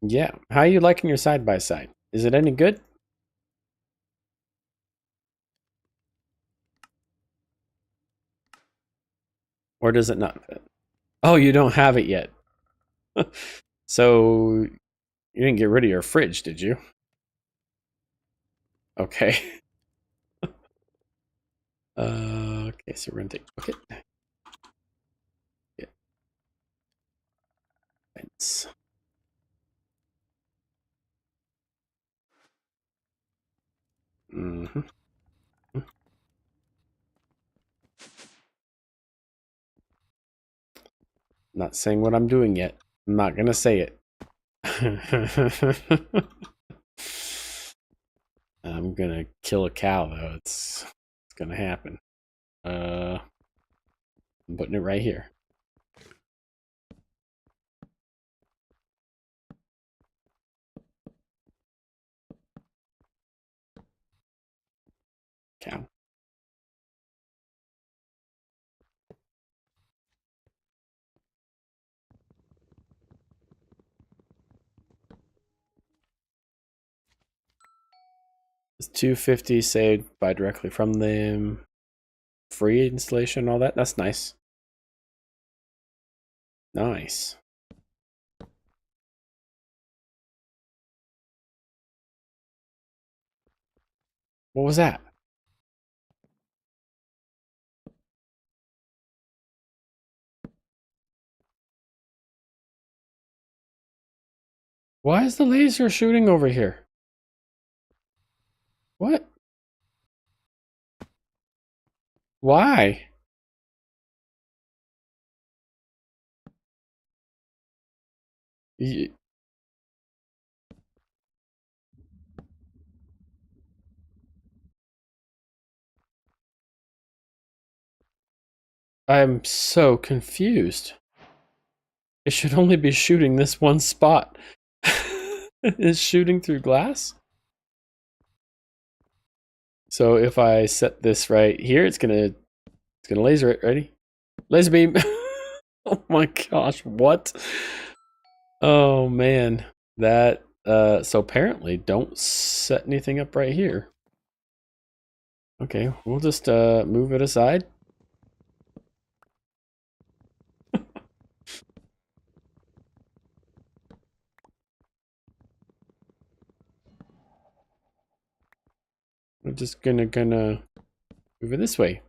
Yeah. How are you liking your side by side? Is it any good? Or does it not fit? Oh, you don't have it yet. So you didn't get rid of your fridge, did you? Okay. Okay, so we're gonna take bucket. Yeah. Fence. Mm-hmm. Not saying what I'm doing yet. I'm not gonna say it. I'm gonna kill a cow though. It's gonna happen. I'm putting it right here. Cow. It's 250 saved by directly from them. Free installation, all that. That's nice. Nice. What was that? Why is the laser shooting over here? What? Why? I'm so confused. It should only be shooting this one spot. It's shooting through glass? So if I set this right here, it's gonna laser it. Ready? Laser beam. Oh my gosh, what? Oh man. That so apparently don't set anything up right here. Okay, we'll just move it aside. We're just gonna move it this way.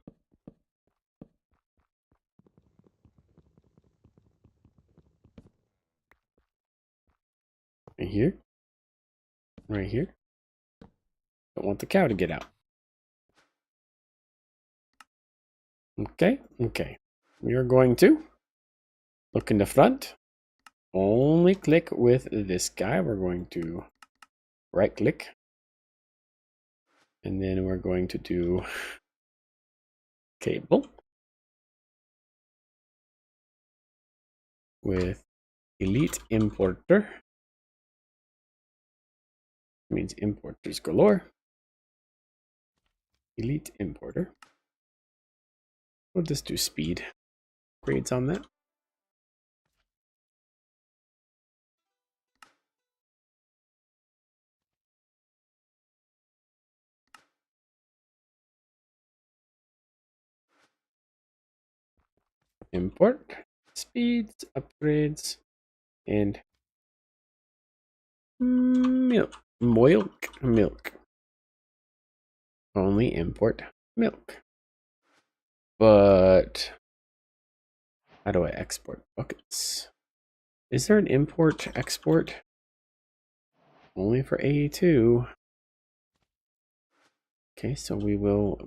Right here. Right here. Don't want the cow to get out. Okay, okay. We are going to look in the front. Only click with this guy. We're going to right click. And then we're going to do cable with Elite Importer. Means importers galore. Elite Importer. We'll just do speed grades on that. Import, speeds, upgrades, and milk. Milk. Only import milk. But how do I export buckets? Is there an import export? Only for A2. Okay, so we will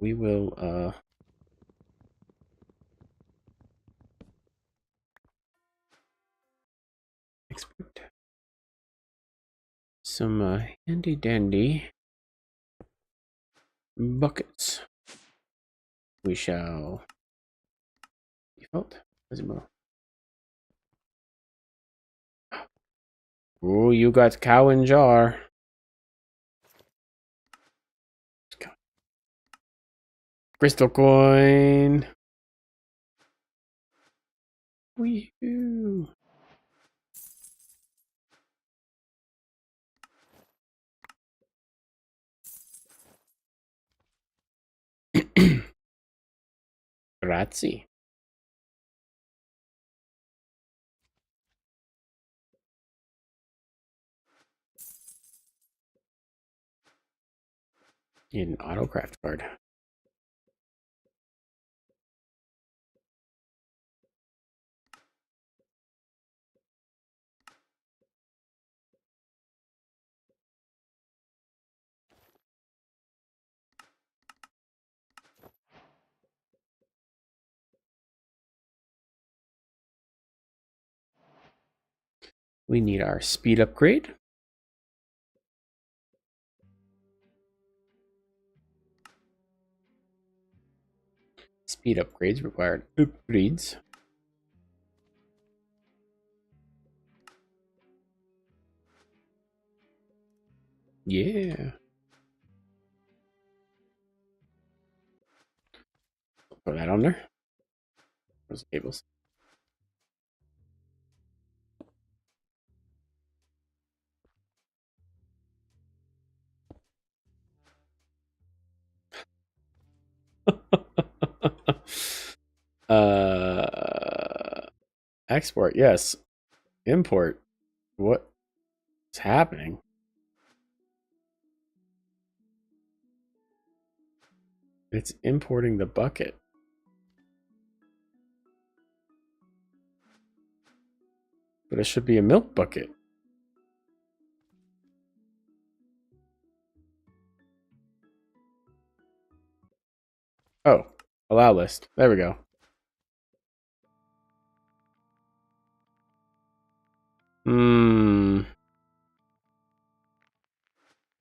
export some handy dandy buckets. We shall default Osmo. Oh, you got cow in jar. Crystal coin. Wee-hoo. Grazie. Need an autocraft card. We need our speed upgrade. Speed upgrades required upgrades. Yeah. Put that on there. Those the cables. Export, yes. Import. What is happening? It's importing the bucket. But it should be a milk bucket. Oh, allow list. There we go.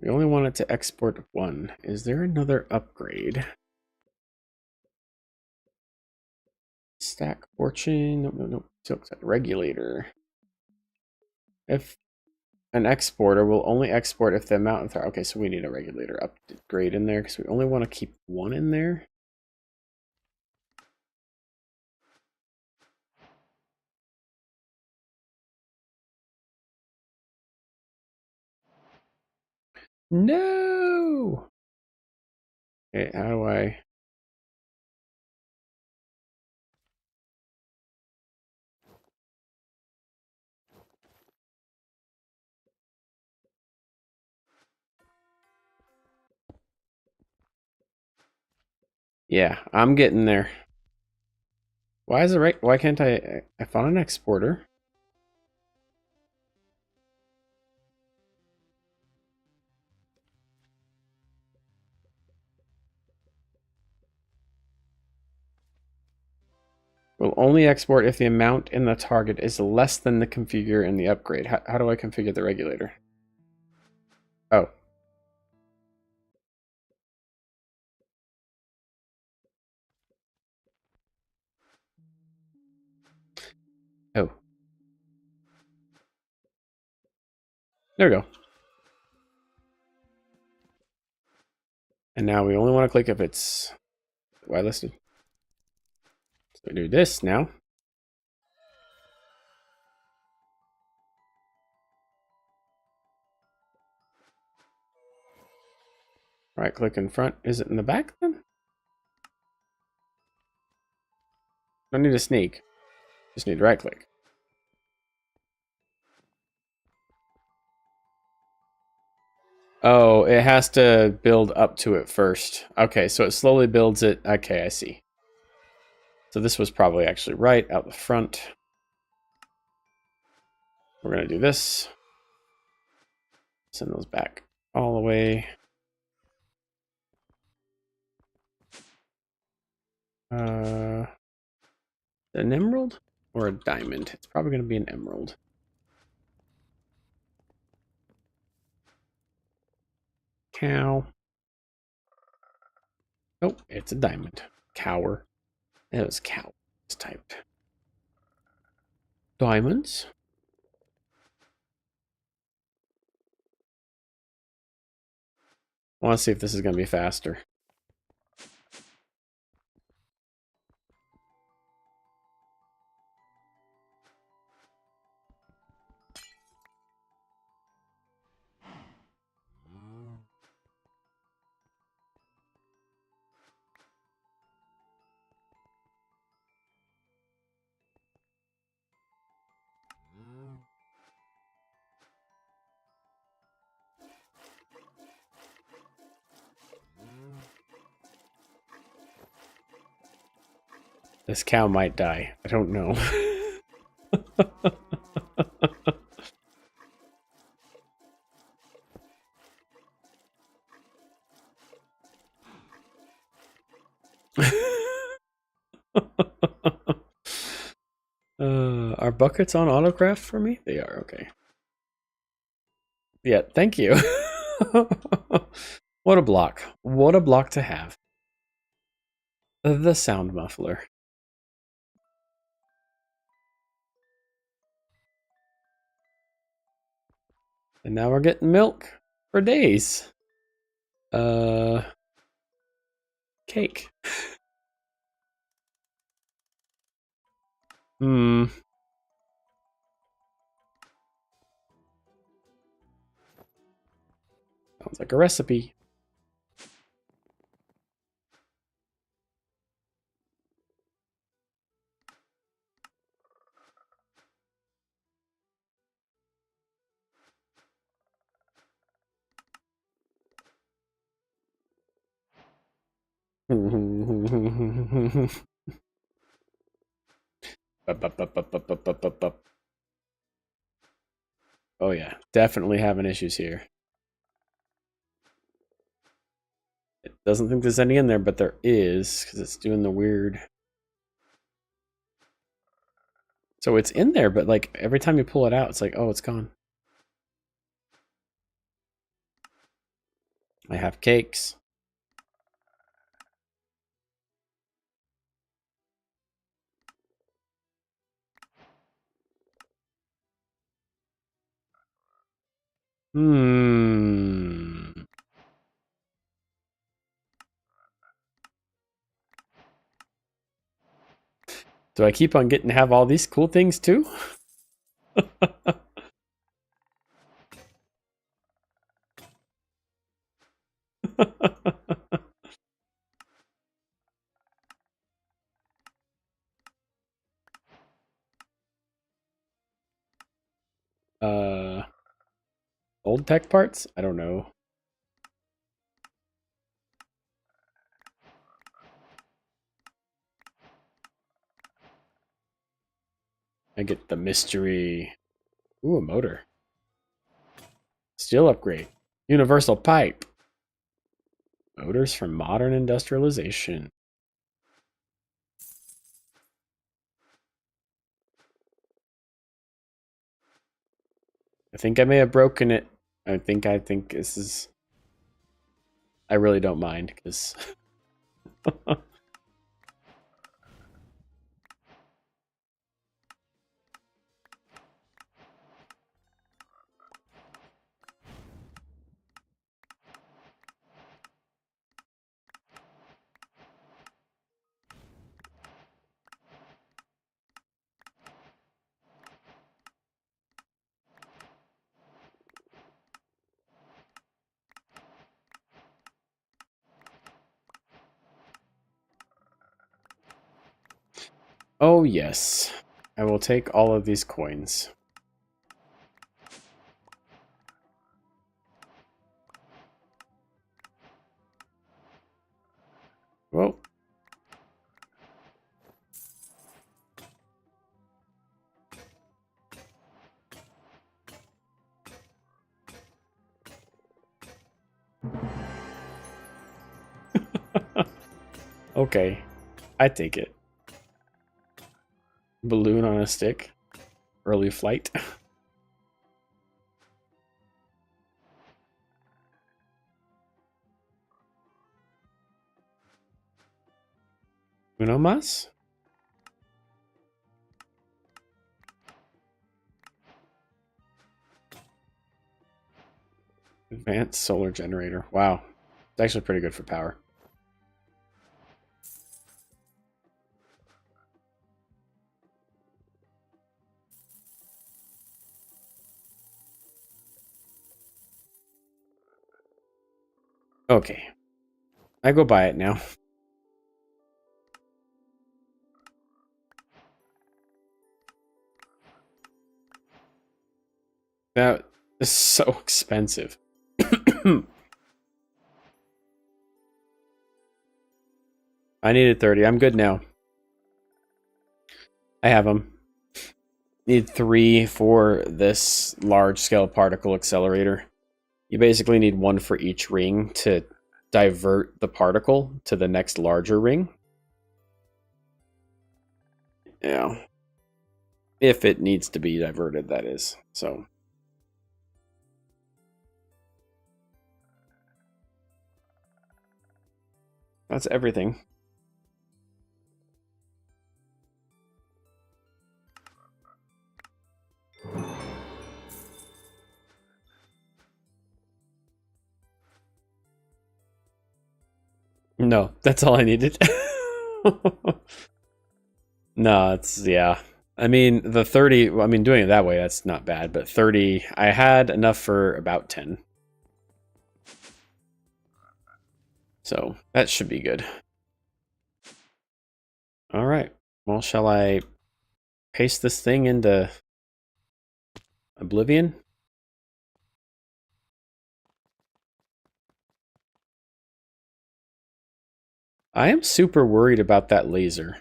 We only wanted to export one. Is there another upgrade? Stack fortune. No. Silk set regulator. If an exporter will only export if the amount of okay, so we need a regulator upgrade in there because we only want to keep one in there. No. Okay, how do I? Yeah, I'm getting there. Why is it right? Why can't I found an exporter. Will only export if the amount in the target is less than the configure in the upgrade. How do I configure the regulator? Oh. Oh. There we go. And now we only want to click if it's whitelisted. So we do this now. Right click in front. Is it in the back then? Don't need a sneak. Just need to right click. Oh, it has to build up to it first. Okay, so it slowly builds it. Okay, I see. So this was probably actually right out the front. We're going to do this. Send those back all the way. An emerald or a diamond? It's probably going to be an emerald. Cow. Oh, it's a diamond. Cower. It was cow. It's typed. Diamonds. I want to see if this is going to be faster. This cow might die. I don't know. Are buckets on autocraft for me? They are, okay. Yeah, thank you. What a block. What a block to have. The sound muffler. And now we're getting milk for days. Cake. Hmm. Sounds like a recipe. Oh yeah, definitely having issues here. It doesn't think there's any in there, but there is, because it's doing the weird. So it's in there, but like every time you pull it out, it's like, oh, it's gone. I have cakes. Hmm. Do I keep on getting to have all these cool things too? uh, Old tech parts? I don't know. I get the mystery. Ooh, a motor. Steel upgrade. Universal pipe. Motors from modern industrialization. I think I may have broken it. I think this is... I really don't mind, because... Oh, yes. I will take all of these coins. Whoa. Okay. I take it. Balloon on a stick. Early flight. Uno más? Advanced solar generator. Wow. It's actually pretty good for power. Okay. I go buy it now. That is so expensive. I needed 30. I'm good now. I have them. Need 3 for this large scale particle accelerator. You basically need 1 for each ring to divert the particle to the next larger ring. Yeah. If it needs to be diverted, that is. So. That's everything. No, that's all I needed. No, it's, yeah. I mean, the 30, I mean, doing it that way, that's not bad, but 30, I had enough for about 10. So, that should be good. All right. Well, shall I paste this thing into Oblivion? I am super worried about that laser.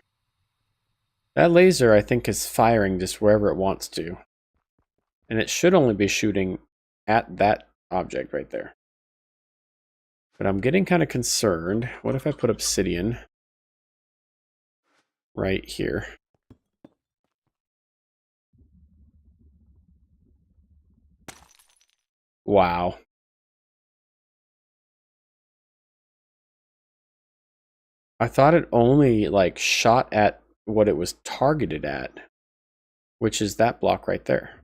That laser, I think, is firing just wherever it wants to. And it should only be shooting at that object right there. But I'm getting kind of concerned. What if I put obsidian right here? Wow. I thought it only, like, shot at what it was targeted at, which is that block right there.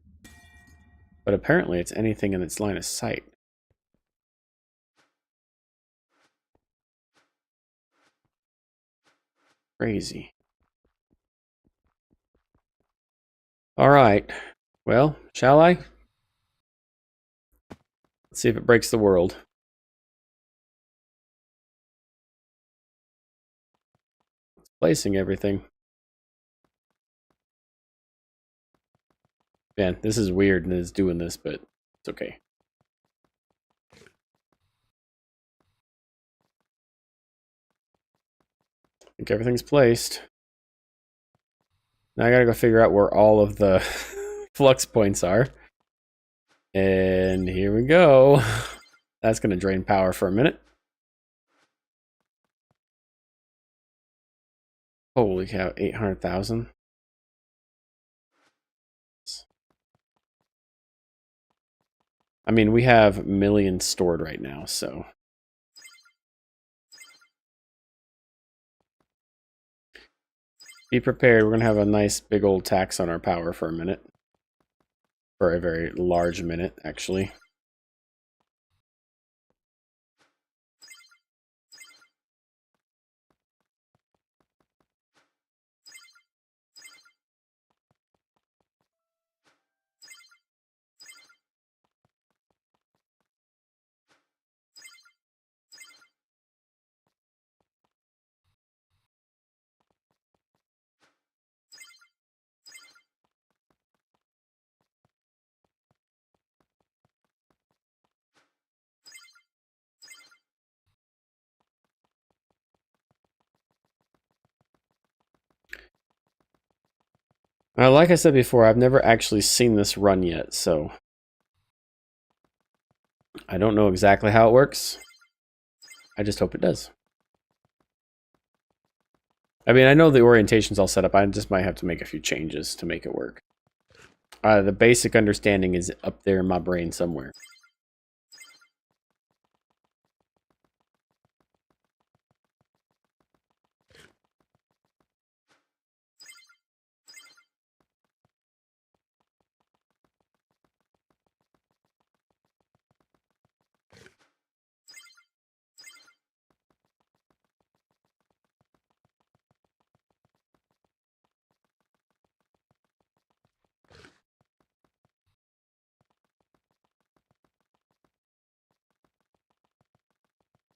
But apparently it's anything in its line of sight. Crazy. All right. Well, shall I? Let's see if it breaks the world. It's placing everything. Man, this is weird and it's doing this, but it's okay. I think everything's placed. Now I gotta go figure out where all of the flux points are. And here we go. That's gonna drain power for a minute. Holy cow, 800,000. I mean, we have millions stored right now, so. Be prepared, we're gonna have a nice big old tax on our power for a minute. For a very large minute, actually. Like I said before, I've never actually seen this run yet, so I don't know exactly how it works. I just hope it does. I mean, I know the orientation's all set up. I just might have to make a few changes to make it work. The basic understanding is up there in my brain somewhere.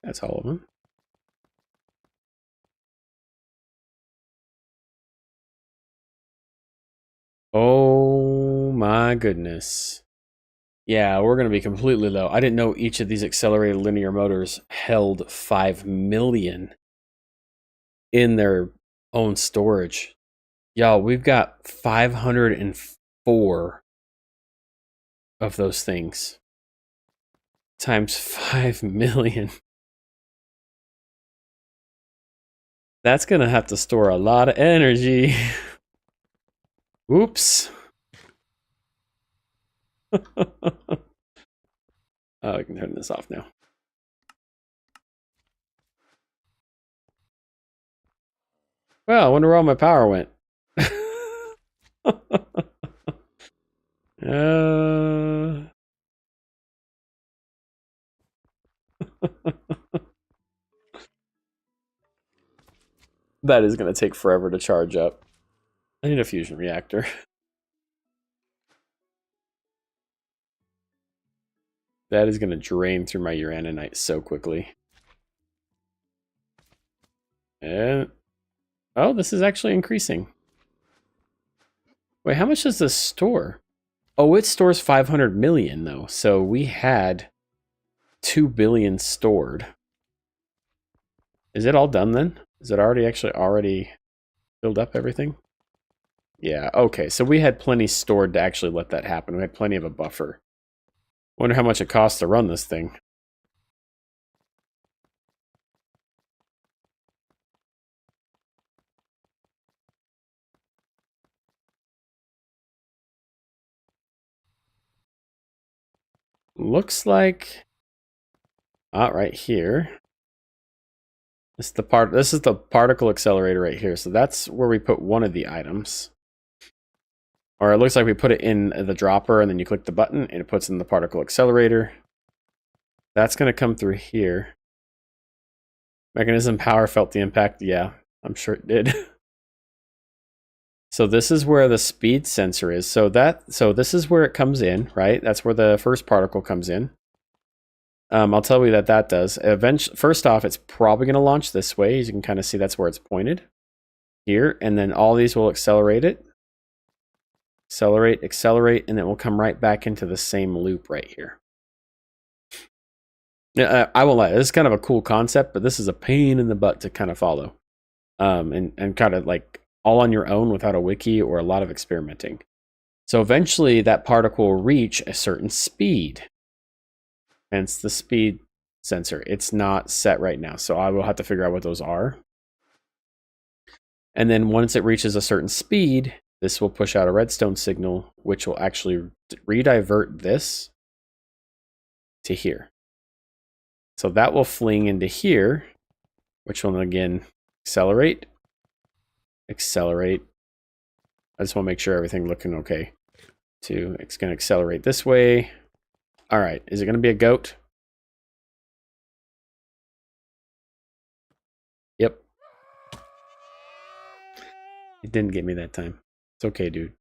That's all of them. Oh my goodness. Yeah, we're going to be completely low. I didn't know each of these accelerated linear motors held 5 million in their own storage. Y'all, we've got 504 of those things. Times 5 million. That's going to have to store a lot of energy. Oops. Oh, I can turn this off now. Well, I wonder where all my power went. That is going to take forever to charge up. I need a fusion reactor. That is going to drain through my uraninite so quickly. And oh, this is actually increasing. Wait, how much does this store? Oh, it stores 500 million though. So we had 2 billion stored. Is it all done then? Is it already filled up everything? Yeah, okay. So we had plenty stored to actually let that happen. We had plenty of a buffer. Wonder how much it costs to run this thing. Looks like right here. This is the particle accelerator right here. So that's where we put one of the items. Or it looks like we put it in the dropper and then you click the button and it puts in the particle accelerator. That's going to come through here. Mechanism power felt the impact. Yeah, I'm sure it did. So this is where the speed sensor is. So this is where it comes in, right? That's where the first particle comes in. I'll tell you that does. First off, it's probably going to launch this way. As you can kind of see, that's where it's pointed. Here, and then all these will accelerate it. Accelerate, accelerate, and it will come right back into the same loop right here. I won't lie, this is kind of a cool concept, but this is a pain in the butt to kind of follow. And kind of like all on your own without a wiki or a lot of experimenting. So eventually that particle will reach a certain speed. Hence the speed sensor. It's not set right now, so I will have to figure out what those are. And then once it reaches a certain speed, this will push out a redstone signal, which will actually redivert this to here. So that will fling into here, which will again accelerate. Accelerate. I just want to make sure everything looking okay. It's going to accelerate this way. All right, is it going to be a goat? Yep. It didn't get me that time. It's okay, dude.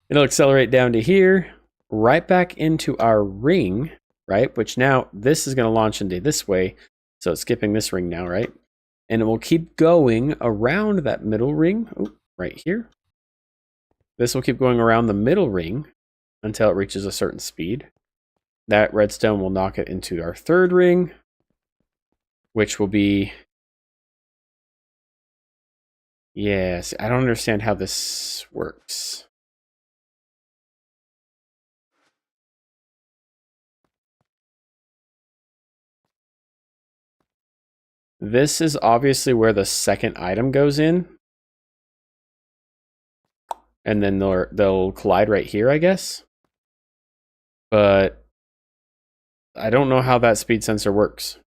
It'll accelerate down to here, right back into our ring, right? Which now this is going to launch into this way. So it's skipping this ring now, right? And it will keep going around that middle ring, right here. This will keep going around the middle ring until it reaches a certain speed. That redstone will knock it into our third ring, which will be... Yes, I don't understand how this works. This is obviously where the second item goes in. And then they'll collide right here, I guess. But I don't know how that speed sensor works.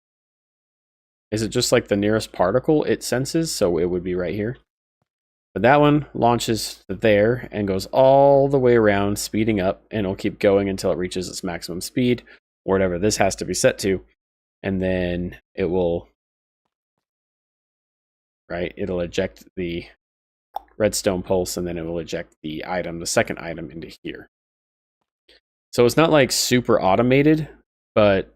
Is it just like the nearest particle it senses? So it would be right here. But that one launches there and goes all the way around, speeding up, and it'll keep going until it reaches its maximum speed, or whatever this has to be set to. And then it will, right, it'll eject the redstone pulse, and then it will eject the item, the second item, into here. So it's not like super automated, but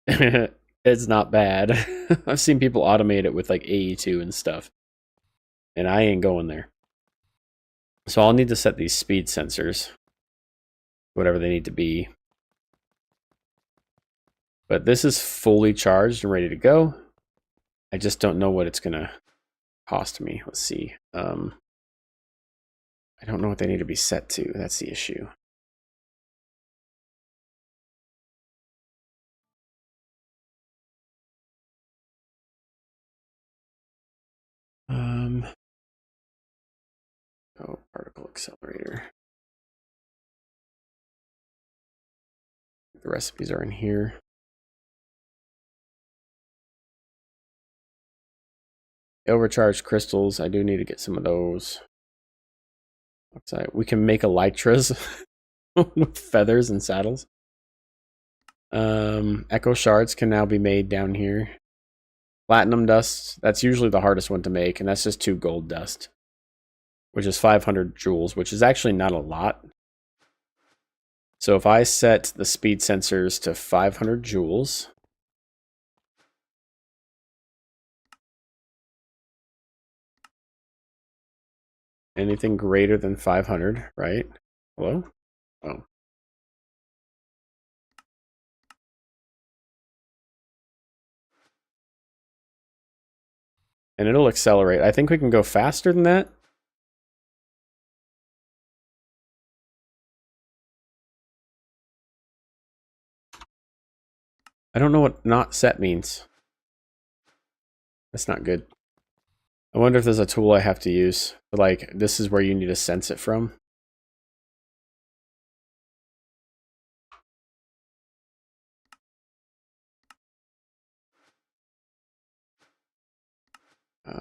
it's not bad. I've seen people automate it with like AE2 and stuff, and I ain't going there. So I'll need to set these speed sensors, whatever they need to be. But this is fully charged and ready to go. I just don't know what it's gonna cost me. Let's see. I don't know what they need to be set to. That's the issue. Oh, particle accelerator. The recipes are in here. Overcharged crystals. I do need to get some of those. We can make elytras with feathers and saddles. Echo shards can now be made down here. Platinum dust. That's usually the hardest one to make, and that's just 2 gold dust, which is 500 joules, which is actually not a lot. So if I set the speed sensors to 500 joules, anything greater than 500, right? Hello? Oh. And it'll accelerate. I think we can go faster than that. I don't know what not set means. That's not good. I wonder if there's a tool I have to use. But like, this is where you need to sense it from.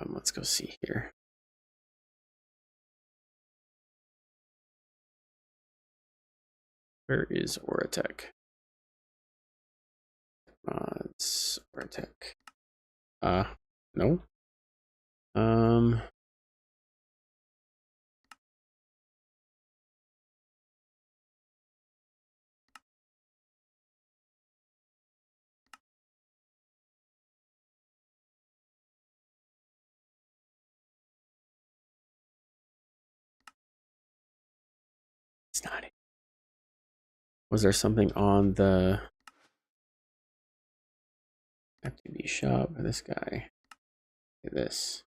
Let's go see here. Where is Oratech? It's Oratech. No. It's not it. Was there something on the FTB shop for this guy? Look at this.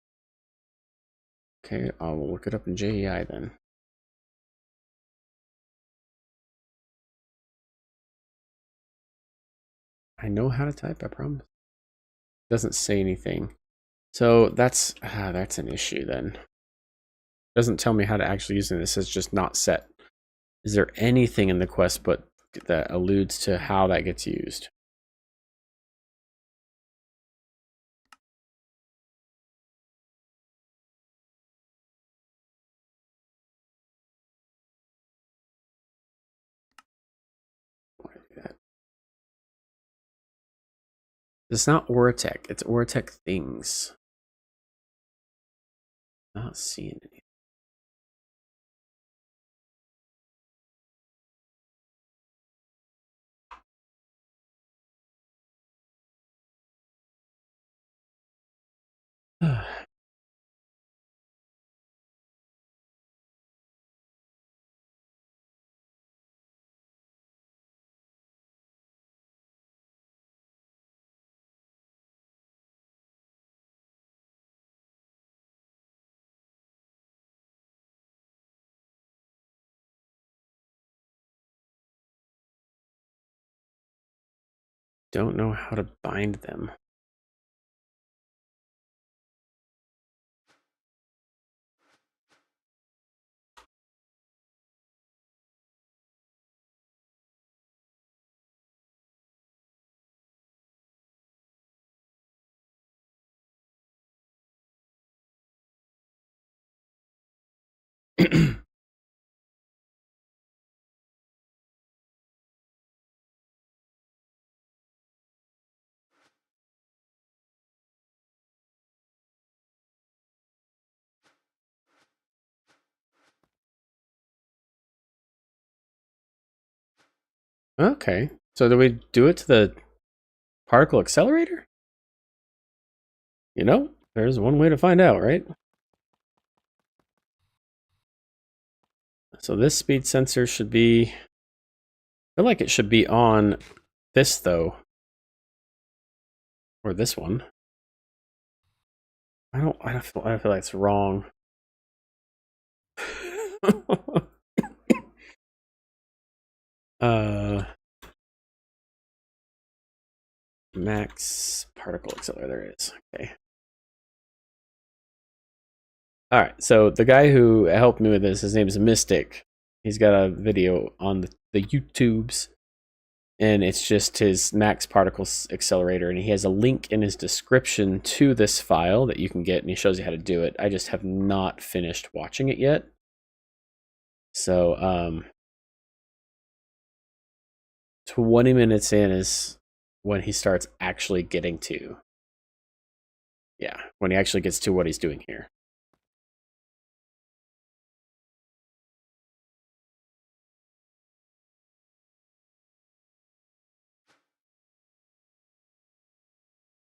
Okay, I'll look it up in JEI then. I know how to type, I promise. Doesn't say anything. So that's an issue then. Doesn't tell me how to actually use it. It says just not set. Is there anything in the quest but that alludes to how that gets used? Why do that? It's not Oratech. It's Oratech things. Not seeing anything. Don't know how to bind them. Okay. So do we do it to the particle accelerator? You know, there's one way to find out, right? So this speed sensor should be, I feel like it should be on this though. Or this one. I feel like it's wrong. uh Max particle accelerator, there it is. Okay. Alright, so the guy who helped me with this, his name is Mystic. He's got a video on the YouTubes, and it's just his max particle accelerator, and he has a link in his description to this file that you can get, and he shows you how to do it. I just have not finished watching it yet. So 20 minutes in is when he starts actually getting to, yeah, when he actually gets to what he's doing here.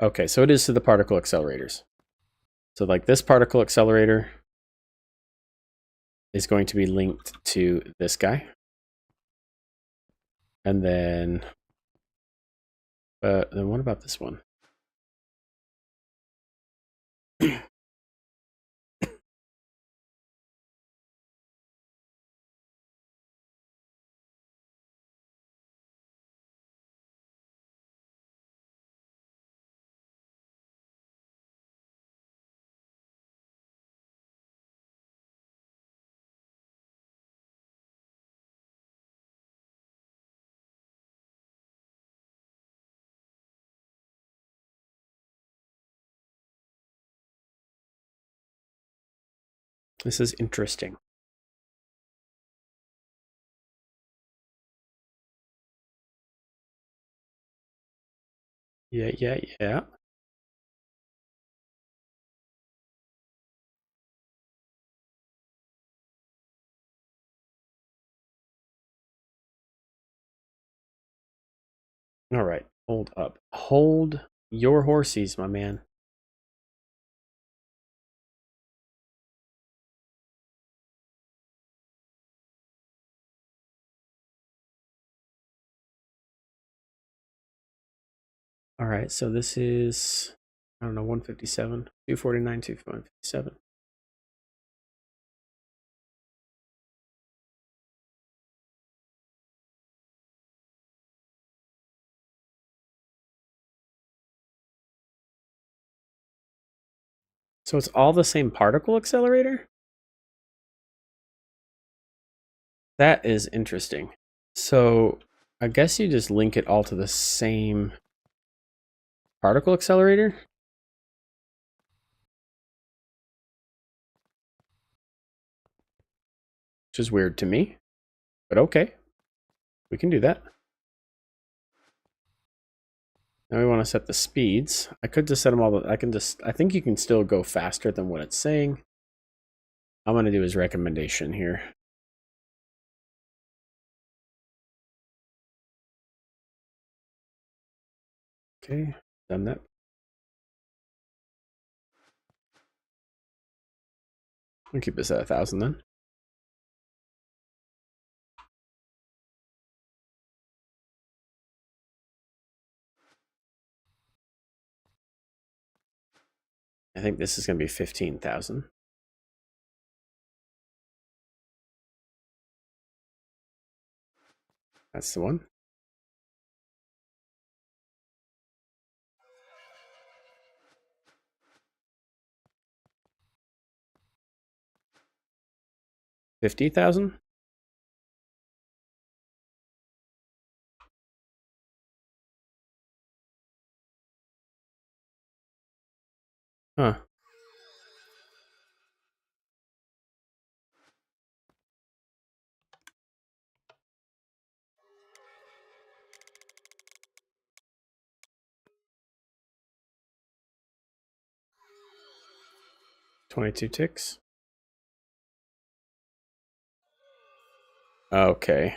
Okay, so it is to the particle accelerators. So like this particle accelerator is going to be linked to this guy. And then what about this one? This is interesting. Yeah. All right, hold up. Hold your horses, my man. All right, so this is, I don't know, 157, 249, 257. So it's all the same particle accelerator? That is interesting. So I guess you just link it all to the same particle accelerator? Which is weird to me, but okay. We can do that. Now we want to set the speeds. I could just set them all. I think you can still go faster than what it's saying. I'm going to do his recommendation here. Okay, done that. We'll keep this at 1,000 then. I think this is going to be 15,000. That's the one. $50,000. Huh. $22 ticks. Okay.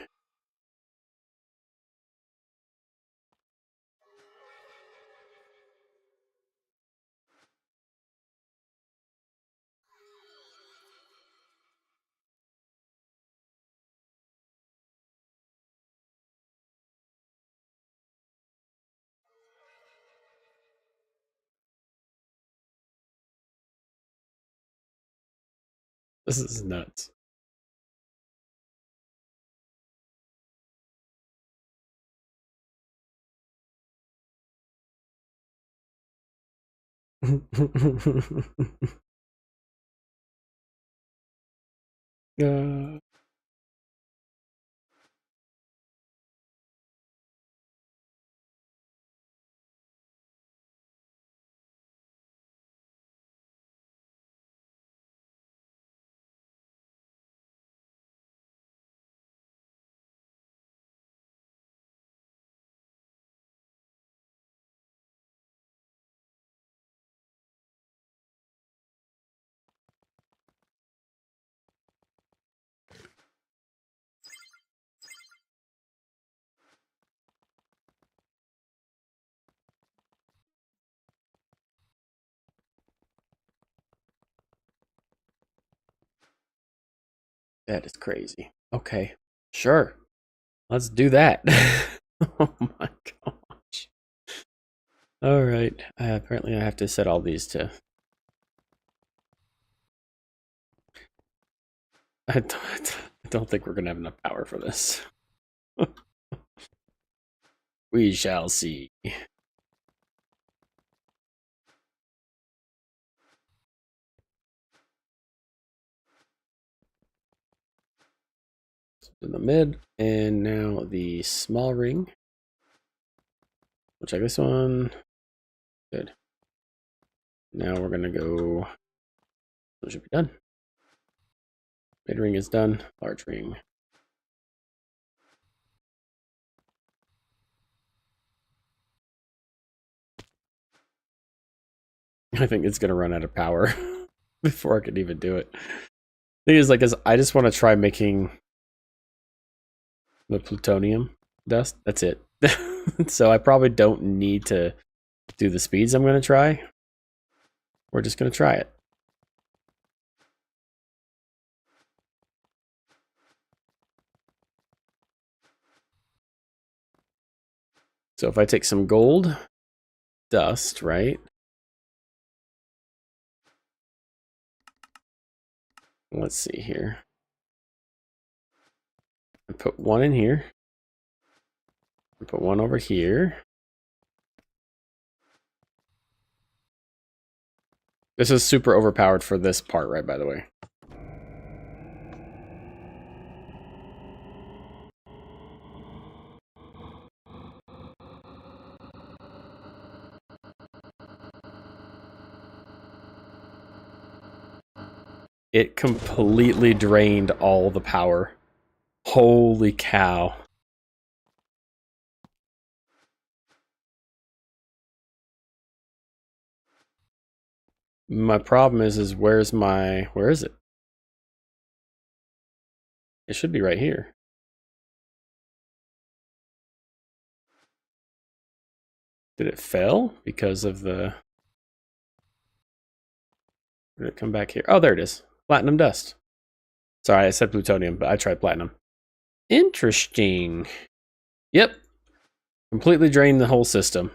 This is nuts. uh, that is crazy. Okay. Sure. Let's do that. Oh my gosh. All right. Apparently I have to set all these to... I don't think we're going to have enough power for this. We shall see. In the mid, and now the small ring. We'll check this one. Good. Now we're gonna go. It should be done. Mid ring is done. Large ring. I think it's gonna run out of power before I can even do it. Thing is, like, I just want to try making the plutonium dust. That's it. So I probably don't need to do the speeds I'm gonna try. We're just gonna try it. So if I take some gold dust, right? Let's see here. I put one in here. I put one over here. This is super overpowered for this part, right, by the way. It completely drained all the power. Holy cow. My problem is where is it? It should be right here. Did it fail because of the... Did it come back here? Oh, there it is. Platinum dust. Sorry, I said plutonium, but I tried platinum. Interesting. Yep. Completely drained the whole system.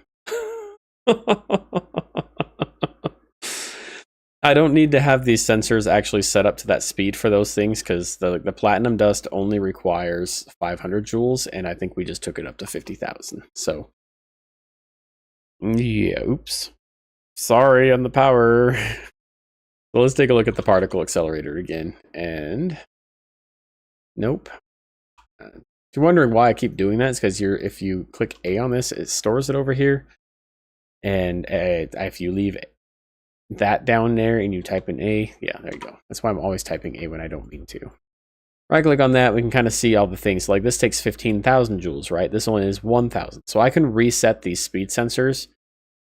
I don't need to have these sensors actually set up to that speed for those things because the platinum dust only requires 500 joules, and I think we just took it up to 50,000. So, yeah, oops. Sorry on the power. Well, let's take a look at the particle accelerator again. And nope. If you're wondering why I keep doing that, it's because if you click A on this, it stores it over here. And if you leave that down there and you type in A, yeah, there you go. That's why I'm always typing A when I don't mean to. Right click on that, we can kind of see all the things. Like this takes 15,000 joules, right? This only is 1,000. So I can reset these speed sensors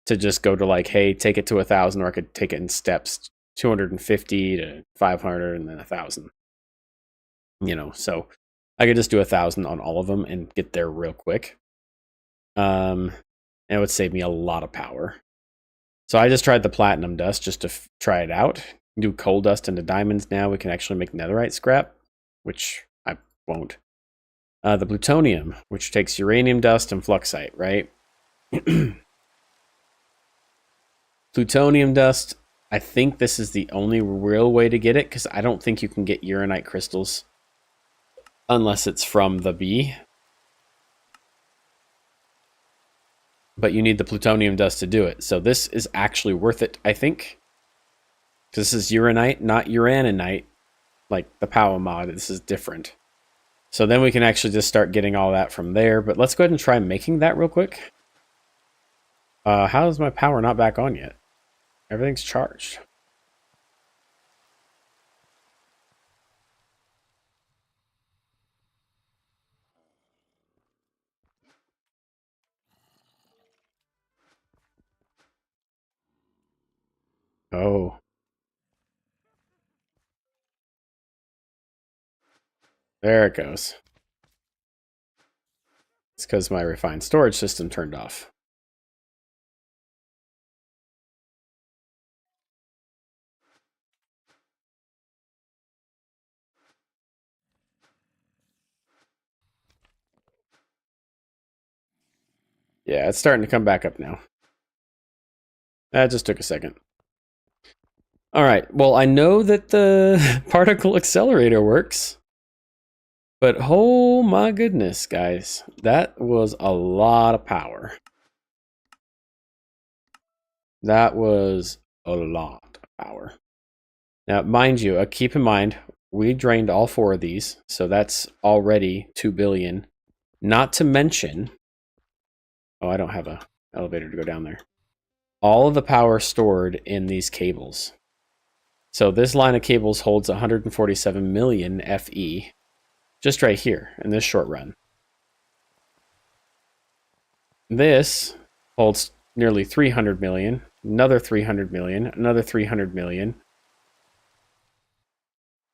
to just go to like, hey, take it to 1,000, or I could take it in steps, 250 to 500 and then 1,000. You know, so I could just do 1,000 on all of them and get there real quick. And it would save me a lot of power. So I just tried the platinum dust just to try it out. Do coal dust into diamonds now. We can actually make netherite scrap, which I won't. The plutonium, which takes uranium dust and fluxite, right? Plutonium dust, I think this is the only real way to get it, because I don't think you can get uranite crystals unless it's from the bee. But you need the plutonium dust to do it. So this is actually worth it, I think. Because this is uranite, not uraninite, like the POWAH mod. This is different. So then we can actually just start getting all that from there. But let's go ahead and try making that real quick. How is my power not back on yet? Everything's charged. Oh. There it goes. It's because my refined storage system turned off. Yeah, it's starting to come back up now. That just took a second. All right, well, I know that the particle accelerator works. But oh my goodness, guys, that was a lot of power. That was a lot of power. Now, mind you, keep in mind, we drained all 4 of these, so that's already 2 billion. Not to mention, oh, I don't have an elevator to go down there. All of the power stored in these cables. So this line of cables holds 147 million FE. Just right here in this short run. This holds nearly 300 million, another 300 million, another 300 million.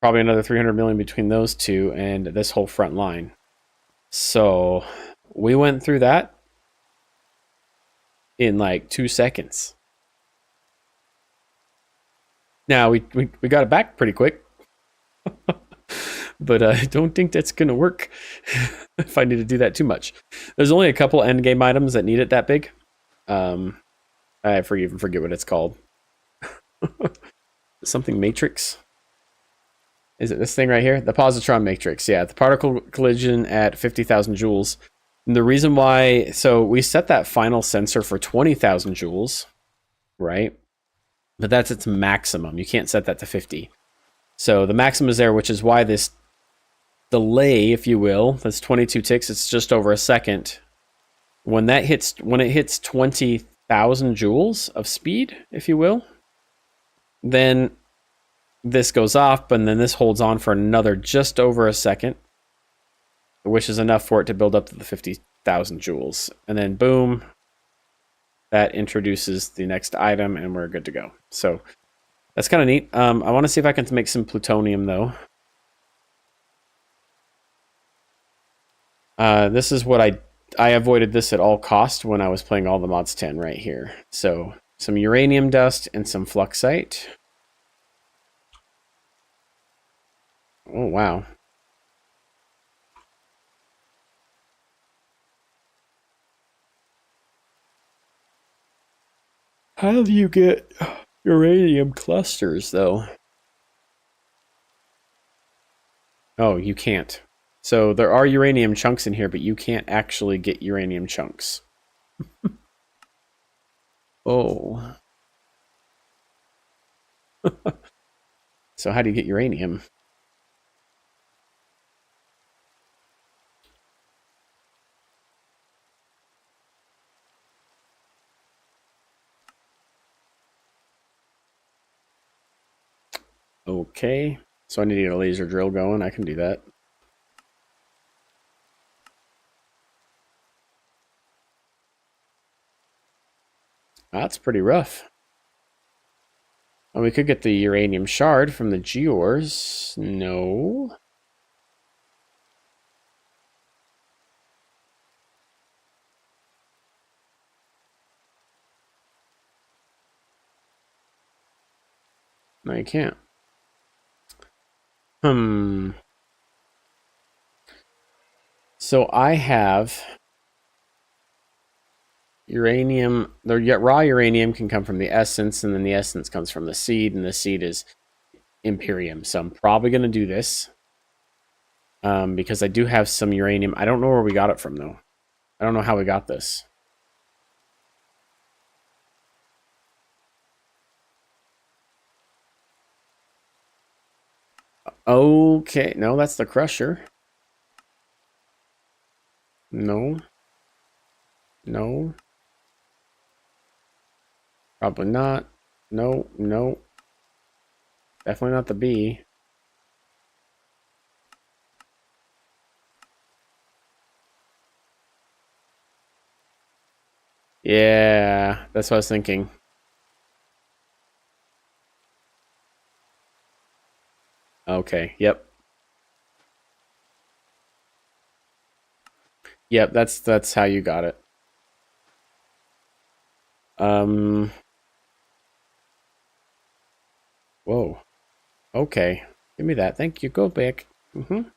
Probably another 300 million between those two and this whole front line. So we went through that in like 2 seconds. Now we got it back pretty quick. But I don't think that's going to work if I need to do that too much. There's only a couple endgame items that need it that big. I even forget what it's called. Something matrix? Is it this thing right here? The positron matrix. Yeah, the particle collision at 50,000 joules. And the reason why... So we set that final sensor for 20,000 joules, right? but that's its maximum. You can't set that to 50. So the maximum is there, which is why this delay, if you will, that's 22 ticks, it's just over a second. When it hits 20,000 joules of speed, if you will, then this goes off, but then this holds on for another just over a second, which is enough for it to build up to the 50,000 joules. And then boom, that introduces the next item, and we're good to go. So that's kind of neat. I want to see if I can make some plutonium, though. This is what I avoided this at all cost when I was playing all the mods 10 right here. So some uranium dust and some fluxite. Oh, wow. How do you get uranium clusters, though? Oh, you can't. So there are uranium chunks in here, but you can't actually get uranium chunks. Oh. So how do you get uranium? Okay. So I need to get a laser drill going. I can do that. That's pretty rough. And we could get the uranium shard from the geors. No. No, you can't. So I have uranium. The raw uranium can come from the essence, and then the essence comes from the seed, and the seed is Imperium. So I'm probably going to do this because I do have some uranium. I don't know where we got it from, though. I don't know how we got this. Okay, no, that's the crusher. No. No. Probably not. No, no. Definitely not the B. Yeah, that's what I was thinking. Okay, yep. Yep, that's how you got it. Whoa. Okay. Give me that. Thank you. Go back. I'm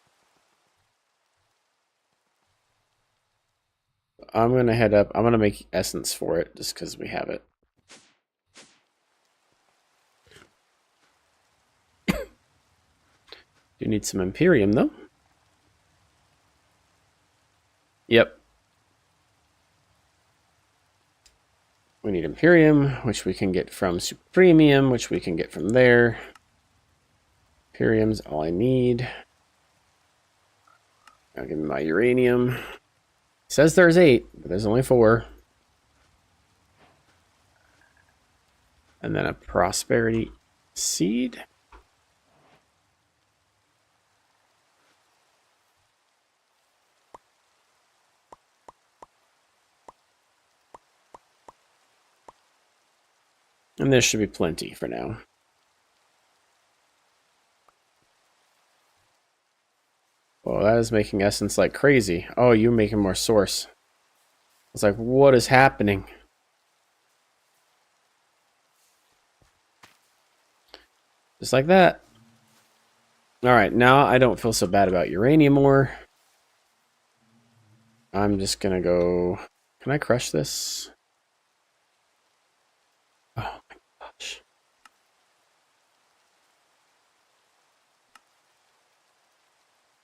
gonna head up. I'm gonna make essence for it just because we have it. Do need some Imperium though. Yep. We need Imperium, which we can get from Supremium, which we can get from there. Imperium's all I need. I'll give me my uranium. It says there's 8, but there's only 4. And then a prosperity seed. And there should be plenty for now. Well, that is making essence like crazy. Oh, you're making more source. It's like, what is happening? Just like that. Alright, now I don't feel so bad about uranium more. I'm just gonna go... Can I crush this? Oh my gosh.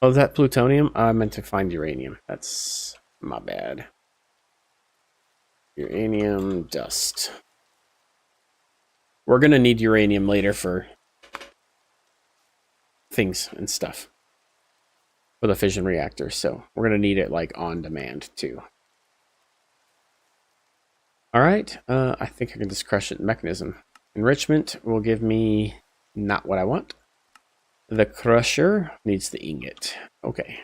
Oh, is that plutonium? I meant to find uranium. That's my bad. Uranium dust. we're going to need uranium later for things and stuff for the fission reactor. So we're going to need it like on demand too. All right. I think I can just crush it in mechanism. Enrichment will give me not what I want. The crusher needs the ingot. Okay.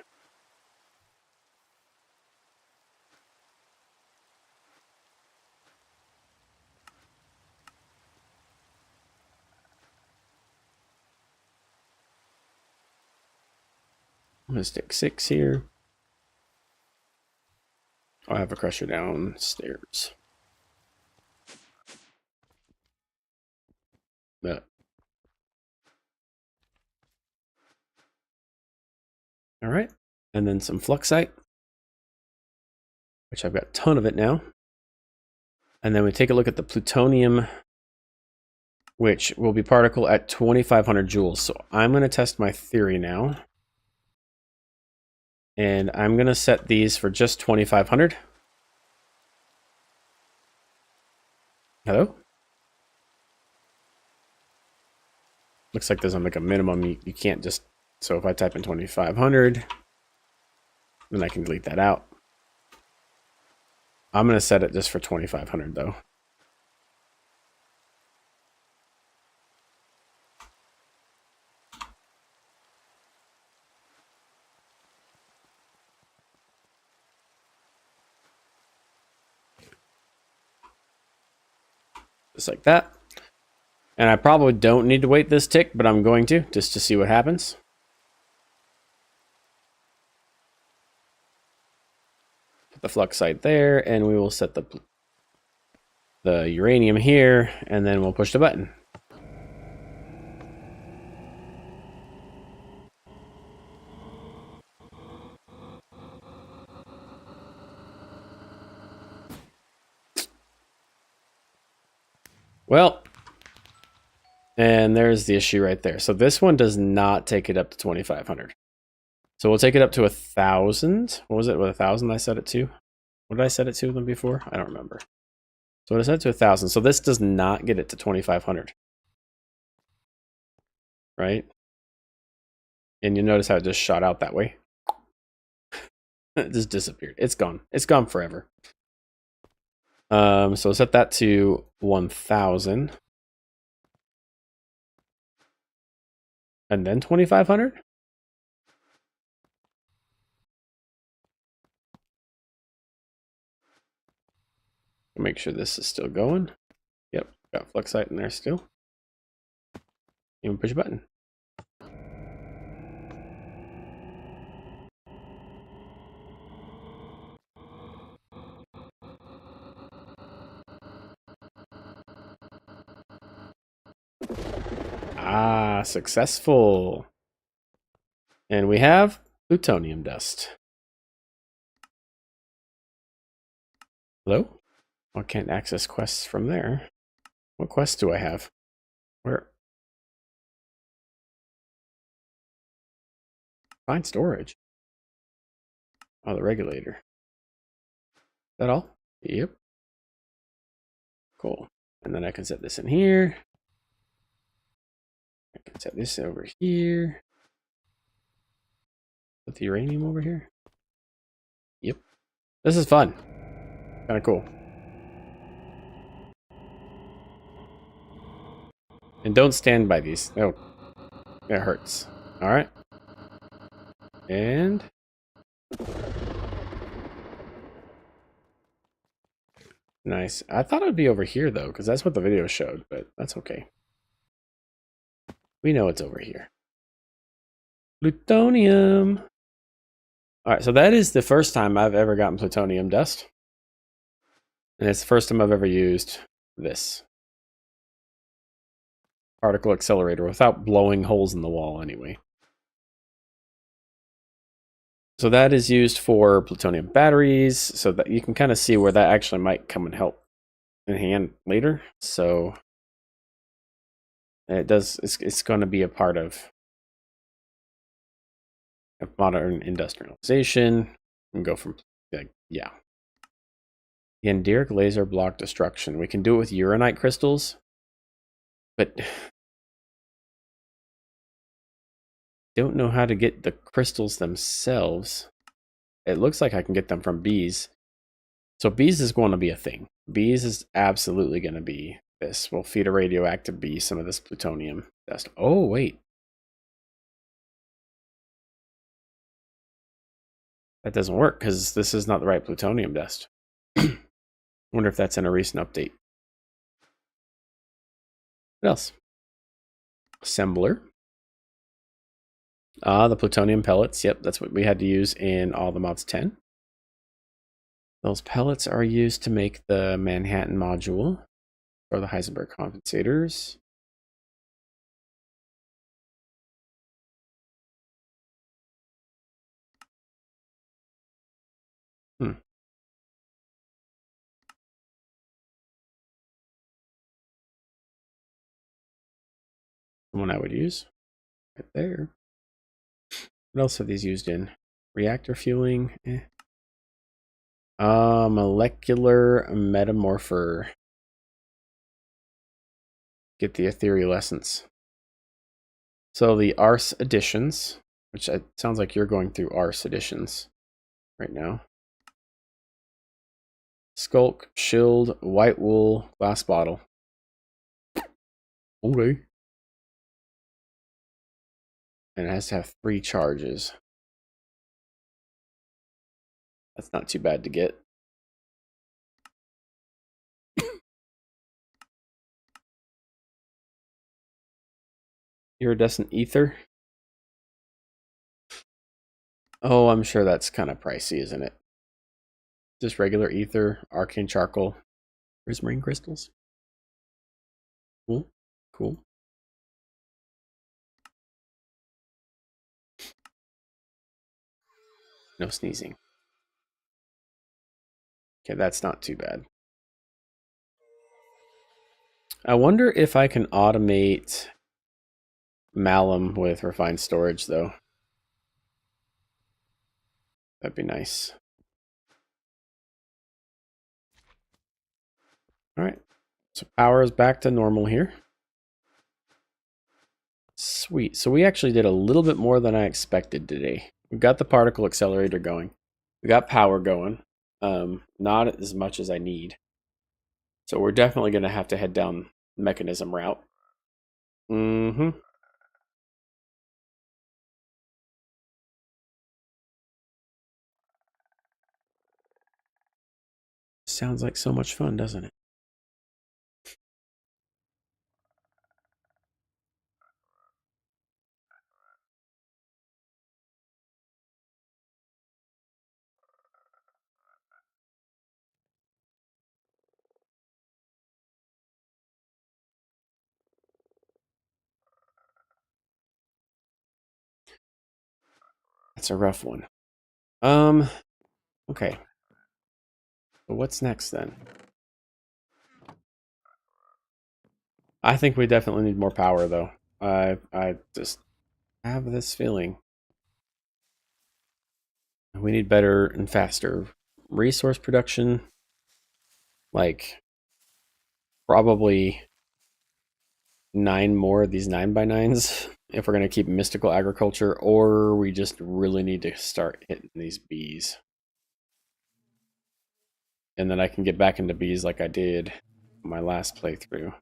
I'm going to stick 6 here. I'll have a crusher downstairs. But all right. And then some fluxite, which I've got a ton of it now. And then we take a look at the plutonium, which will be particle at 2,500 joules. So I'm going to test my theory now. And I'm going to set these for just 2,500. Hello? Looks like there's like a minimum. You can't just... So if I type in 2,500, then I can delete that out. I'm going to set it just for 2,500 though. Just like that. And I probably don't need to wait this tick, but I'm going to, just to see what happens. Put the fluxite there, and we will set the uranium here, and then we'll push the button. Well, and there's the issue right there. So this one does not take it up to 2,500. So we'll take it up to 1,000. What was it? With 1,000 I set it to? What did I set it to them before? I don't remember. So I set it to 1,000. So this does not get it to 2,500. Right? And you notice how it just shot out that way. It just disappeared. It's gone. It's gone forever. So set that to 1,000. And then 2,500? Make sure this is still going. Yep, got fluxite in there still. Even push a button. Ah, successful. And we have plutonium dust. Hello? I can't access quests from there. What quests do I have? Where? Find storage. Oh, the regulator. Is that all? Yep. Cool. And then I can set this in here. I can set this over here. Put the uranium over here. Yep. This is fun. Kind of cool. And don't stand by these. Oh, it hurts. All right. And nice. I thought it would be over here though, because that's what the video showed, but that's okay. We know it's over here. Plutonium. All right, so that is the first time I've ever gotten plutonium dust. And it's the first time I've ever used this particle accelerator without blowing holes in the wall anyway. So that is used for plutonium batteries, so that you can kind of see where that actually might come and help in hand later. So it does, it's going to be a part of modern industrialization and go from, like, yeah. The Enderic laser block destruction. We can do it with uranite crystals. But don't know how to get the crystals themselves. It looks like I can get them from bees. So bees is going to be a thing. Bees is absolutely going to be this. We'll feed a radioactive bee some of this plutonium dust. Oh, wait. That doesn't work because this is not the right plutonium dust. Wonder if that's in a recent update. What else? Assembler. The plutonium pellets. Yep, that's what we had to use in all the mods 10. Those pellets are used to make the Manhattan module for the Heisenberg compensators. The one I would use right there. What else are these used in? Reactor fueling. Molecular metamorpher. Get the ethereal essence. So the Ars editions, which sounds like you're going through Ars editions right now. Skulk, shield, white wool, glass bottle. Okay. And it has to have 3 charges. That's not too bad to get. Iridescent ether. Oh, I'm sure that's kind of pricey, isn't it? Just regular ether, arcane charcoal, prismarine crystals. Cool, cool. No sneezing. Okay, that's not too bad. I wonder if I can automate Malum with refined storage, though. That'd be nice. All right, so power is back to normal here. Sweet. So we actually did a little bit more than I expected today. We've got the particle accelerator going. We got power going. Not as much as I need. So we're definitely going to have to head down the mechanism route. Mm-hmm. Sounds like so much fun, doesn't it? That's a rough one. Okay. But what's next then? I think we definitely need more power, though. I just have this feeling we need better and faster resource production. Like probably 9 more of these 9x9s if we're going to keep mystical agriculture, or we just really need to start hitting these bees. And then I can get back into bees like I did my last playthrough.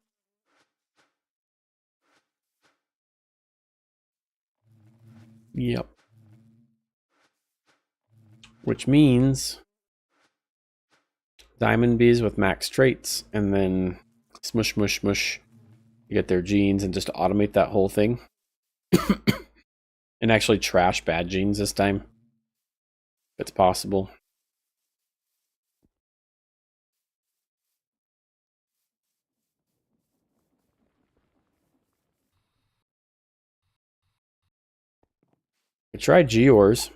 Yep. Which means diamond bees with max traits, and then smush, mush, mush. You get their genes and just automate that whole thing. And actually trash bad genes this time. If it's possible. I tried Geors,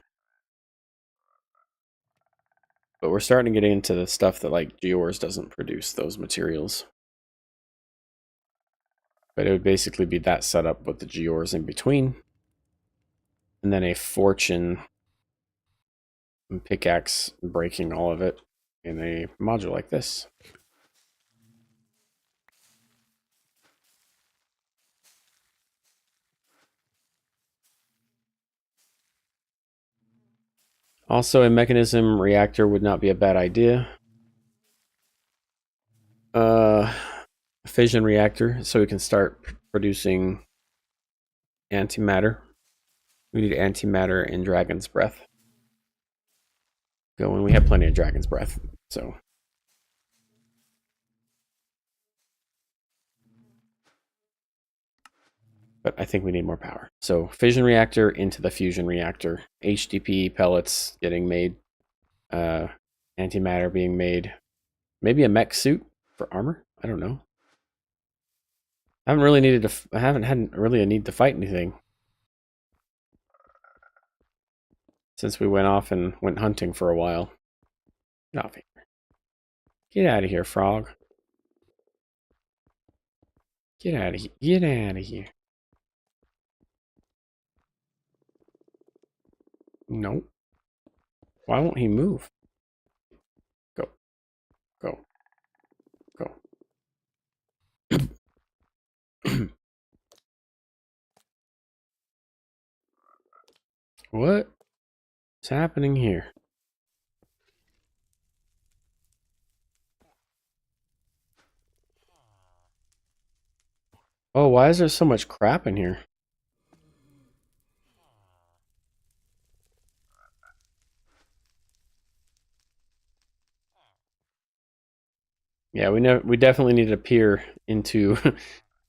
but we're starting to get into the stuff that like Geors doesn't produce those materials. But it would basically be that setup with the Geors in between. And then a fortune and pickaxe breaking all of it in a module like this. Also, a mechanism reactor would not be a bad idea. A fission reactor, so we can start producing antimatter. We need antimatter in Dragon's Breath. Going. We have plenty of Dragon's Breath, so. But I think we need more power. So fission reactor into the fusion reactor. HDP pellets getting made. Antimatter being made. Maybe a mech suit for armor? I don't know. I haven't really needed to. I haven't had really a need to fight anything since we went off and went hunting for a while. Get off here. Get out of here, frog. Get out of here. Get out of here. Nope. Why won't he move? Go. Go. Go. What is happening here? Oh, why is there so much crap in here? Yeah, we definitely need to peer into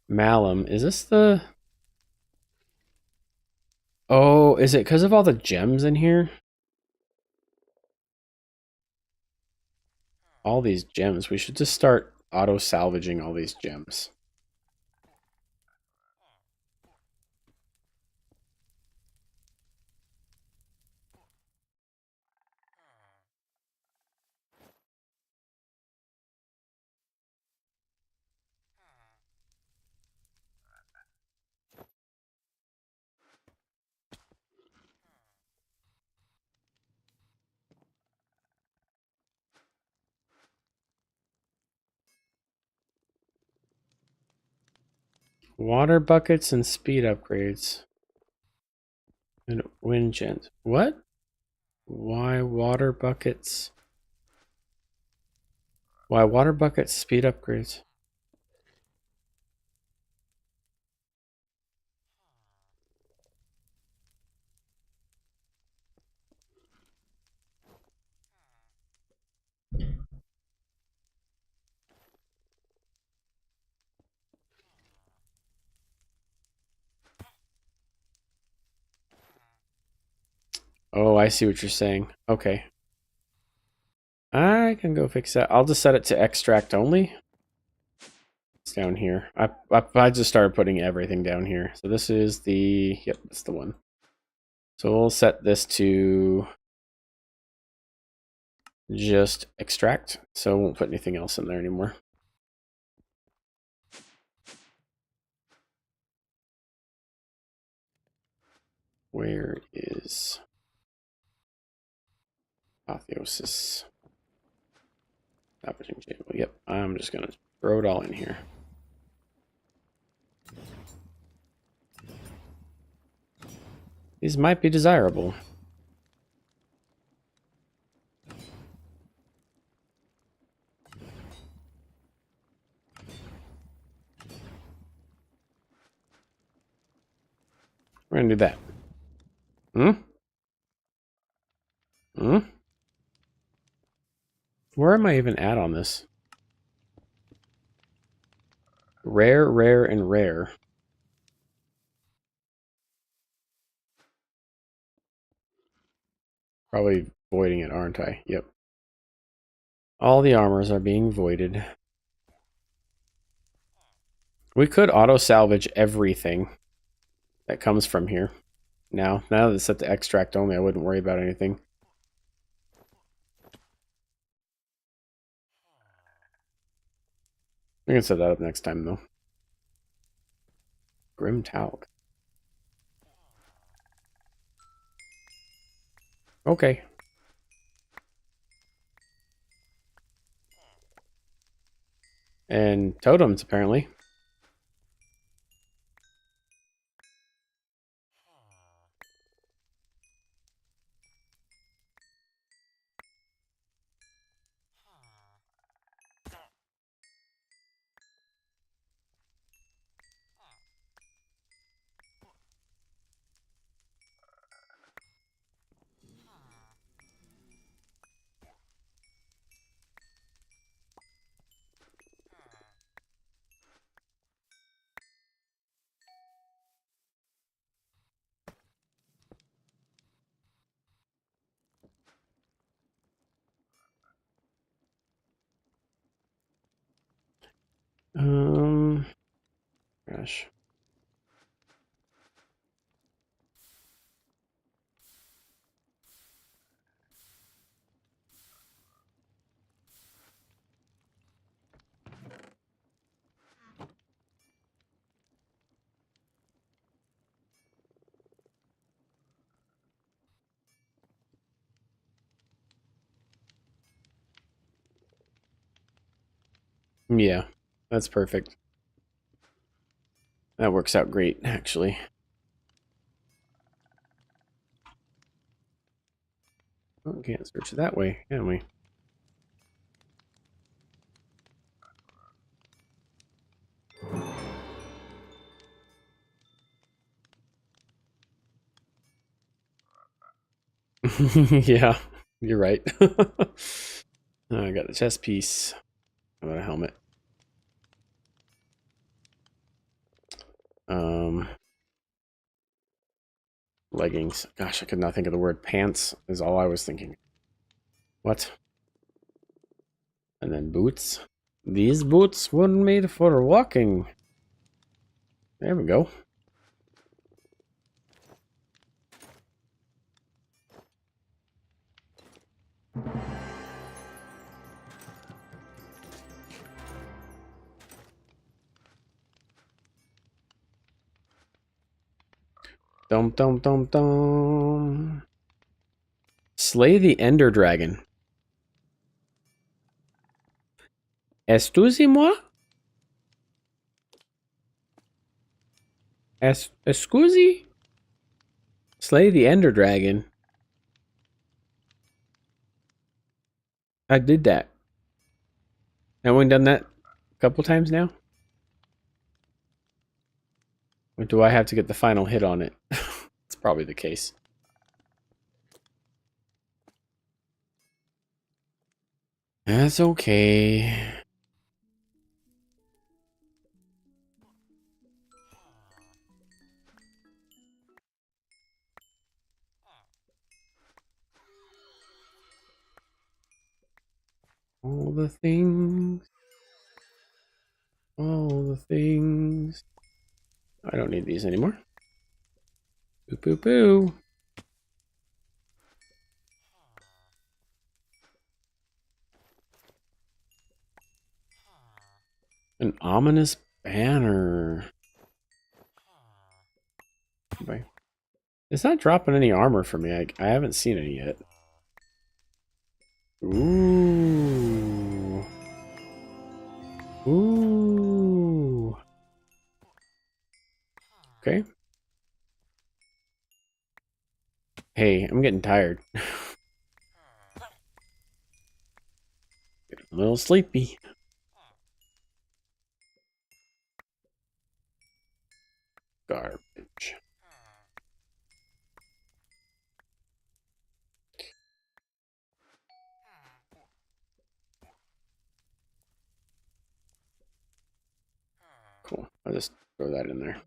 Malum. Is this the... Oh, is it because of all the gems in here? All these gems. We should just start auto-salvaging all these gems. Water buckets and speed upgrades. And wind gens. What? Why water buckets? Why water buckets speed upgrades? Oh, I see what you're saying. Okay. I can go fix that. I'll just set it to extract only. It's down here. I just started putting everything down here. So this is the... Yep, that's the one. So we'll set this to just extract. So I won't put anything else in there anymore. Where is Apotheosis? Salvaging table. Yep, I'm just going to throw it all in here. These might be desirable. We're going to do that. Where am I even at on this? Rare, rare, and rare. Probably voiding it, aren't I? Yep. All the armors are being voided. We could auto-salvage everything that comes from here. Now that it's set to extract only, I wouldn't worry about anything. We can set that up next time, though. Grim Talc. Okay. And totems, apparently. Gosh. Yeah, that's perfect. That works out great, actually. Oh, can't search that way, can we? Yeah, you're right. I got the chest piece. How about a helmet? Um, Leggings. Gosh, I could not think of the word. Pants is all I was thinking. What? And then boots. These boots were made for walking. There we go. Dum dum dum dum. Slay the Ender Dragon. Excusez-moi? Excuse? Slay the Ender Dragon. I did that. Have we done that a couple times now? Or do I have to get the final hit on it? It's probably the case. That's okay. All the things. All the things. I don't need these anymore. Boo boo boo. An ominous banner. Wait. It's not dropping any armor for me. I haven't seen any yet. Ooh. Ooh. Okay. Hey, I'm getting tired. Getting a little sleepy. Garbage. Cool. I'll just throw that in there.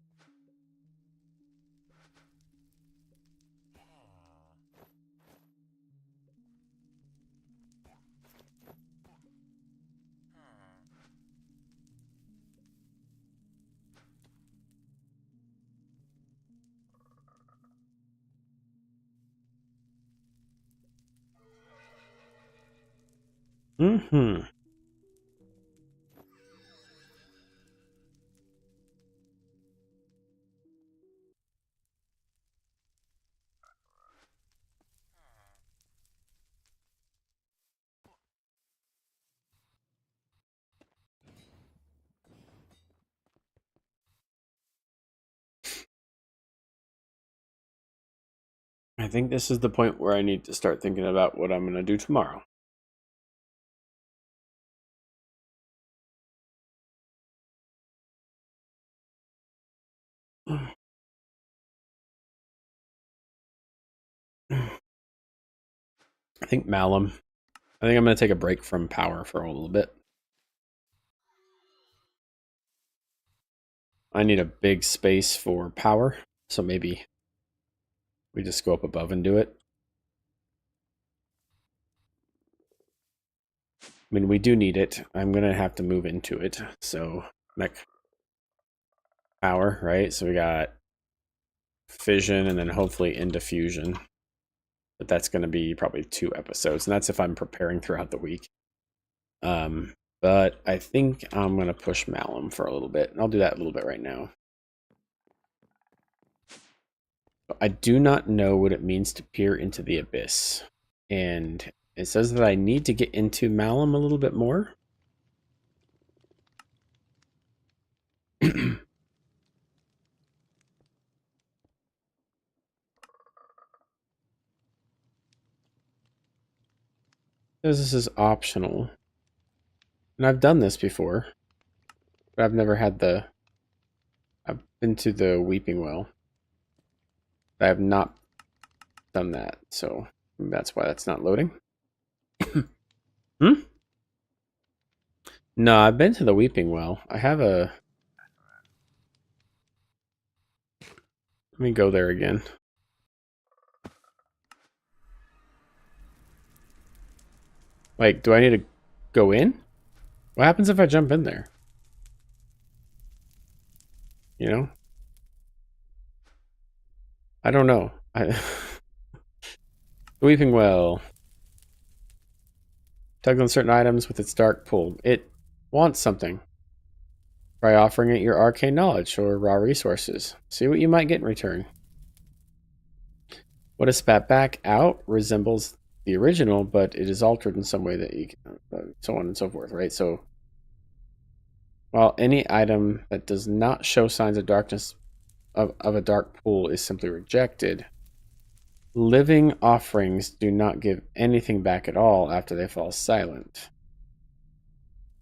Mm-hmm. I think this is the point where I need to start thinking about what I'm going to do tomorrow. I think Malum. I think I'm going to take a break from power for a little bit. I need a big space for power, so maybe we just go up above and do it. I mean, we do need it. I'm going to have to move into it, so mech power, right? So we got fission and then hopefully into fusion. But that's going to be probably 2 episodes, and that's if I'm preparing throughout the week. But I think I'm going to push Malum for a little bit, and I'll do that a little bit right now. I do not know what it means to peer into the abyss. And it says that I need to get into Malum a little bit more. This is optional. And I've done this before. But I've never had the... I've been to the Weeping Well. I have not done that, so that's why that's not loading. Hmm? No, I've been to the Weeping Well. I have a... Let me go there again. Like, do I need to go in? What happens if I jump in there? You know? I don't know. The Weeping Well. Tugs on certain items with its dark pull. It wants something. Try offering it your arcane knowledge or raw resources. See what you might get in return. What is spat back out resembles the original, but it is altered in some way that you can, so on and so forth, right? So, while any item that does not show signs of darkness of a dark pool is simply rejected, living offerings do not give anything back at all after they fall silent.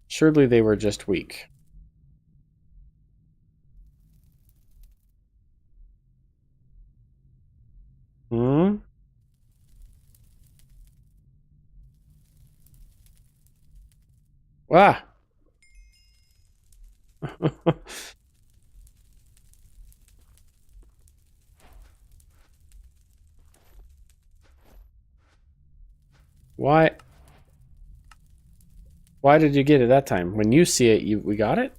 Surely they were just weak. Hmm? Ah! Why? Why did you get it that time? When you see it, we got it?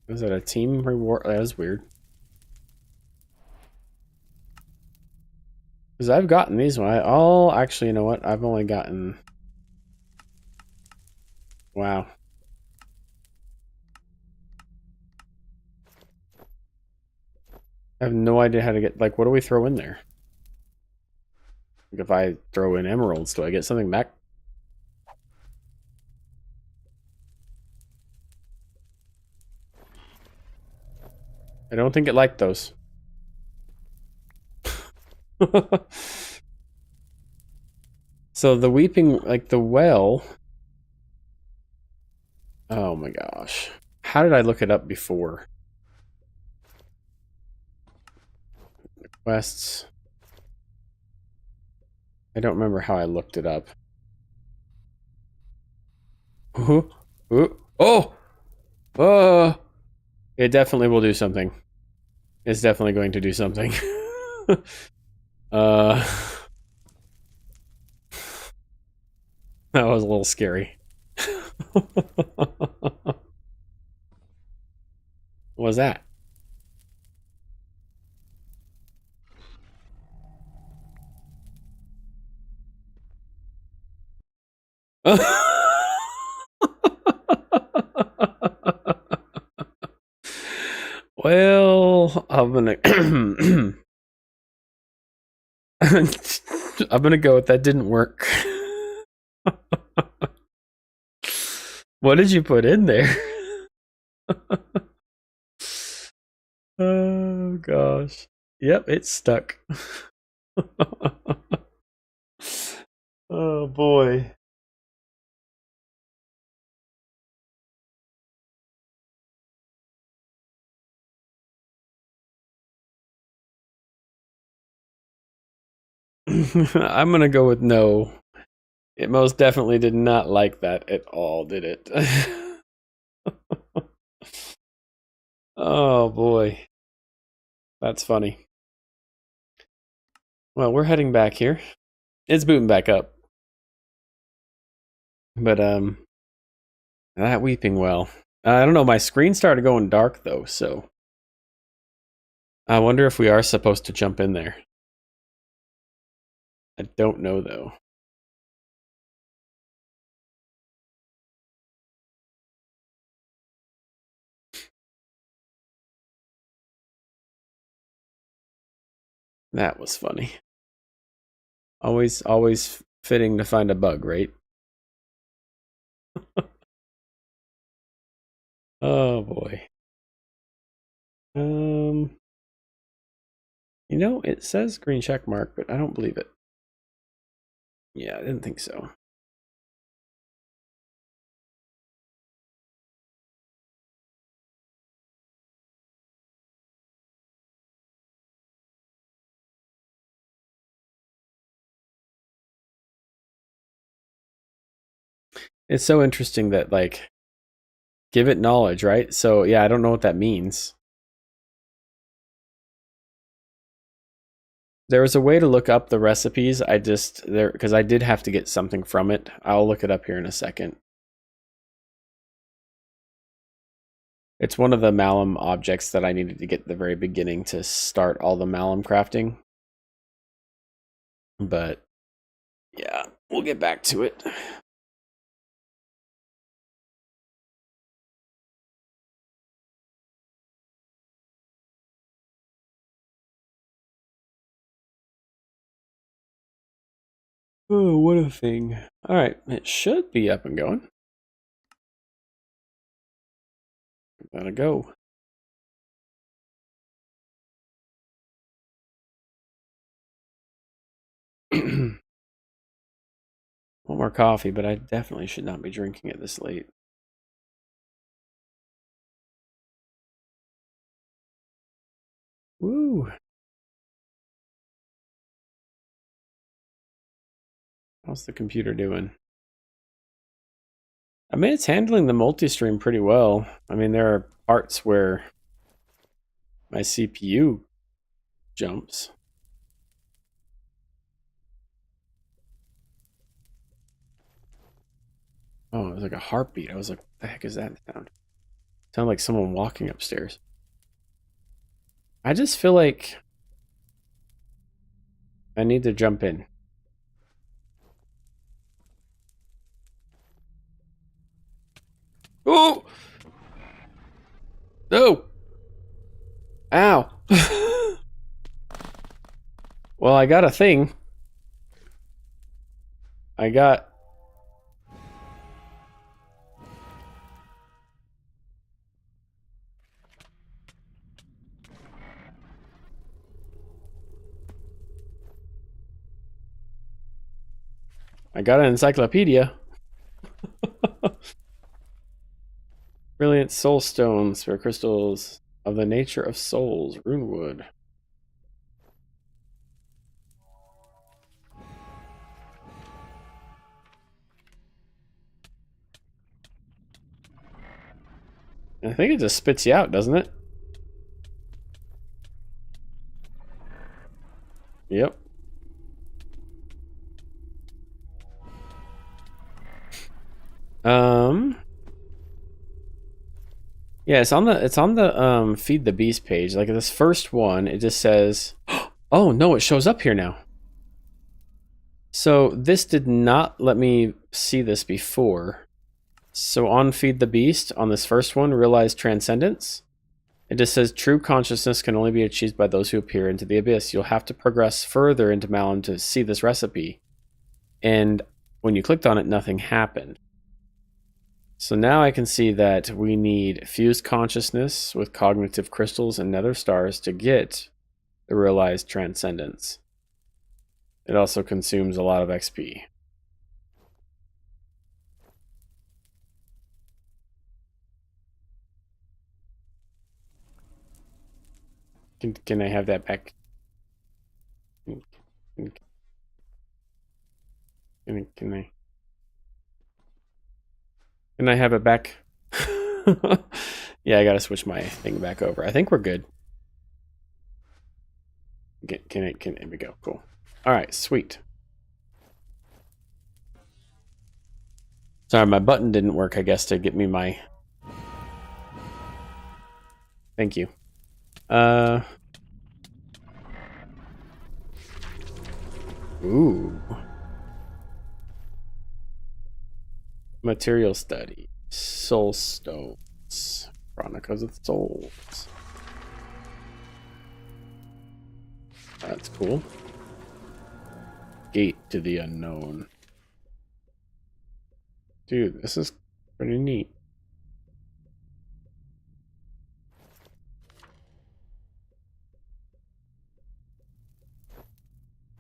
Was it a team reward? That was weird. Because I've gotten these one. Actually, you know what? I've only gotten... Wow. I have no idea how to get... Like, what do we throw in there? Like, if I throw in emeralds, do I get something back? I don't think it liked those. So the weeping... Like, the well... Oh my gosh. How did I look it up before? Quests. I don't remember how I looked it up. Oh! It definitely will do something. It's definitely going to do something. That was a little scary. What was that? Well, I'm gonna I'm gonna go with that didn't work. What did you put in there? Oh gosh. Yep, it's stuck. Oh boy. I'm gonna go with no. It most definitely did not like that at all, did it? Oh boy. That's funny. Well, we're heading back here. It's booting back up. But That weeping well. I don't know, my screen started going dark though, so I wonder if we are supposed to jump in there. I don't know though. That was funny. Always fitting to find a bug, right? Oh boy. You know, it says green check mark, but I don't believe it. Yeah, I didn't think so. It's so interesting that, like, give it knowledge, right? So, yeah, I don't know what that means. There was a way to look up the recipes. I just, because I did have to get something from it. I'll look it up here in a second. It's one of the malum objects that I needed to get at the very beginning to start all the malum crafting. But, yeah, we'll get back to it. Oh, what a thing. All right, it should be up and going. Gotta go. Want more coffee, but I definitely should not be drinking it this late. Woo. How's the computer doing? I mean, it's handling the multi-stream pretty well. I mean, there are parts where my CPU jumps. Oh, it was like a heartbeat. I was like, what the heck is that sound? It sounded like someone walking upstairs. I just feel like I need to jump in. Oh! No! Ow! Well, I got a thing. I got... an encyclopedia. Brilliant soul stones, spare crystals of the nature of souls, runewood. I think it just spits you out, doesn't it? Yep. Yeah, it's on the Feed the Beast page. Like this first one, it just says, oh no, it shows up here now. So this did not let me see this before. So on Feed the Beast, on this first one, realize transcendence. It just says true consciousness can only be achieved by those who appear into the abyss. You'll have to progress further into Malum to see this recipe. And when you clicked on it, nothing happened. So now I can see that we need fused consciousness with cognitive crystals and nether stars to get the realized transcendence. It also consumes a lot of XP. Can I have that back? Can I have it back? Yeah, I gotta switch my thing back over. I think we're good. Here we go. Cool. All right, sweet. Sorry, my button didn't work, I guess, to get me my... Thank you. Ooh. Material study. Soul stones. Chronicles of Souls. That's cool. Gate to the unknown. Dude, this is pretty neat.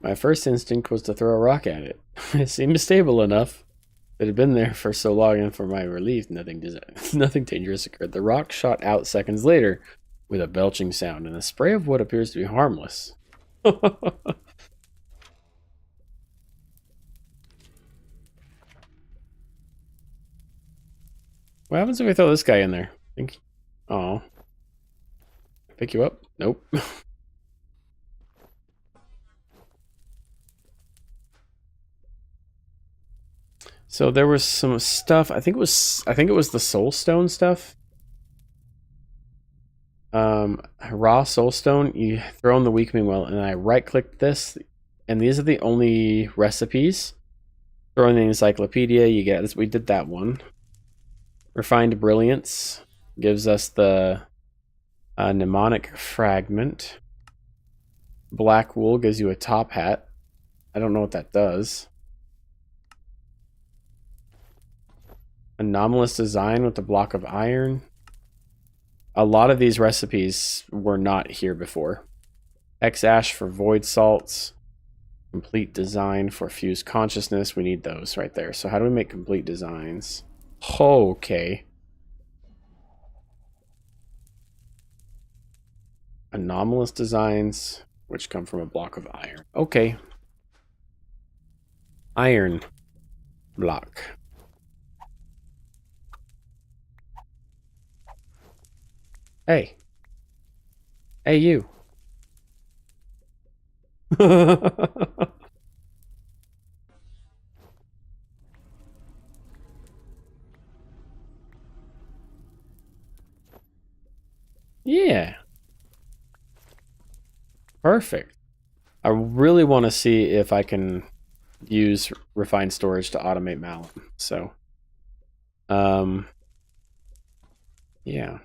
My first instinct was to throw a rock at it. It seemed stable enough. It had been there for so long, and for my relief, nothing dangerous occurred. The rock shot out seconds later with a belching sound and a spray of what appears to be harmless. What happens if we throw this guy in there? Oh. Pick you up? Nope. So there was some stuff. I think it was the soul stone stuff. Raw soul stone. You throw in the weakening well, and I right clicked this, and these are the only recipes. Throw in the encyclopedia. You get this. We did that one. Refined brilliance gives us the mnemonic fragment. Black wool gives you a top hat. I don't know what that does. Anomalous design with a block of iron. A lot of these recipes were not here before. X ash for void salts. Complete design for fused consciousness. We need those right there. So how do we make complete designs? Okay. Anomalous designs, which come from a block of iron. Okay. Iron block. Hey. Hey, you. Yeah. Perfect. I really want to see if I can use refined storage to automate Malin. So, yeah.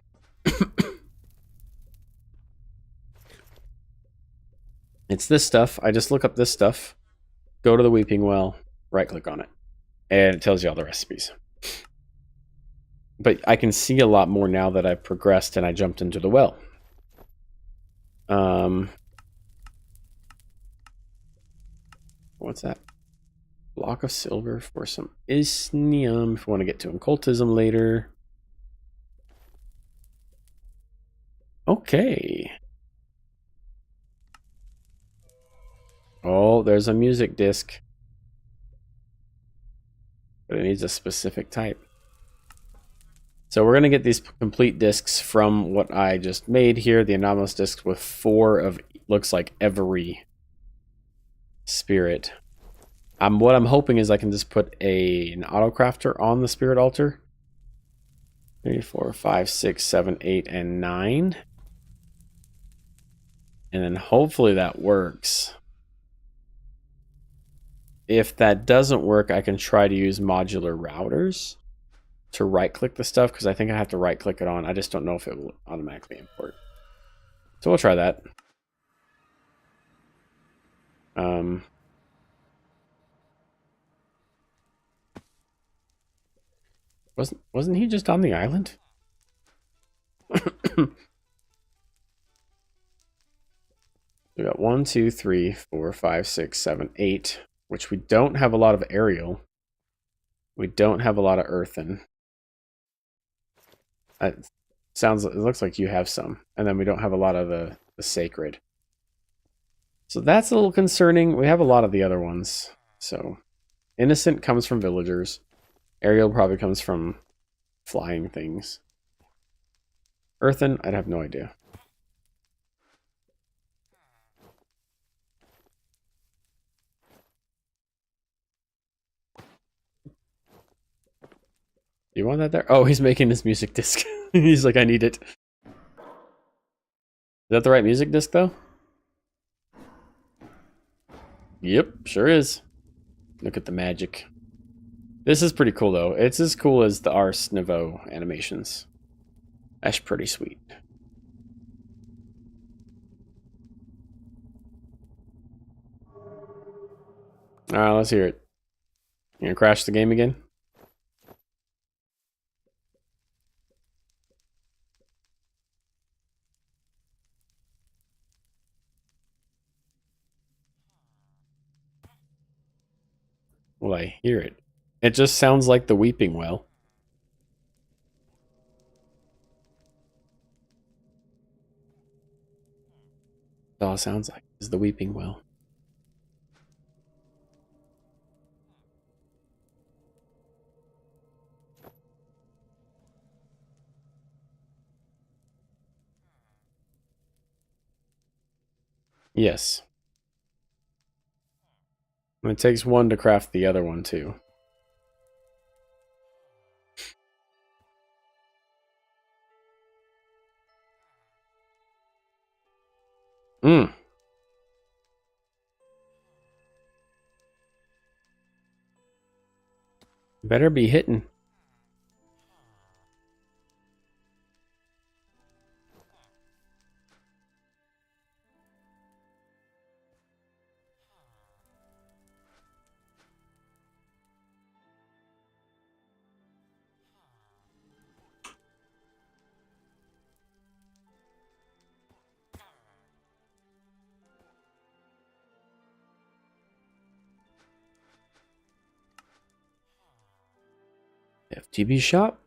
It's this stuff. I just look up this stuff, go to the Weeping Well, right click on it, and it tells you all the recipes. But I can see a lot more now that I've progressed and I jumped into the well. What's that? Block of silver for some isnium if we want to get to occultism later. Okay. Oh, there's a music disc. But it needs a specific type. So we're going to get these complete discs from what I just made here. The anomalous discs with 4 of, looks like, every spirit. What I'm hoping is I can just put an autocrafter on the spirit altar. 3, 4, 5, 6, 7, 8, and 9. And then hopefully that works. If that doesn't work, I can try to use modular routers to right-click the stuff, because I think I have to right-click it on. I just don't know if it will automatically import. So we'll try that. Wasn't he just on the island? We got 1, 2, 3, 4, 5, 6, 7, 8, which we don't have a lot of aerial. We don't have a lot of earthen. It looks like you have some. And then we don't have a lot of the sacred. So that's a little concerning. We have a lot of the other ones. So innocent comes from villagers. Aerial probably comes from flying things. Earthen, I'd have no idea. You want that there? Oh, he's making his music disc. He's like, I need it. Is that the right music disc, though? Yep, sure is. Look at the magic. This is pretty cool, though. It's as cool as the Ars Nouveau animations. That's pretty sweet. Alright, let's hear it. You gonna crash the game again? Well, I hear it. It just sounds like the Weeping Well. That's all it sounds like is the Weeping Well. Yes. And it takes one to craft the other one, too. Mmm. Better be hitting. FTB shop.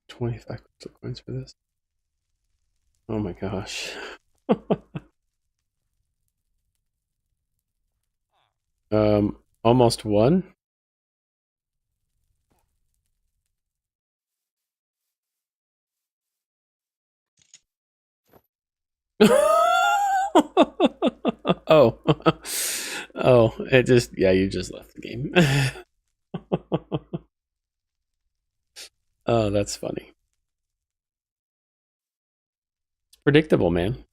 25 crystal coins for this. Oh my gosh. Almost one. Oh. Oh, it just, yeah, you just left the game. Oh, that's funny. It's predictable, man.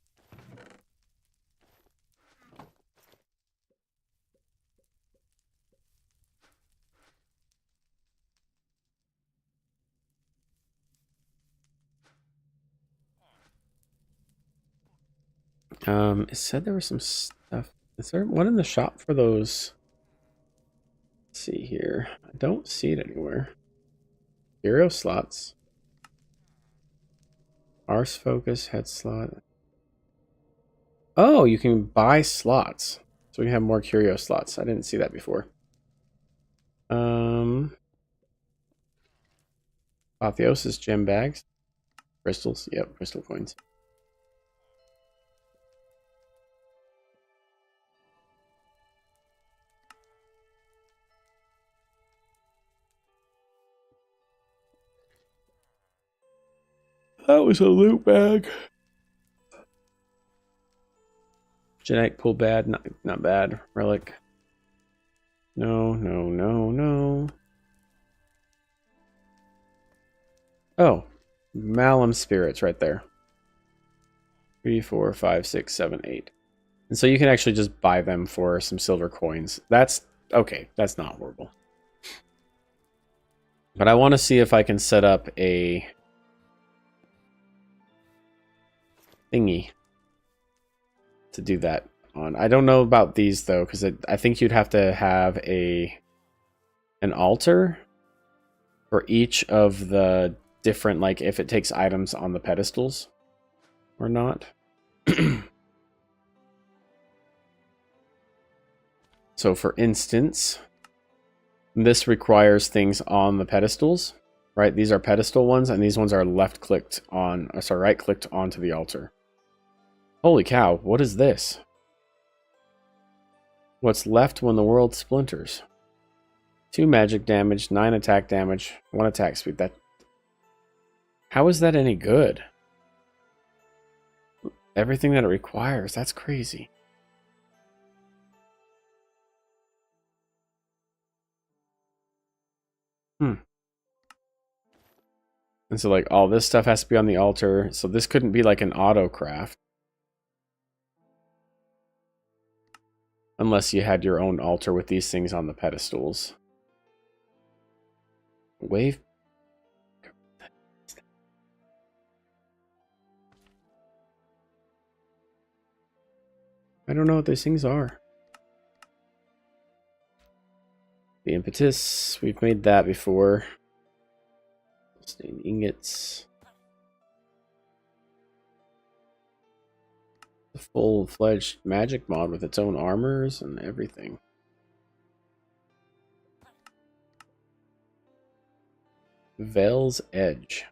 It said there was some stuff. Is there one in the shop for those? Let's see here. I don't see it anywhere. Hero slots. Ars Focus head slot. Oh, you can buy slots. So we have more curio slots. I didn't see that before. Apotheosis gem bags. Crystals. Yep, crystal coins. That was a loot bag. Genetic pool bad, not bad. Relic. No, no, no, no. Oh, Malum spirits right there. 3, 4, 5, 6, 7, 8. And so you can actually just buy them for some silver coins. That's okay. That's not horrible. But I want to see if I can set up a thingy to do that on. I don't know about these though, because I think you'd have to have an altar for each of the different, like if it takes items on the pedestals or not. So for instance, this requires things on the pedestals, right? These are pedestal ones, and these ones are left clicked on, sorry, right clicked onto the altar. Holy cow, what is this? What's left when the world splinters? 2 magic damage, 9 attack damage, 1 attack speed. How is that any good? Everything that it requires. That's crazy. Hmm. And so like all this stuff has to be on the altar. So this couldn't be like an auto craft. Unless you had your own altar with these things on the pedestals. Wave. I don't know what these things are. The impetus. We've made that before. Stained ingots. The full-fledged magic mod with its own armors and everything. Veil's Edge.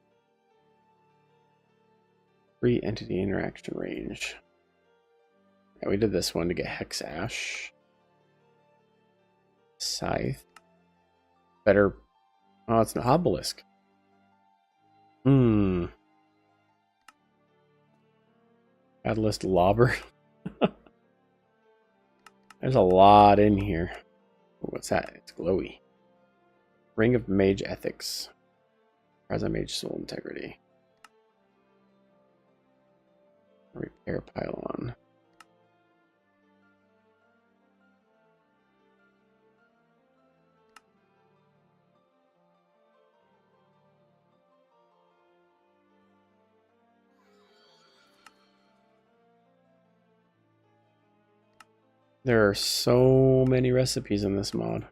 Free entity interaction range. Yeah, we did this one to get Hex Ash. Scythe. Better. Oh, it's an obelisk. Hmm. Catalyst Lobber. There's a lot in here. What's that? It's glowy. Ring of Mage Ethics. Quasi-Mage Soul Integrity. Repair Pylon. There are so many recipes in this mod.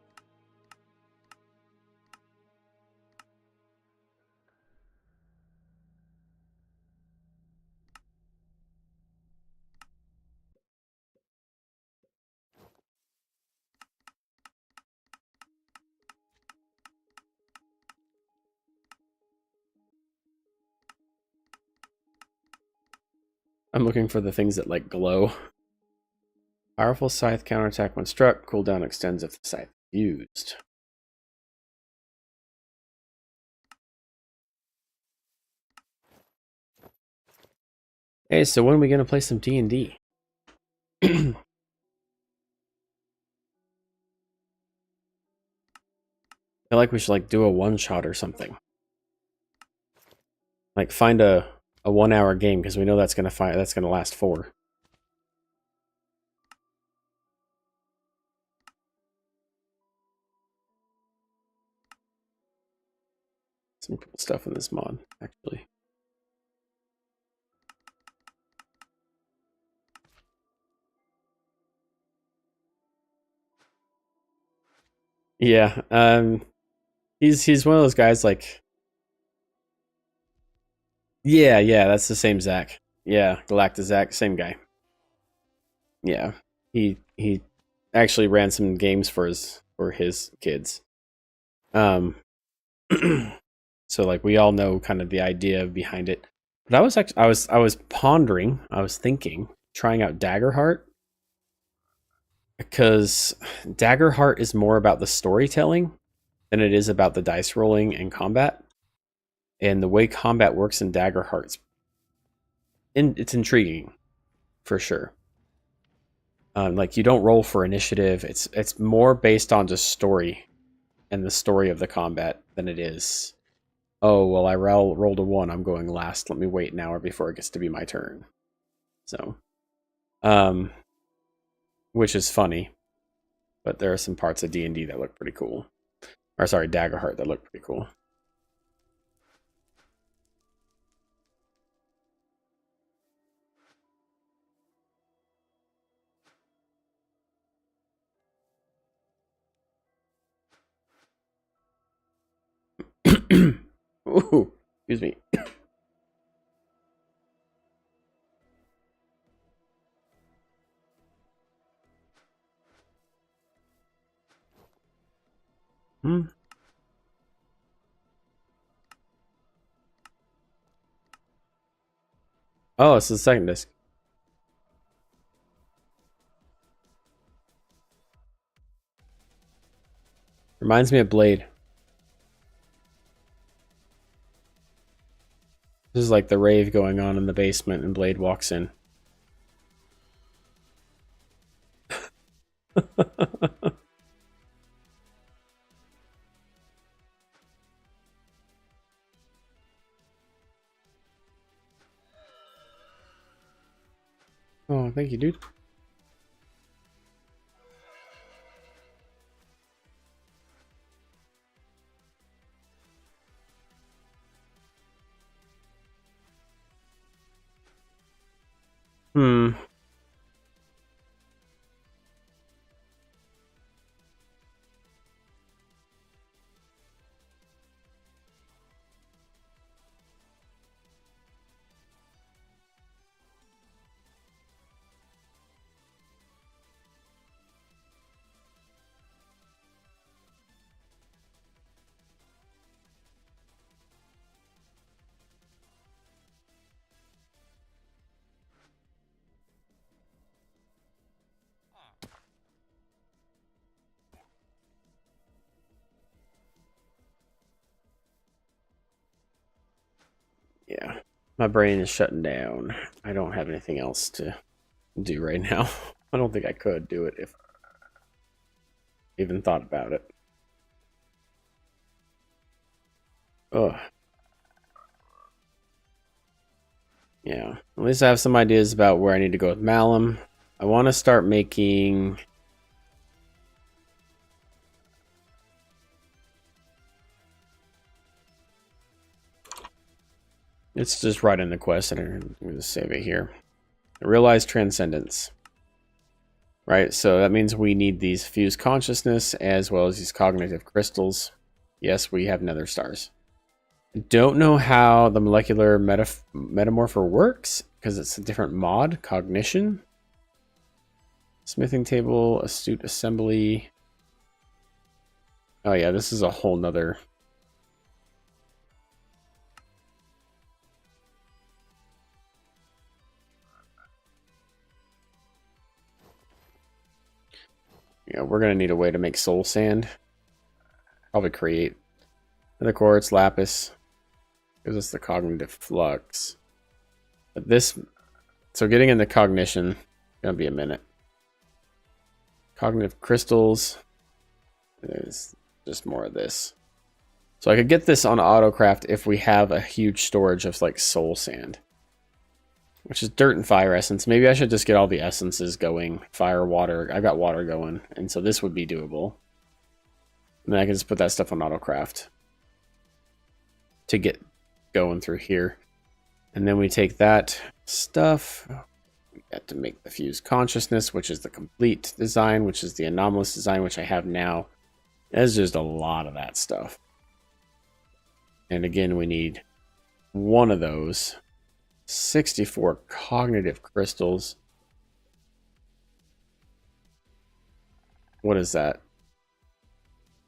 I'm looking for the things that like glow. Powerful scythe counterattack when struck. Cooldown extends if the scythe is used. Hey, so when are we gonna play some D&D? I feel like we should like do a one-shot or something. Like find a 1 hour game because we know that's gonna last 4. Some cool stuff in this mod, actually. Yeah, he's one of those guys like, yeah, that's the same Zach. Yeah, Galactus Zach, same guy. Yeah, he actually ran some games for his kids. So like we all know kind of the idea behind it. But I was pondering, I was thinking, trying out Daggerheart because Daggerheart is more about the storytelling than it is about the dice rolling and combat. And the way combat works in Daggerheart's it's intriguing for sure. Like you don't roll for initiative. It's more based on just story and the story of the combat than it is, oh well, I rolled a 1, I'm going last, let me wait an hour before it gets to be my turn. So which is funny, but there are some parts of D&D that look pretty cool, or sorry, Daggerheart, that look pretty cool. Ooh, excuse me. Hmm. Oh, it's the second disc. Reminds me of Blade. This is like the rave going on in the basement and Blade walks in. Oh, thank you, dude. Hmm. Yeah. My brain is shutting down. I don't have anything else to do right now. I don't think I could do it if I even thought about it. Ugh. Yeah. At least I have some ideas about where I need to go with Malum. I want to start making... It's just right in the quest, and I'm going to save it here. Realize Transcendence. Right, so that means we need these fused consciousness as well as these cognitive crystals. Yes, we have nether stars. I don't know how the molecular metamorpher works because it's a different mod. Cognition. Smithing table, astute assembly. Oh yeah, this is a whole nother... Yeah, we're going to need a way to make soul sand. Probably create the quartz, lapis. Gives us the cognitive flux. But this... So getting into cognition, going to be a minute. Cognitive crystals. There's just more of this. So I could get this on autocraft if we have a huge storage of like soul sand. Which is dirt and fire essence. Maybe I should just get all the essences going. Fire, water. I got water going. And so this would be doable. And then I can just put that stuff on autocraft. To get going through here. And then we take that stuff. We got to make the fused consciousness, which is the complete design, which is the anomalous design, which I have now. There's just a lot of that stuff. And again, we need one of those. 64 cognitive crystals. What is that?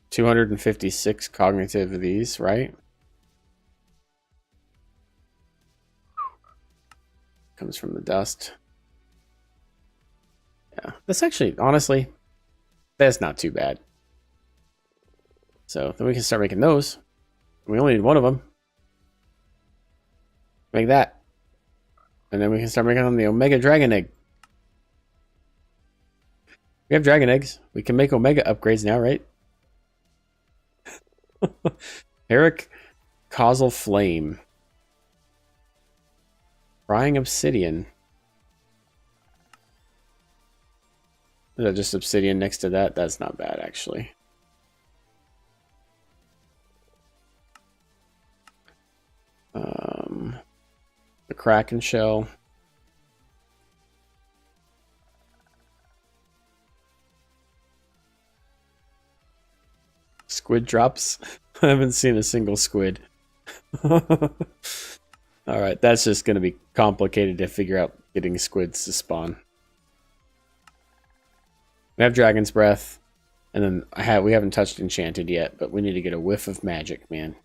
256 cognitive of these, right? Comes from the dust. Yeah, that's actually, honestly, that's not too bad. So then we can start making those. We only need one of them. Make that. And then we can start making on the Omega Dragon Egg. We have Dragon Eggs. We can make Omega upgrades now, right? Eric Causal Flame. Frying Obsidian. Is that just obsidian next to that? That's not bad, actually. The Kraken Shell. Squid drops. I haven't seen a single squid. Alright, that's just going to be complicated to figure out getting squids to spawn. We have Dragon's Breath. And then we haven't touched Enchanted yet, but we need to get a whiff of magic, man.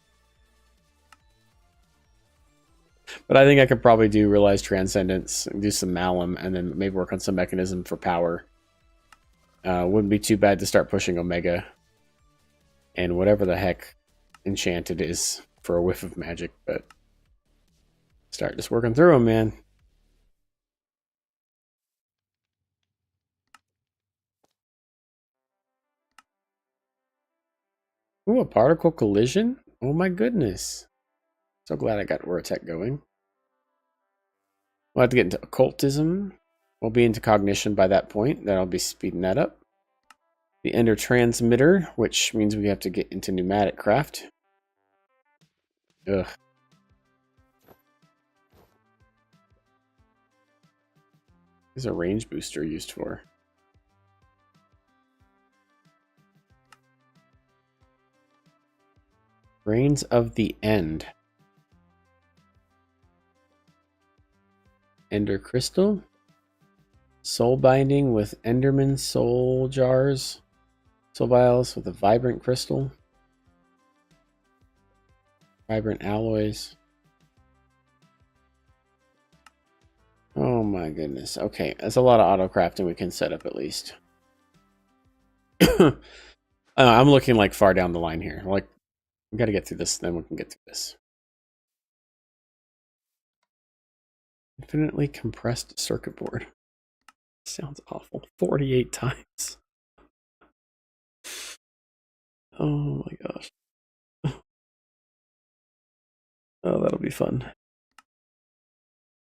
But I think I could probably do Realize Transcendence, do some Malum, and then maybe work on some mechanism for power. Wouldn't be too bad to start pushing Omega. And whatever the heck Enchanted is for a whiff of magic, but Start just working through them, man. Ooh, a particle collision? Oh my goodness. So glad I got Vortec going. We'll have to get into occultism. We'll be into cognition by that point. That'll be speeding that up. The ender transmitter, which means we have to get into pneumatic craft. Ugh. What is a range booster used for? Brains of the End. Ender crystal. Soul binding with Enderman soul jars. Soul vials with a vibrant crystal. Vibrant alloys. Oh my goodness. Okay, that's a lot of auto crafting we can set up at least. I'm looking like far down the line here. Like, we got to get through this, then we can get through this. Infinitely compressed circuit board. Sounds awful. 48 times. Oh my gosh. Oh, that'll be fun.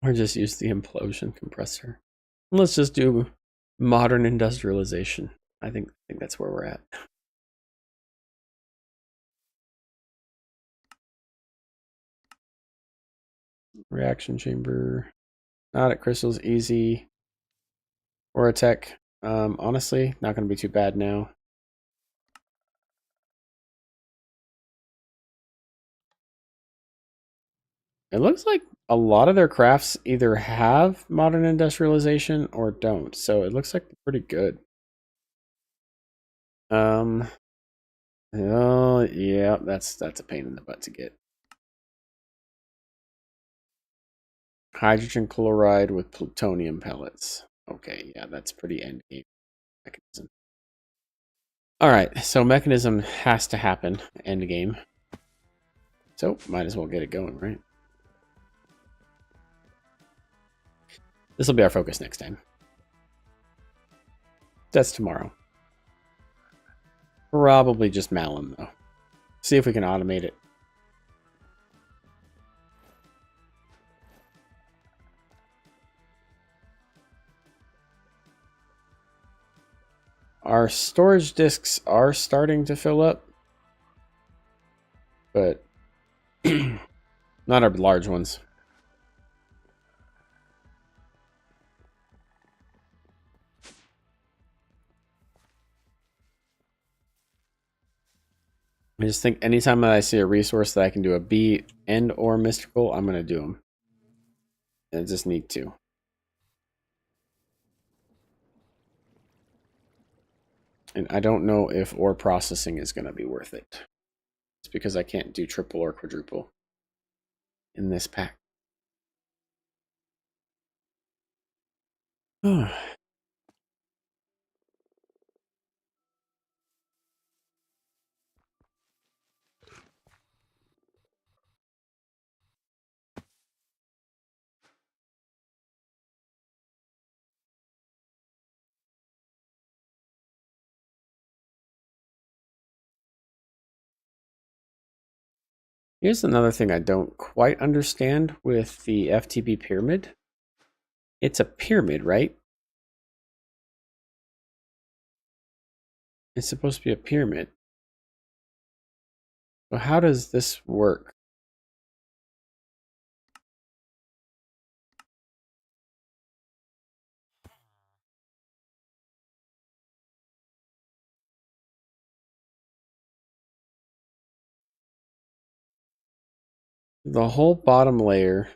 Or just use the implosion compressor. Let's just do modern industrialization. I think that's where we're at. Reaction chamber. Not at crystals, easy. Or a tech. Honestly, not going to be too bad now. It looks like a lot of their crafts either have modern industrialization or don't. So it looks like pretty good. Oh yeah, that's a pain in the butt to get. Hydrogen chloride with plutonium pellets. Okay, yeah, that's pretty end game mechanism. All right, so mechanism has to happen end game. So might as well get it going, right? This will be our focus next time. That's tomorrow. Probably just Malin though. See if we can automate it. Our storage disks are starting to fill up, but not our large ones. I just think anytime that I see a resource that I can do a B and or mystical, I'm going to do them. I just need to. And I don't know if ore processing is going to be worth it. It's because I can't do triple or quadruple in this pack. Here's another thing I don't quite understand with the FTB pyramid. It's a pyramid, right? It's supposed to be a pyramid. So how does this work? The whole bottom layer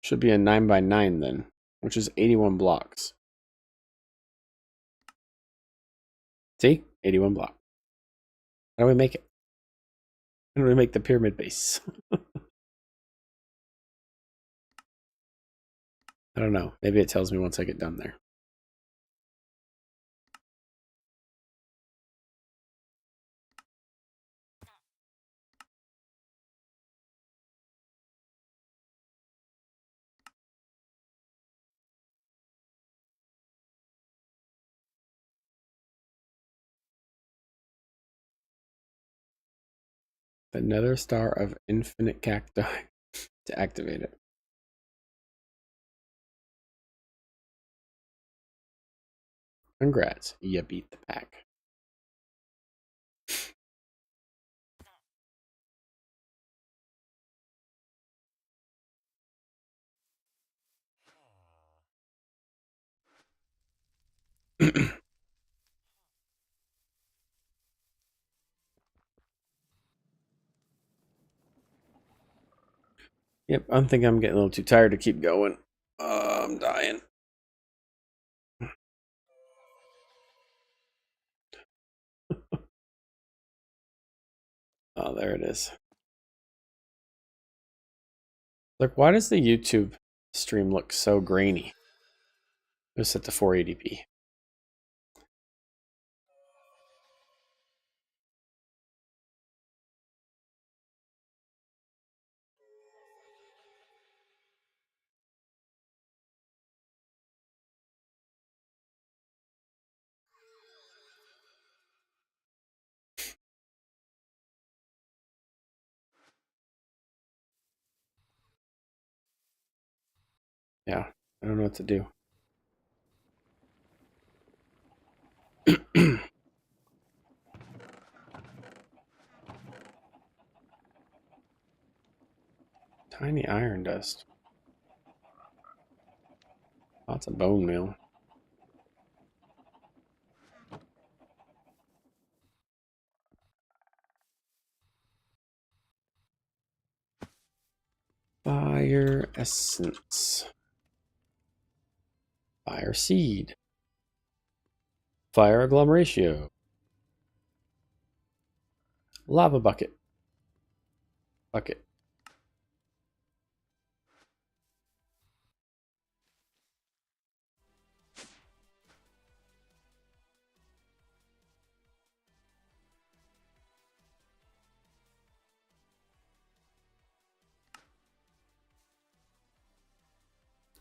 should be a 9x9 then, which is 81 blocks. See? 81 block. How do we make it? How do we make the pyramid base? I don't know. Maybe it tells me once I get done there. the nether star of infinite cacti to activate it. Congrats, you beat the pack. Yep, I think I'm getting a little too tired to keep going. I'm dying. Oh, there it is. Like, why does the YouTube stream look so grainy? It was set to 480p. Yeah, I don't know what to do. Tiny iron dust. Lots of bone meal. Fire essence. Fire seed. Fire agglomeratio. Lava bucket. Bucket.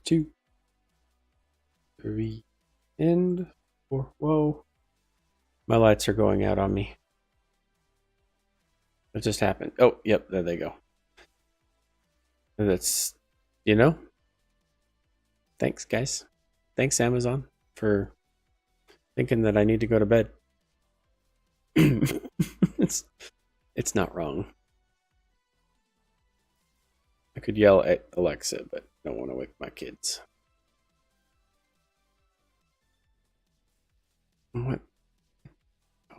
Two. Three. And four. Whoa. My lights are going out on me. What just happened? Oh, yep, there they go. That's, you know, thanks, guys. Thanks, Amazon, for thinking that I need to go to bed. it's it's not wrong. I could yell at Alexa, but I don't want to wake my kids. What?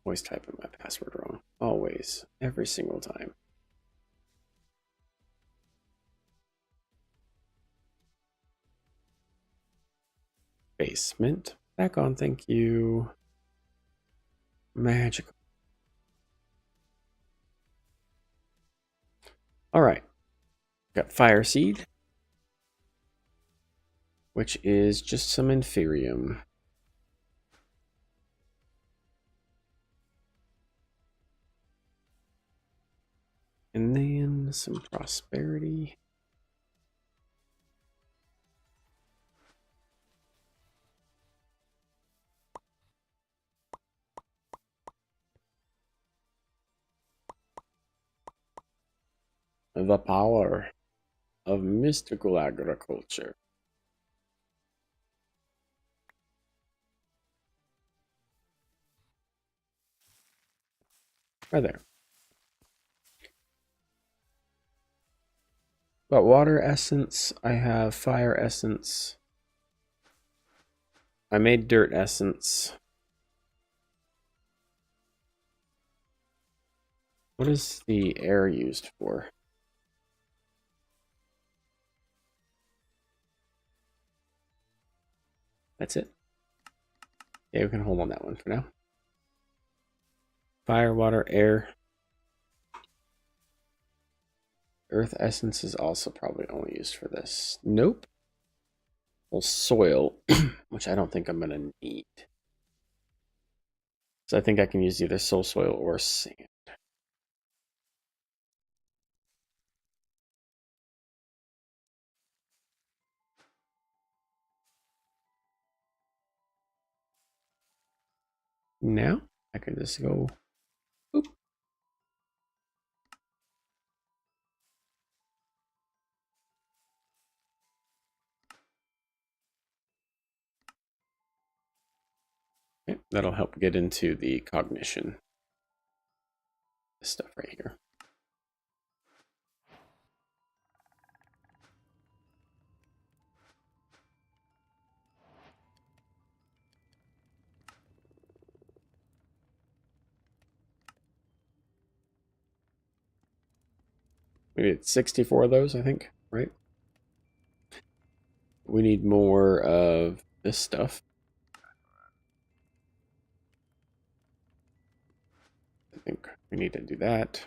Always typing my password wrong. Always. Every single time. Basement. Back on, thank you. Magical. Alright. Got fire seed, which is just some inferium. And then some prosperity. The power of mystical agriculture. Right there. Got water essence. I have fire essence. I made dirt essence. What is the air used for? That's it. Yeah, we can hold on that one for now. Fire, water, air. Earth essence is also probably only used for this. Nope. Well, soil, which I don't think I'm going to need. So I think I can use either soul soil or sand. Now I can just go boop. That'll help get into the cognition. This stuff right here. We need 64 of those, I think, right? We need more of this stuff. I think we need to do that.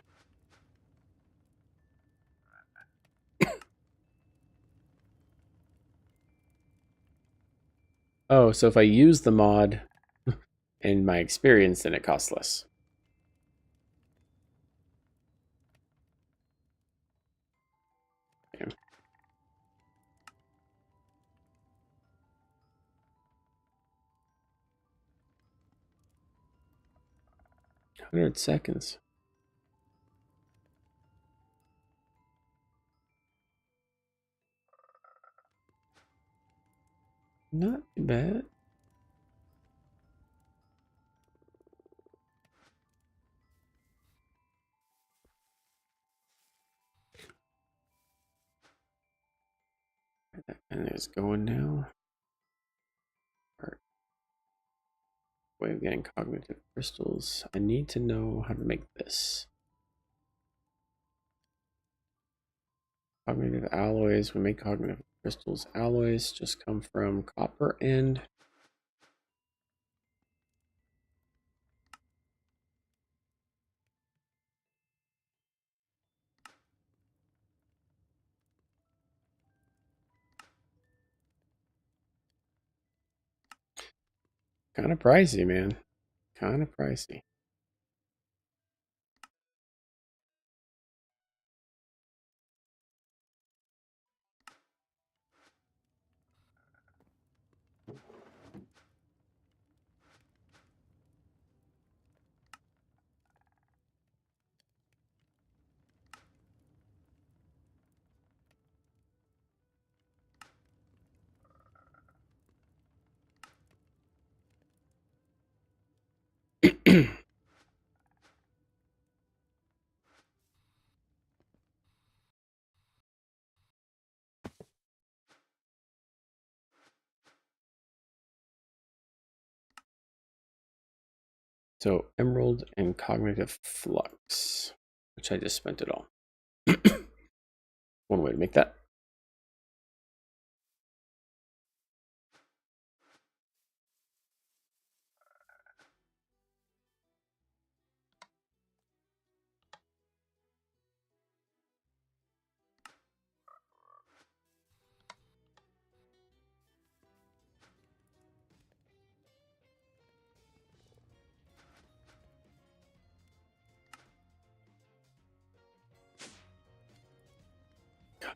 Oh, so if I use the mod in my experience, then it costs less. Okay. 100 seconds. Not too bad. And it's going now. Way of getting cognitive crystals. I need to know how to make this. Cognitive alloys. We make cognitive crystals. Alloys just come from copper and kind of pricey, man. Kind of pricey. So emerald and cognitive flux, which I just spent it all. One way to make that.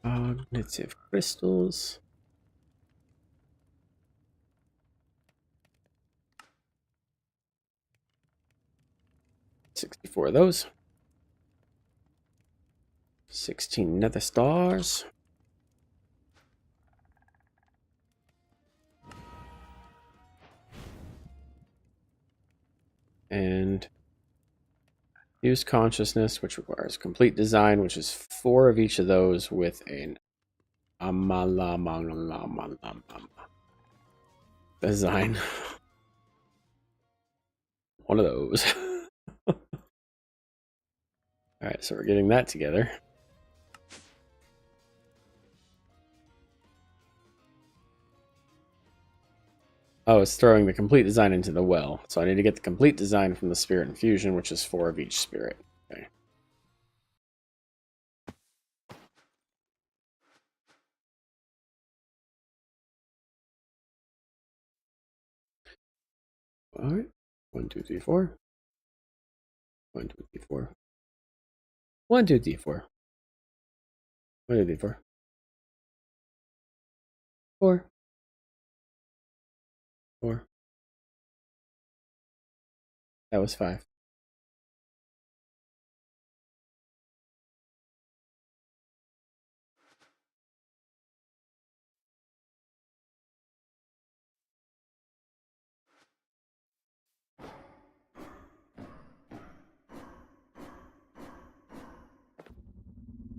Cognitive crystals. $64 of those. 16 nether stars. And use consciousness, which requires complete design, which is 4 of each of those with an design. One of those. Alright, so we're getting that together. Oh, it's throwing the complete design into the well. So I need to get the complete design from the spirit infusion, which is 4 of each spirit. Okay. Alright. 1, 2, 3, 4. 1, 2, 3, 4. 1, 2, 3, 4. 1, 2, 3, 4. 4. 4. That was 5.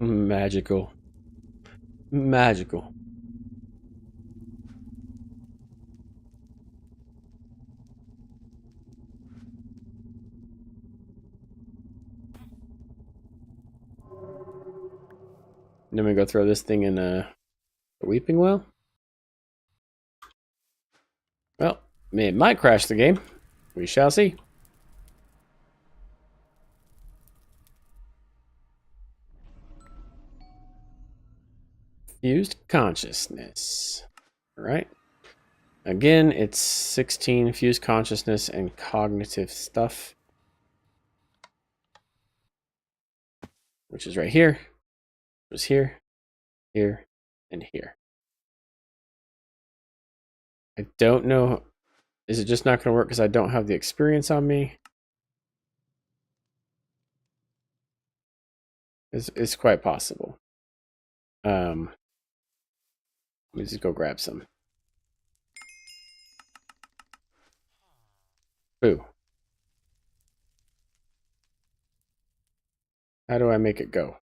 Magical. Magical. Then we go throw this thing in a weeping well. Well, it might crash the game. We shall see. Fused consciousness. All right. Again, it's 16 fused consciousness and cognitive stuff, which is right here. It was here, here, and here. I don't know. Is it just not going to work because I don't have the experience on me? It's quite possible. Let me just go grab some. Boo. How do I make it go?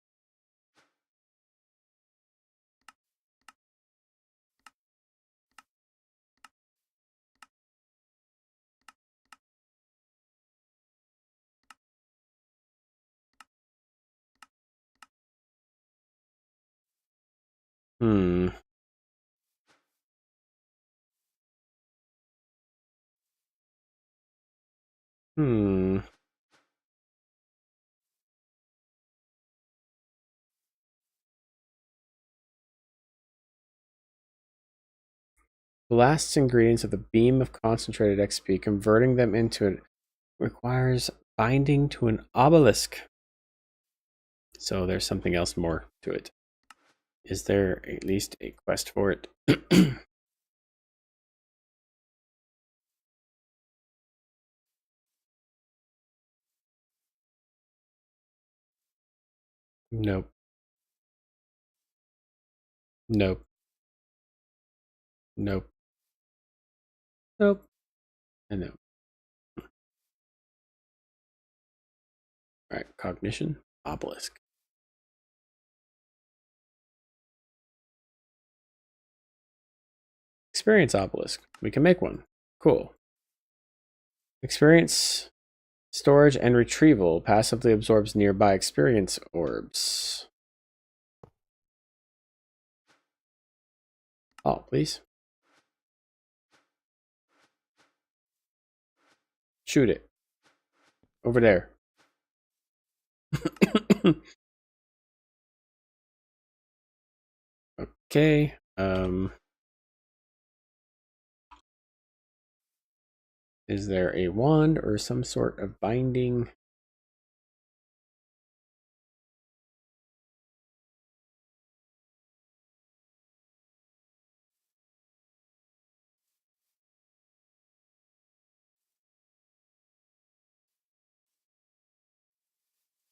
Hmm. Hmm. The last ingredients of the beam of concentrated XP, converting them into it requires binding to an obelisk. So there's something else more to it. Is there at least a quest for it? Nope. Nope. Nope. Nope. And no. All right, cognition, obelisk. Experience obelisk. We can make one. Cool. Experience storage and retrieval passively absorbs nearby experience orbs. Oh, please. Shoot it. Over there. Okay. Is there a wand or some sort of binding?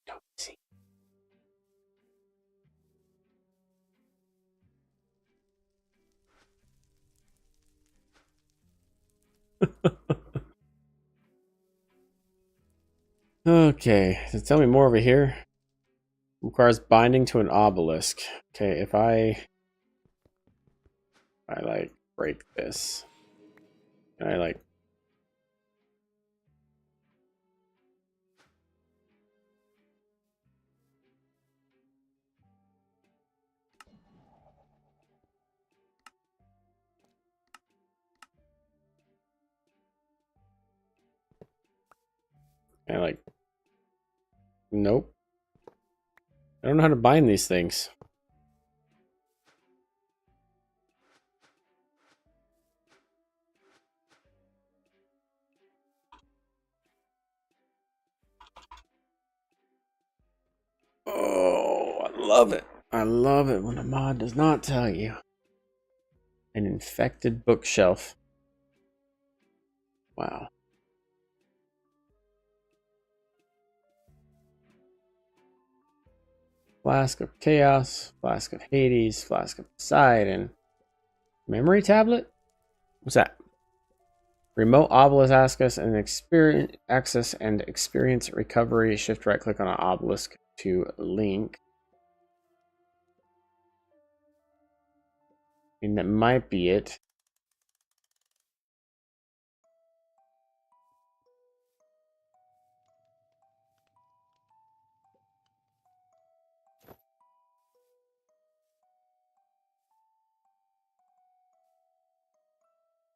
Don't see. Okay, so tell me more over here. Requires binding to an obelisk. Okay, if I like break this, and I like nope. I don't know how to bind these things. Oh, I love it. I love it when a mod does not tell you. An infected bookshelf. Wow. Flask of Chaos, Flask of Hades, Flask of Poseidon. Memory tablet? What's that? Remote obelisk access and experience recovery. Shift right click on an obelisk to link. mean, that might be it.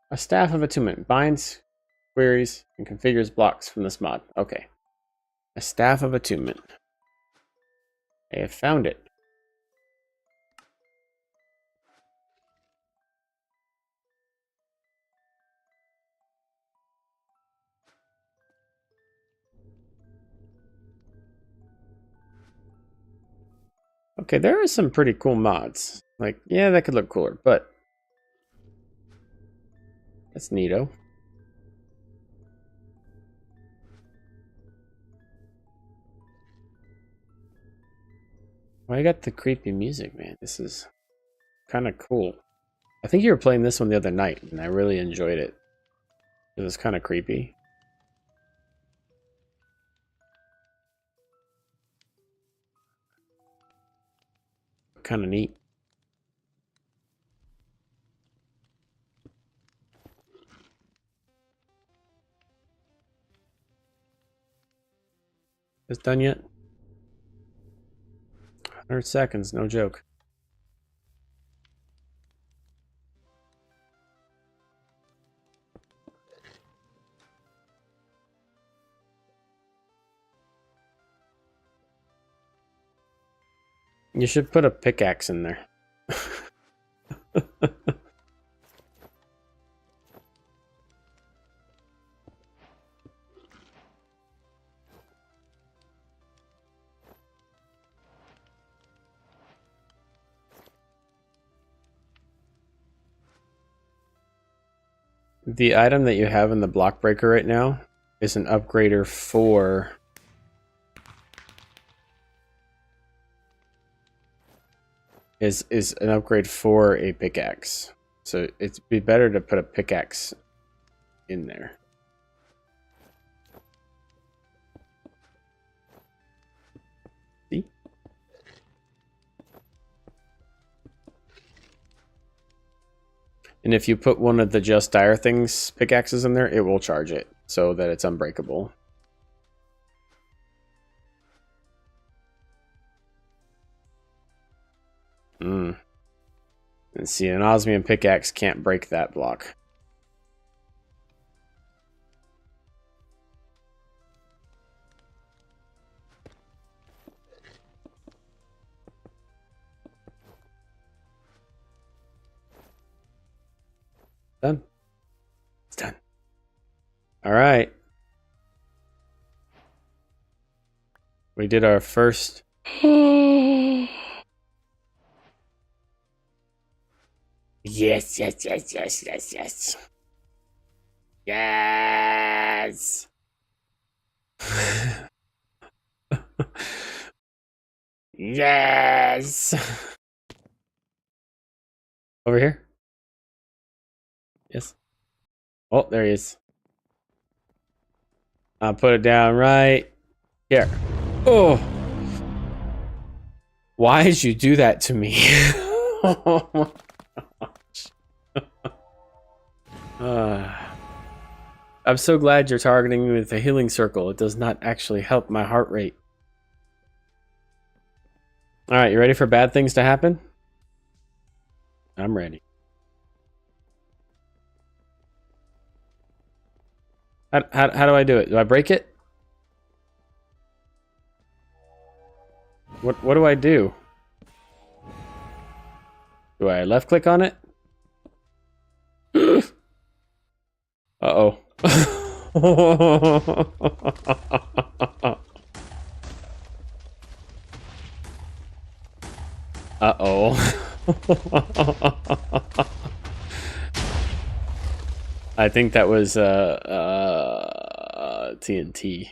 A staff of attunement binds, queries, and configures blocks from this mod. Okay. A staff of attunement. I have found it. Okay, there are some pretty cool mods. Like, yeah, that could look cooler, but that's neato. Well, I got the creepy music, man. This is kind of cool. I think you were playing this one the other night, and I really enjoyed it. It was kind of creepy. Kind of neat. It's done yet? 100 seconds, no joke. You should put a pickaxe in there. The item that you have in the block breaker right now is an upgrader for is an upgrade for a pickaxe. So it'd be better to put a pickaxe in there. See? And if you put one of the Just Dire Things pickaxes in there, it will charge it so that it's unbreakable. And see, an osmium pickaxe can't break that block. Done. It's done. All right. We did our first. Yes, yes, yes, yes, yes, yes. Yes. Yes. Over here. Yes. Oh, there he is. I'll put it down right here. Oh. Why did you do that to me? Oh my gosh. I'm so glad you're targeting me with a healing circle. It does not actually help my heart rate. Alright, you ready for bad things to happen? I'm ready. How do I do it? Do I break it? What do I do? Do I left click on it? Uh-oh. Uh-oh. I think that was TNT.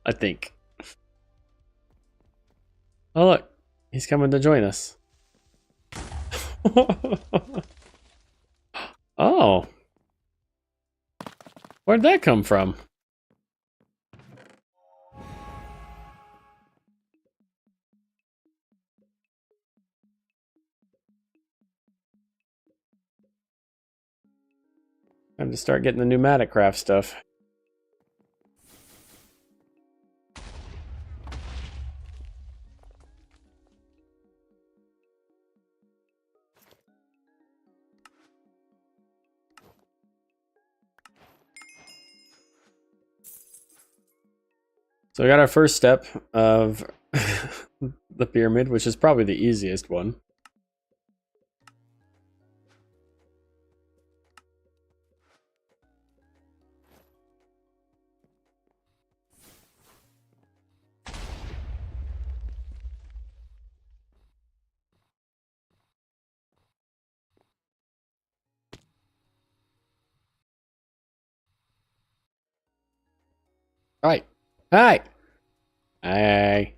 I think. Oh look, he's coming to join us. Oh. Where'd that come from? Time to start getting the pneumatic craft stuff. So we got our first step of the pyramid, which is probably the easiest one. Hi. Hi. Hi.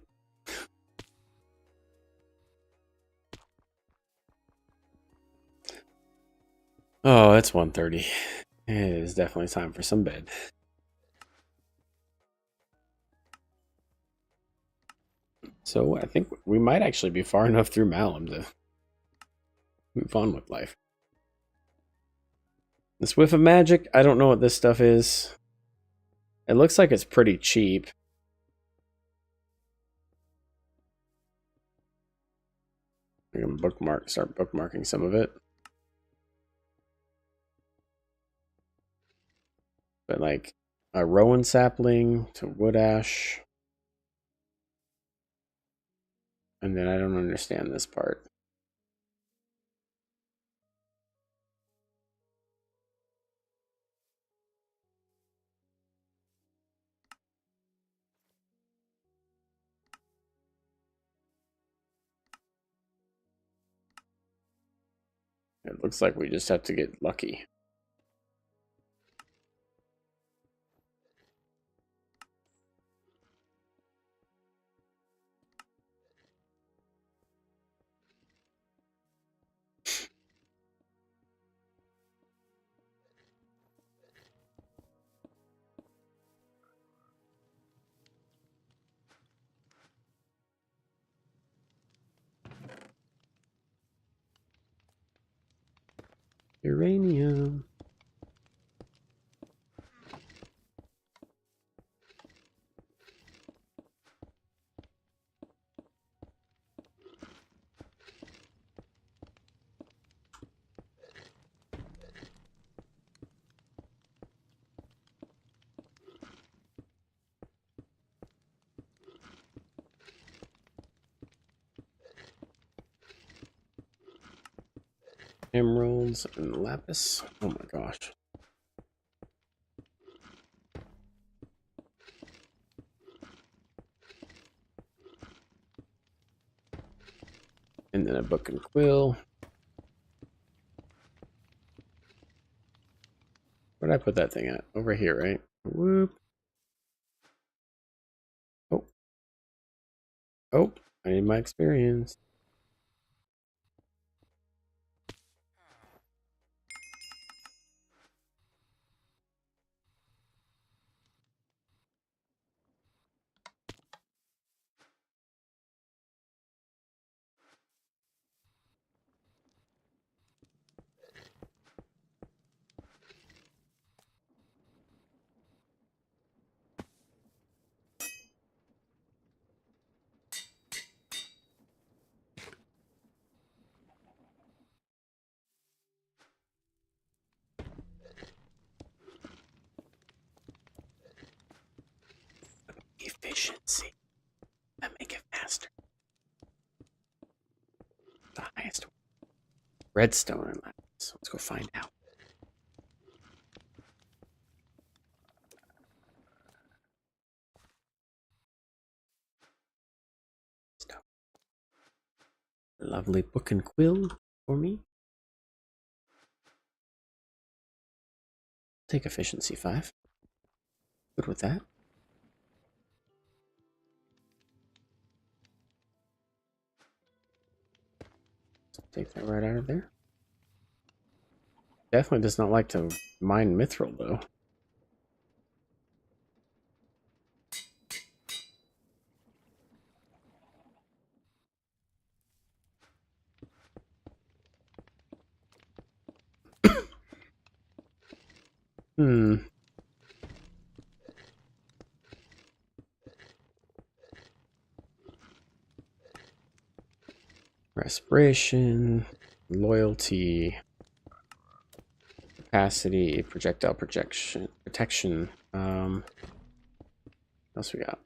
Oh, it's 1:30. It is definitely time for some bed. So I think we might actually be far enough through Malum to move on with life. This whiff of magic, I don't know what this stuff is. It looks like it's pretty cheap. I'm gonna start bookmarking some of it. But like a rowan sapling to wood ash. And then I don't understand this part. It looks like we just have to get lucky. Uranium. Emeralds and lapis. Oh my gosh. And then a book and quill. Where did I put that thing at? Over here, right? Whoop. Oh. Oh, I need my experience. Efficiency. I make it faster. The highest. Redstone and lapis. Let's go find out. Stone. Lovely book and quill for me. Take efficiency 5. Good with that. Take that right out of there. Definitely does not like to mine mithril though. Respiration, loyalty, capacity, projectile protection. What else we got?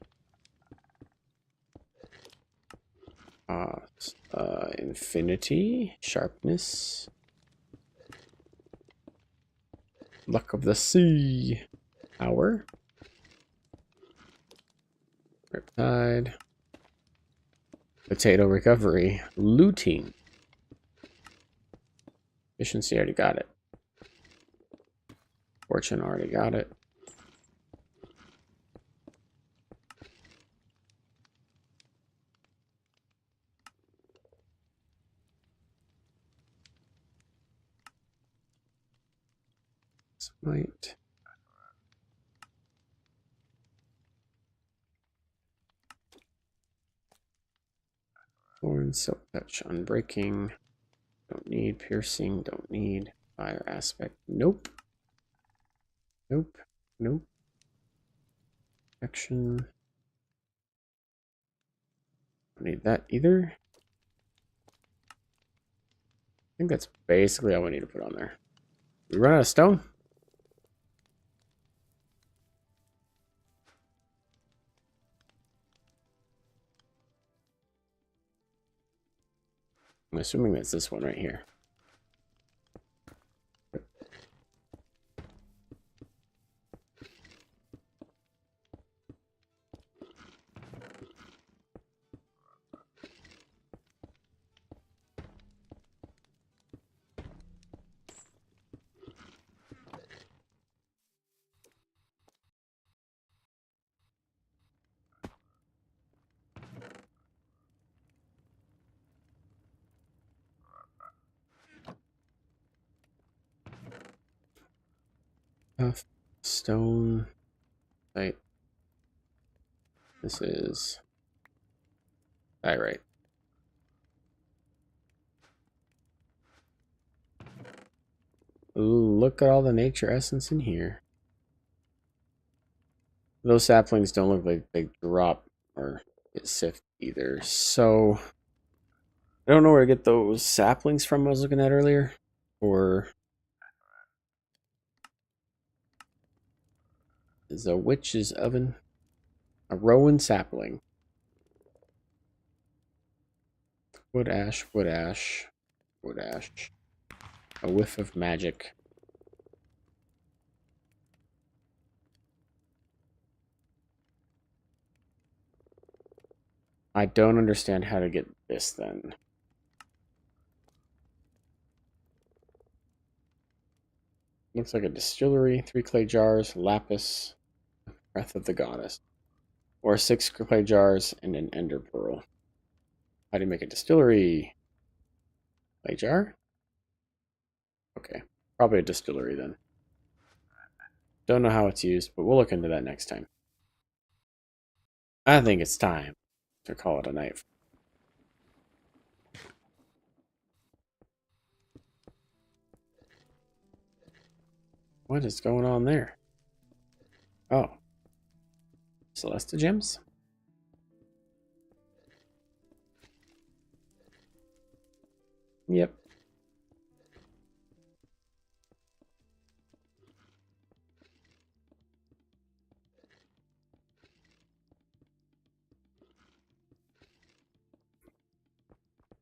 Infinity, sharpness, luck of the sea, power, riptide, potato recovery, looting, efficiency, already got it. Fortune, already got it. Smite. Thorn, silk touch, unbreaking. Don't need piercing, don't need fire aspect. Nope. Nope. Nope. Action. Don't need that either. I think that's basically all we need to put on there. We run out of stone? I'm assuming that's this one right here. Tough stone. Right. This is diorite. Ooh, look at all the nature essence in here. Those saplings don't look like they drop or get sifted either. So I don't know where to get those saplings from I was looking at earlier. Or is a witch's oven. A rowan sapling. Wood ash, wood ash, wood ash. A whiff of magic. I don't understand how to get this then. Looks like a distillery, 3 clay jars, lapis, breath of the goddess. Or 6 clay jars and an ender pearl. How do you make a distillery? Clay jar? Okay, probably a distillery then. Don't know how it's used, but we'll look into that next time. I think it's time to call it a night. What is going on there? Oh. Celesta gems? Yep.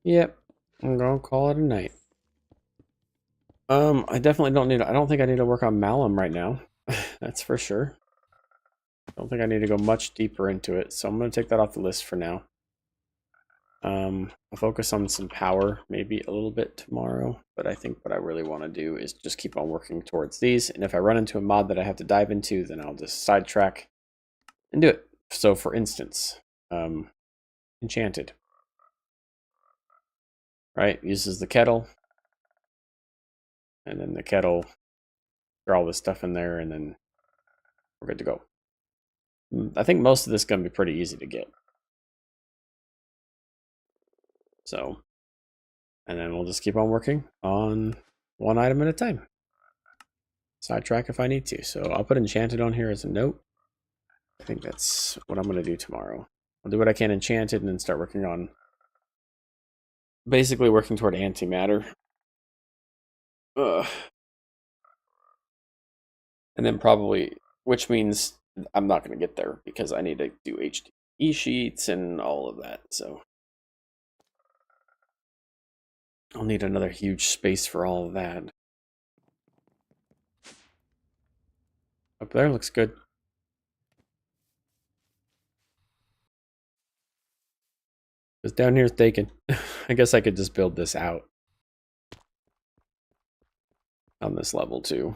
Yep. I'm gonna call it a night. I definitely don't need I don't think I need to work on Malum right now. That's for sure. I don't think I need to go much deeper into it, so I'm gonna take that off the list for now. I'll focus on some power maybe a little bit tomorrow, but I think what I really want to do is just keep on working towards these, and if I run into a mod that I have to dive into, then I'll just sidetrack and do it. So for instance, enchanted, right, uses the kettle, and then the kettle, throw all this stuff in there, and then we're good to go. I think most of this is going to be pretty easy to get. So, and then we'll just keep on working on one item at a time. sidetrack if I need to. So I'll put enchanted on here as a note. I think that's what I'm going to do tomorrow. I'll do what I can enchanted and then start working on, basically working toward antimatter. Ugh. And then probably, which means I'm not going to get there because I need to do HDE sheets and all of that. So I'll need another huge space for all of that. Up there looks good. Because down here is taken. I guess I could just build this out on this level too.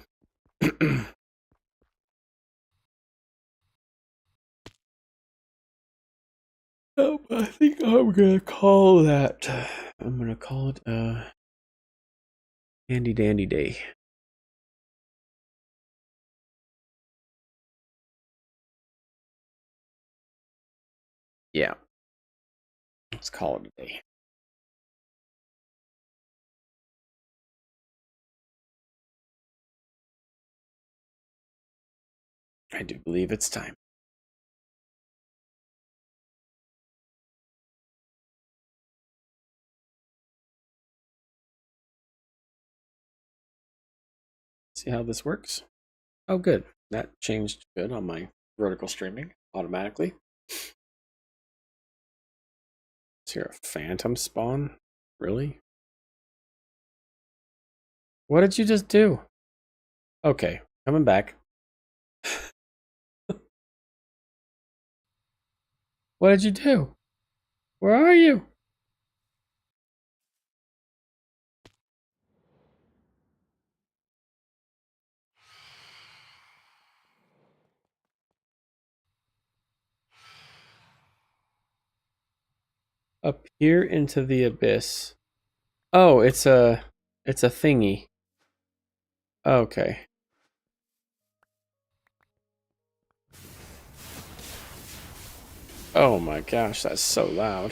Oh, I think I'm gonna call that. I'm gonna call it handy dandy day. Yeah, let's call it a day. I do believe it's time. See how this works? Oh, good. That changed good on my vertical streaming automatically. Is here a phantom spawn? Really? What did you just do? Okay, coming back. What did you do? Where are you? Appear into the abyss. Oh, it's a thingy. Okay. Oh my gosh, that's so loud.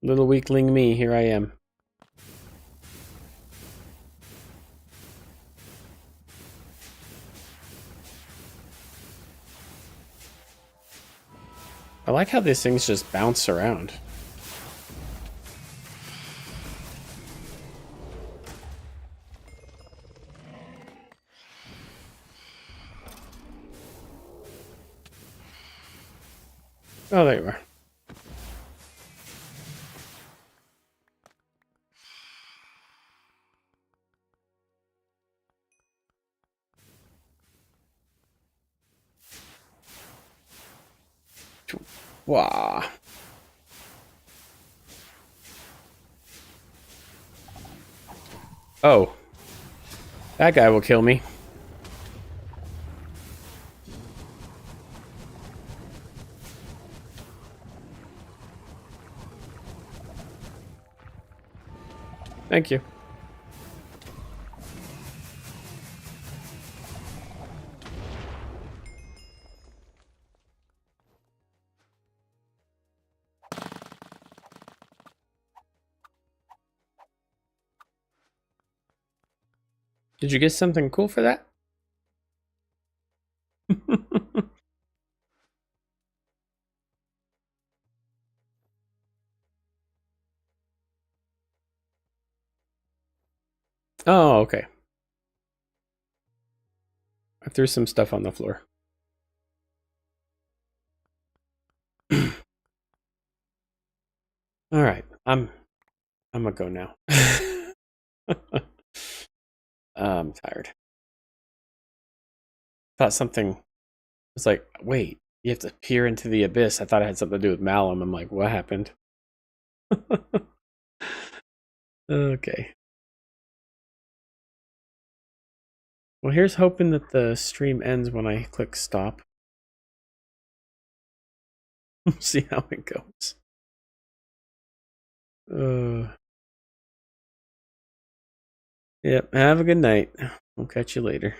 Little weakling me, here I am. I like how these things just bounce around. Oh, there you are. Wow. Oh. That guy will kill me. Thank you. Did you get something cool for that? Oh, okay. I threw some stuff on the floor. All right, I'm gonna go now. I'm tired. Thought something was like, wait, you have to peer into the abyss. I thought it had something to do with Malum. I'm like, what happened? Okay. Well, here's hoping that the stream ends when I click stop. See how it goes. Yep, have a good night. We'll catch you later.